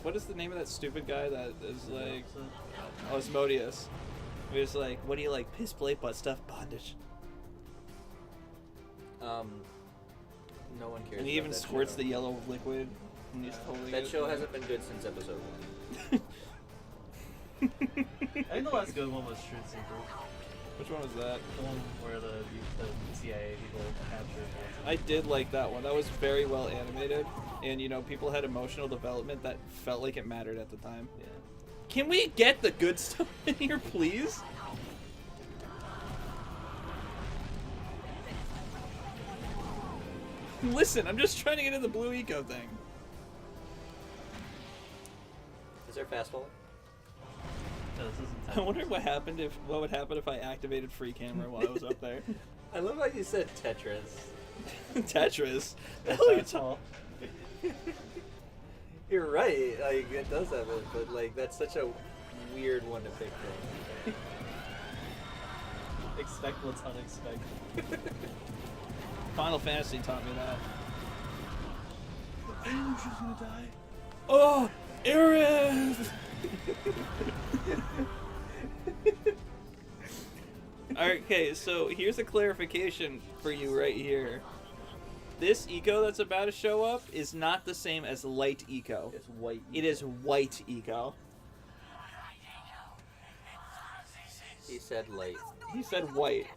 what is the name of that stupid guy that is like Osmodius? He was like, "What do you like? Piss play, butt stuff, bondage." No one cares. And he about even that squirts show. the yellow liquid. And he's holding That it. show hasn't been good since episode 1. I think the last good one was Truth Seeker. Which one was that? The one where the CIA people captured. I did like that one. That was very well animated, and you know, people had emotional development that felt like it mattered at the time. Yeah. Can we get the good stuff in here, please? Listen, I'm just trying to get in the blue eco thing. Is there fast forward? No, this isn't I wonder what would happen if I activated free camera while I was up there. I love how you said Tetris. Tetris. That's Hell, that's all. You're right. Like it does have it, but like that's such a weird one to pick from. Expect what's unexpected. Final Fantasy taught me that. She's gonna die. Oh, Aerith! Okay, so here's a clarification for you right here. This eco that's about to show up is not the same as light eco. It's white. It is white eco. He said light. He said white.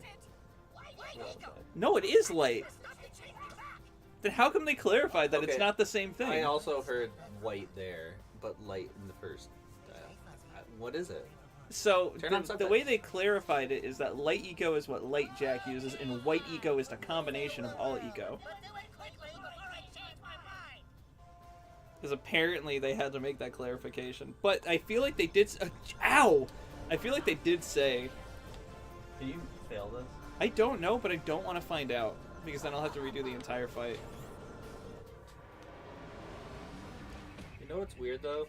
No, it is light. Then how come they clarified that it's Okay, not the same thing? I also heard white there, but light in the first. What is it? So Turn on the subtitles. way they clarified it is that light eco is what light jack uses, and white eco is the combination of all eco. Because apparently they had to make that clarification. But I feel like they did. Ow! I feel like they did say. Can you fail this? I don't know, but I don't want to find out because then I'll have to redo the entire fight. You know what's weird though?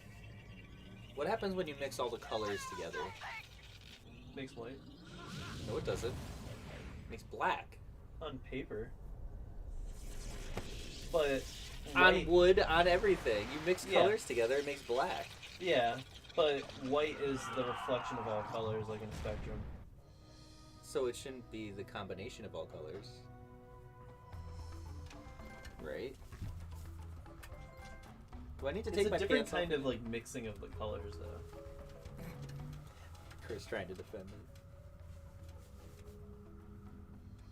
What happens when you mix all the colors together? Makes white. No, it doesn't. It makes black. On paper. But On white, wood, on everything. You mix Yeah. colors together, it makes black. yeah, but white is the reflection of all colors, like in a spectrum. So it shouldn't be the combination of all colors. Right? Do I need to It's take a my different pants kind off? of like mixing of the colors, though. Chris trying to defend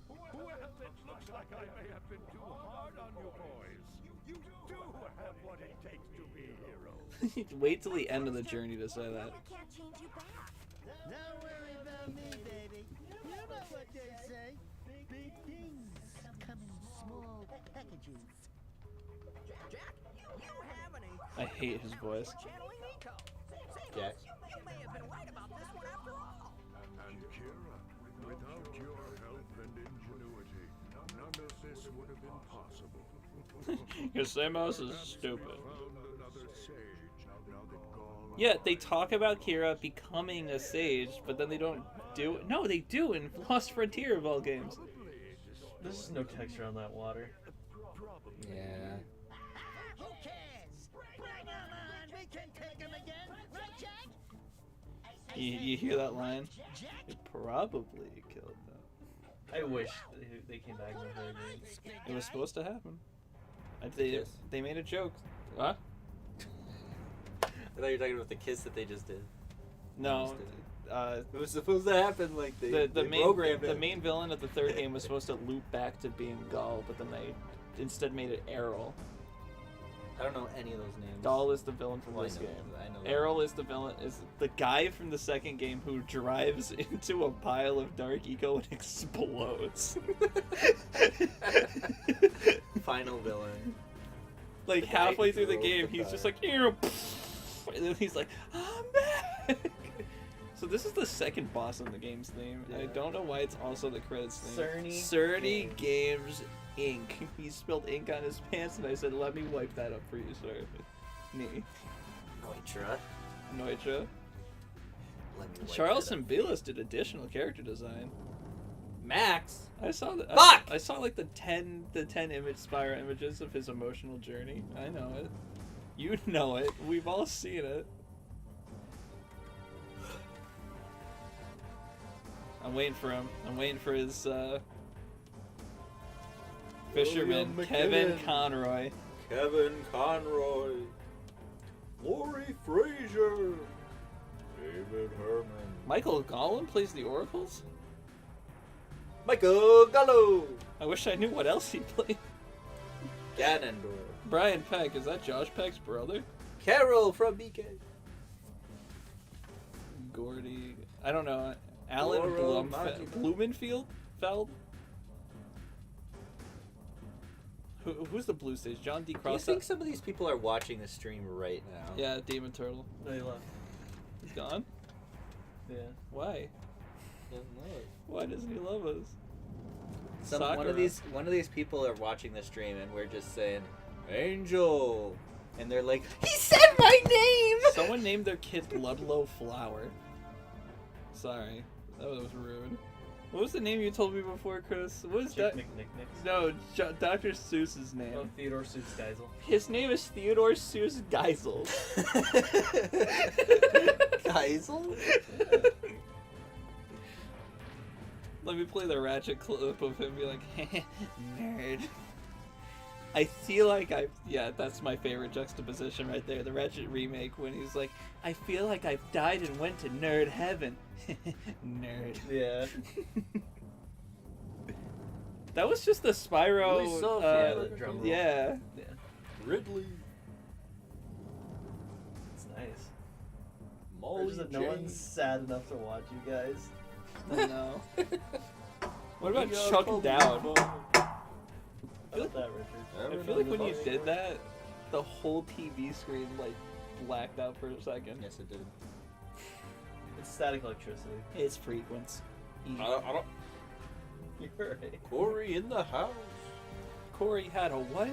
it. Whoever looks like I may have been too hard on you boys. You do have what it takes to be heroes. Wait till the end of the journey to say that. We can't change you back. Don't worry about me, baby. You know what they say. Big things come in small packages. Jack, you have any I hate his voice. channeling Nico? Jack. You may have been right about this one after all. And Kira, without your help and ingenuity, none of this would have been possible. Because Samos is stupid. Found another sage now that Gaul. Yeah, they talk about Kira becoming a sage, but then they don't do it. No, they do in Lost Frontier of all games. There's just no texture on that water. Yeah. Who cares? Bring 'em on. We can take 'em again. Right, Jack? You hear that line? Jack? It probably killed them. I wish they came back in the third game. It was supposed to happen. Yes. They made a joke. What? I thought you were talking about the kiss that they just did. No. It was supposed to happen like they programmed The it. main villain of the third game was supposed to loop back to being Gaul, but then they instead made it Errol. I don't know any of those names. Gaul is the villain from Well, I this know- game. I know that. Errol is the villain. Is the guy from the second game who drives into a pile of dark eco and explodes. Final villain. Like The guy halfway who through the drove game, the he's car. just like, and then he's like, I'm back. So this is the second boss in the game's theme. I Yeah. don't know why it's also the credits theme. Cerny Games Inc. He spilled ink on his pants, and I said, "Let me wipe that up for you, sir." Me, Noitra. Noitra. Let me wipe Charles that up. Simbilis did additional character design. Max. I saw that. Fuck! I saw like the 10 image Spyro images of his emotional journey. I know it. You know it. We've all seen it. I'm waiting for him. I'm waiting for his fisherman, William Kevin McKinnon. Conroy. Kevin Conroy. Lori Frazier. David Herman. Michael Gollum plays the Oracles? Michael Gallo. I wish I knew what else he played. Ganondorf. Brian Peck, is that Josh Peck's brother? Carol from BK. Gordy. I don't know. Alan Goro Blumfeld. Majima. Blumenfield? Feld? Who's the blue stage? John D. Do you Cross? think some of these people are watching the stream right now? Yeah, Demon Turtle. They left. He's gone? Yeah. Why? Doesn't know it. Why doesn't he love us? One Sakura. of these people are watching the stream and we're just saying, Angel, and they're like, he said my name. Someone named their kid Ludlow Flower. Sorry, that was rude. What was the name you told me before, Chris? What was that? Chick McNicknicks. No, Dr. Seuss's name. Oh, Theodore Seuss Geisel. His name is Theodore Seuss Geisel. Geisel? Let me play the Ratchet clip of him be like, nerd. I feel like yeah, that's my favorite juxtaposition right there. The Ratchet remake when he's like, I feel like I've died and went to nerd heaven. Nerd. Yeah. That was just the Spyro. Really soft, yeah, the drum roll. yeah. Yeah. Ridley. It's nice. Molly There's no one's sad enough to watch you guys. I know. What about Yeah, Chuck probably. Dowd? How about that, Richard? I feel like when you did that, the whole TV screen like blacked out for a second. Yes, it did. It's static electricity. It's frequency. I don't. You're right. Corey in the house. Corey had a what?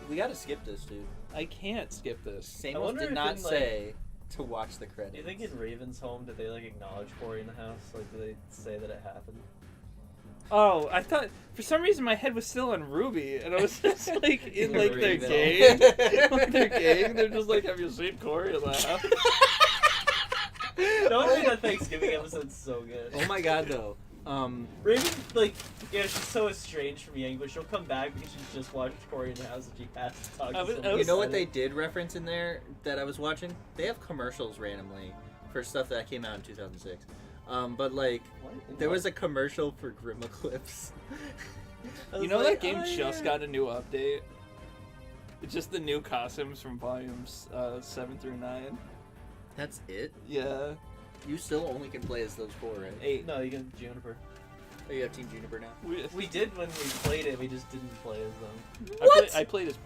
We gotta skip this, dude. I can't skip this. Samos wonder did if not in, like- say to watch the Do credits. you think in Raven's home, did they like acknowledge Corey in the house? Like, do they say that it happened? Oh, I thought for some reason my head was still on Ruby, and I was just like in like their Raven. gang, like their gang. They're just like, "Have you seen Corey in the house?" That would be that Thanksgiving episode's so good. Oh my god, though. Raven, like, yeah, she's so estranged from Yang, but she'll come back because she's just watched Corey in the house and she has to talk I to was- somebody. You know what about they it. did reference in there that I was watching? They have commercials randomly for stuff that came out in 2006. But like, What? there was a commercial for Grim Eclipse. I You was know like, that game oh, just yeah. got a new update? It's just the new costumes from volumes 7 through 9. That's it? Yeah. You still only can play as those 4, right? 8. No, you can Juniper. Oh, you have Team Juniper now? We did when we played it. We just didn't play as them. What? I played as...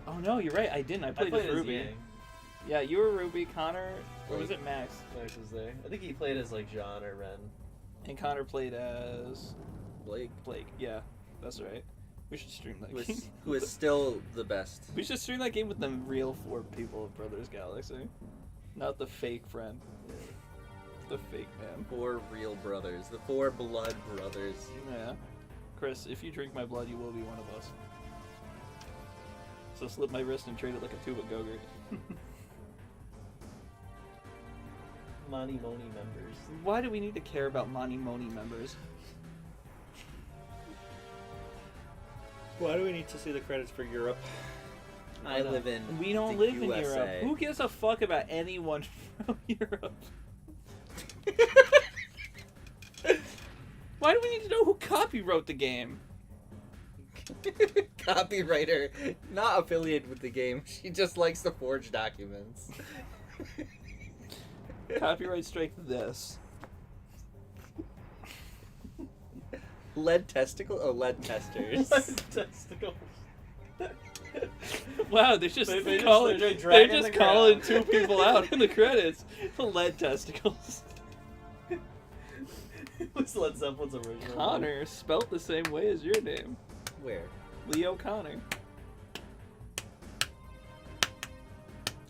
Oh no, you're right, I didn't. I played as Ruby. Yang. Yeah, you were Ruby, Connor... Or was Blake. it Max? Max was there. I think he played as like John or Ren. And Connor played as... Blake. Blake. Yeah, that's right. We should stream that game. Who is still the best. We should stream that game with the real 4 people of Brothers Galaxy. Not the fake friend. The fake man. 4 real brothers. The 4 blood brothers. Yeah. Chris, if you drink my blood, you will be one of us. So slip my wrist and treat it like a tube of Go-Gurt. Monty Moni members. Why do we need to care about Monty Moni members? Why do we need to see the credits for Europe? I live in We don't the live in Europe. USA. Who gives a fuck about anyone from Europe? Why do we need to know who copywrote the game? Copywriter, not affiliated with the game. She just likes to forge documents. Copyright strike this. Lead testicle? Oh, lead testers. Testicles. Wow, they're just They just- calling, they're they're dragging just the calling crowd. 2 people out in the credits. Lead testicles. It was Led Zeppelin's original. Connor, spelt the same way as your name. Where? Leo Connor.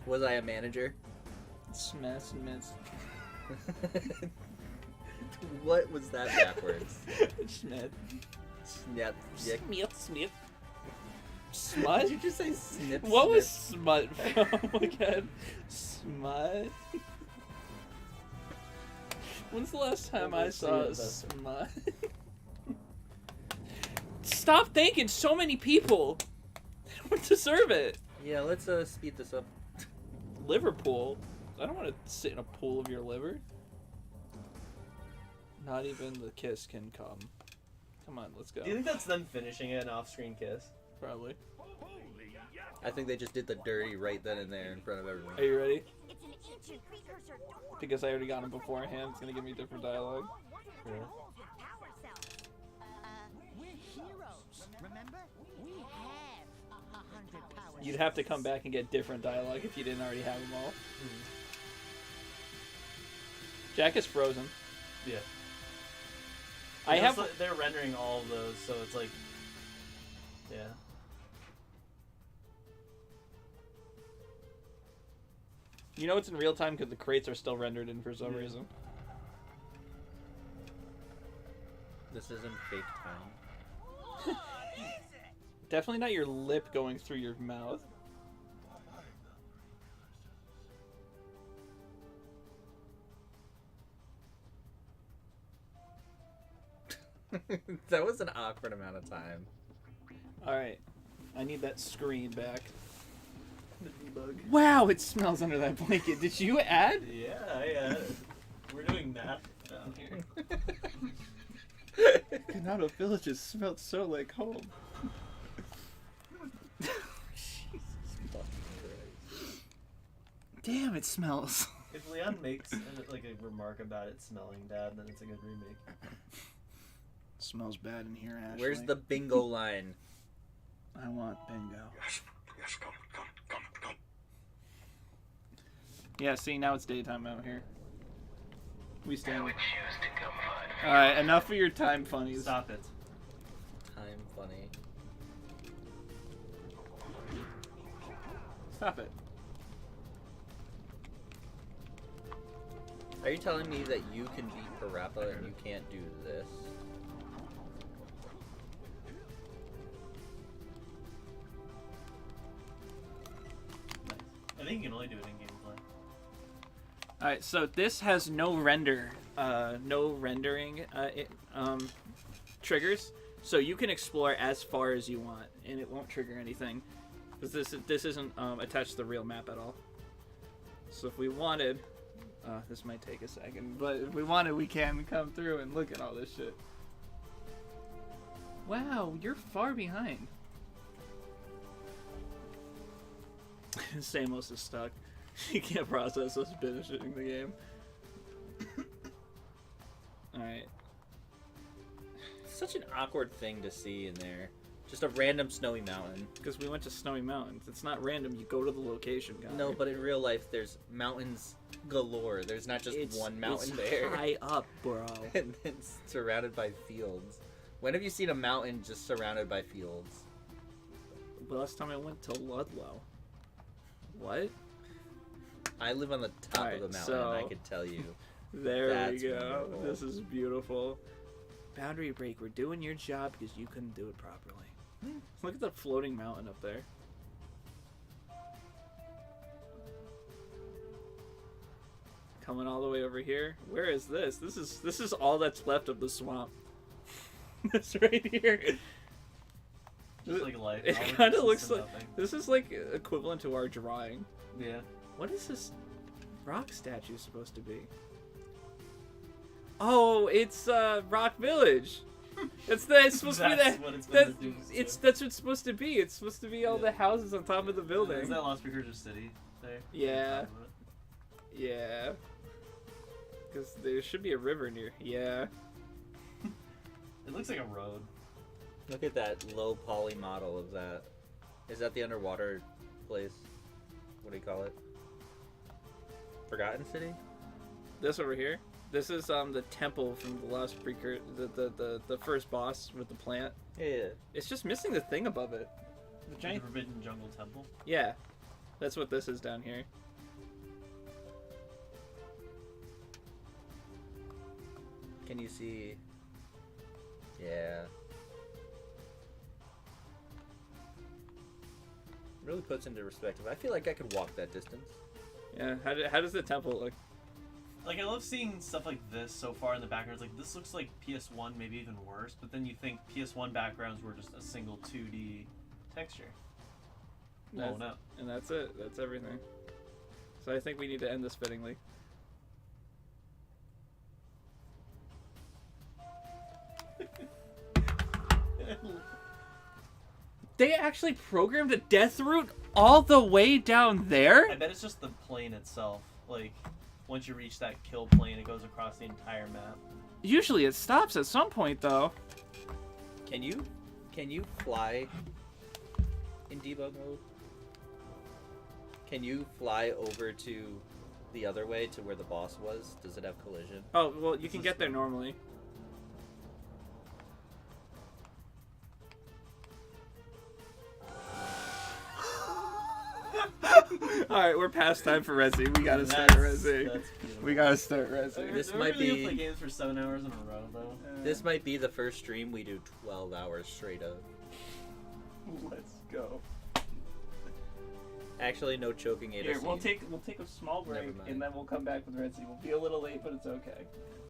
Was I a manager? Smash Smith. What was that backwards? Smith. Snap. Yick. Smith. Smith. Did Smut? you just say snip? What was snip? smut from again? Smut? When's the last time I saw a smut? Stop thanking so many people! They don't deserve it! Yeah, let's speed this up. Liverpool? I don't want to sit in a pool of your liver. Not even the kiss can come. Come on, let's go. Do you think that's them finishing it an off-screen kiss? Probably. I think they just did the dirty right then and there in front of everyone. Are you ready? It's an ancient precursor door. Because I already got him beforehand, it's gonna give me different dialogue. Yeah. Power cells. We're heroes, remember? We have 100 power You'd have to come back and get different dialogue if you didn't already have them all. Jack is frozen. Yeah. I have. They're rendering all of those, so it's like, yeah. You know it's in real time because the crates are still rendered in for some reason. This isn't fake time. Definitely not your lip going through your mouth. That was an awkward amount of time. Alright. I need that screen back. The debug. Wow, it smells under that blanket. Did you add? Yeah, we're doing math down here. Kanata Villages smelled so like home. Damn, it smells. If Leon makes like a remark about it smelling bad, then it's a good remake. Smells bad in here, Ashley. Where's the bingo line? I want bingo. Yes, come. Yeah, see, now it's daytime out here. We stand. choose to come find Alright, enough of your time funnies. Stop it. I'm funny. Stop it. Are you telling me that you can beat Parappa and you can't do this? Nice. I think you can only do it in gameplay. Alright, so this has no rendering triggers, so you can explore as far as you want, and it won't trigger anything, because this isn't attached to the real map at all. So if we wanted, This might take a second, but if we want to, we can come through and look at all this shit. Wow, you're far behind. Samos is stuck. He can't process us finishing the game. Alright. Such an awkward thing to see in there. Just a random snowy mountain. Because we went to Snowy Mountains. It's not random, you go to the location, guy. No, but in real life, there's mountains galore. There's not just one mountain it's there. high up, bro. And it's surrounded by fields. When have you seen a mountain just surrounded by fields? The last time I went to Ludlow. What? I live on the top of the mountain, and I can tell you. There That's we go. wonderful. This is beautiful. Boundary break, we're doing your job because you couldn't do it properly. Look at the floating mountain up there. Coming all the way over here. Where is this? This is all that's left of the swamp. This right here. Just like life. It all kind of exists looks in like nothing. this is like equivalent to our drawing. Yeah. What is this rock statue supposed to be? Oh, it's Rock Village. It's supposed to be That's that. what it's That's supposed to do, it's too. that's what it's supposed to be. It's supposed to be all Yeah. the houses on top of the building. Is that Lost Precursor City there? Yeah. On top of it? Yeah. Because there should be a river near. Yeah. It looks like a road. Look at that low poly model of that. Is that the underwater place? What do you call it? Forgotten City? This over here. This is the temple from the last precursor, the first boss with the plant. Yeah. It's just missing the thing above it. The The giant. Forbidden Jungle Temple. Yeah. That's what this is down here. Can you see? Yeah. Really puts into perspective. I feel like I could walk that distance. Yeah. How does the temple look? Like, I love seeing stuff like this so far in the backgrounds. Like, this looks like PS1, maybe even worse. But then you think PS1 backgrounds were just a single 2D texture. Blown up. And that's it. That's everything. So I think we need to end this fittingly. They actually programmed a death route all the way down there? I bet it's just the plane itself. Like, once you reach that kill plane, it goes across the entire map. Usually it stops at some point, though. Can you fly in debug mode? Can you fly over to the other way to where the boss was? Does it have collision? Oh, well, you can get there normally. Alright, we're past time for Resi. We gotta start Resi. That's beautiful. We gotta start Resi. This We're might really gonna be- play games for 7 hours in a row, though. This might be the first stream we do 12 hours straight up. Let's go. Actually, no choking 8 Here, we'll take a small break Never mind. and then we'll come back with Resi. We'll be a little late, but it's okay.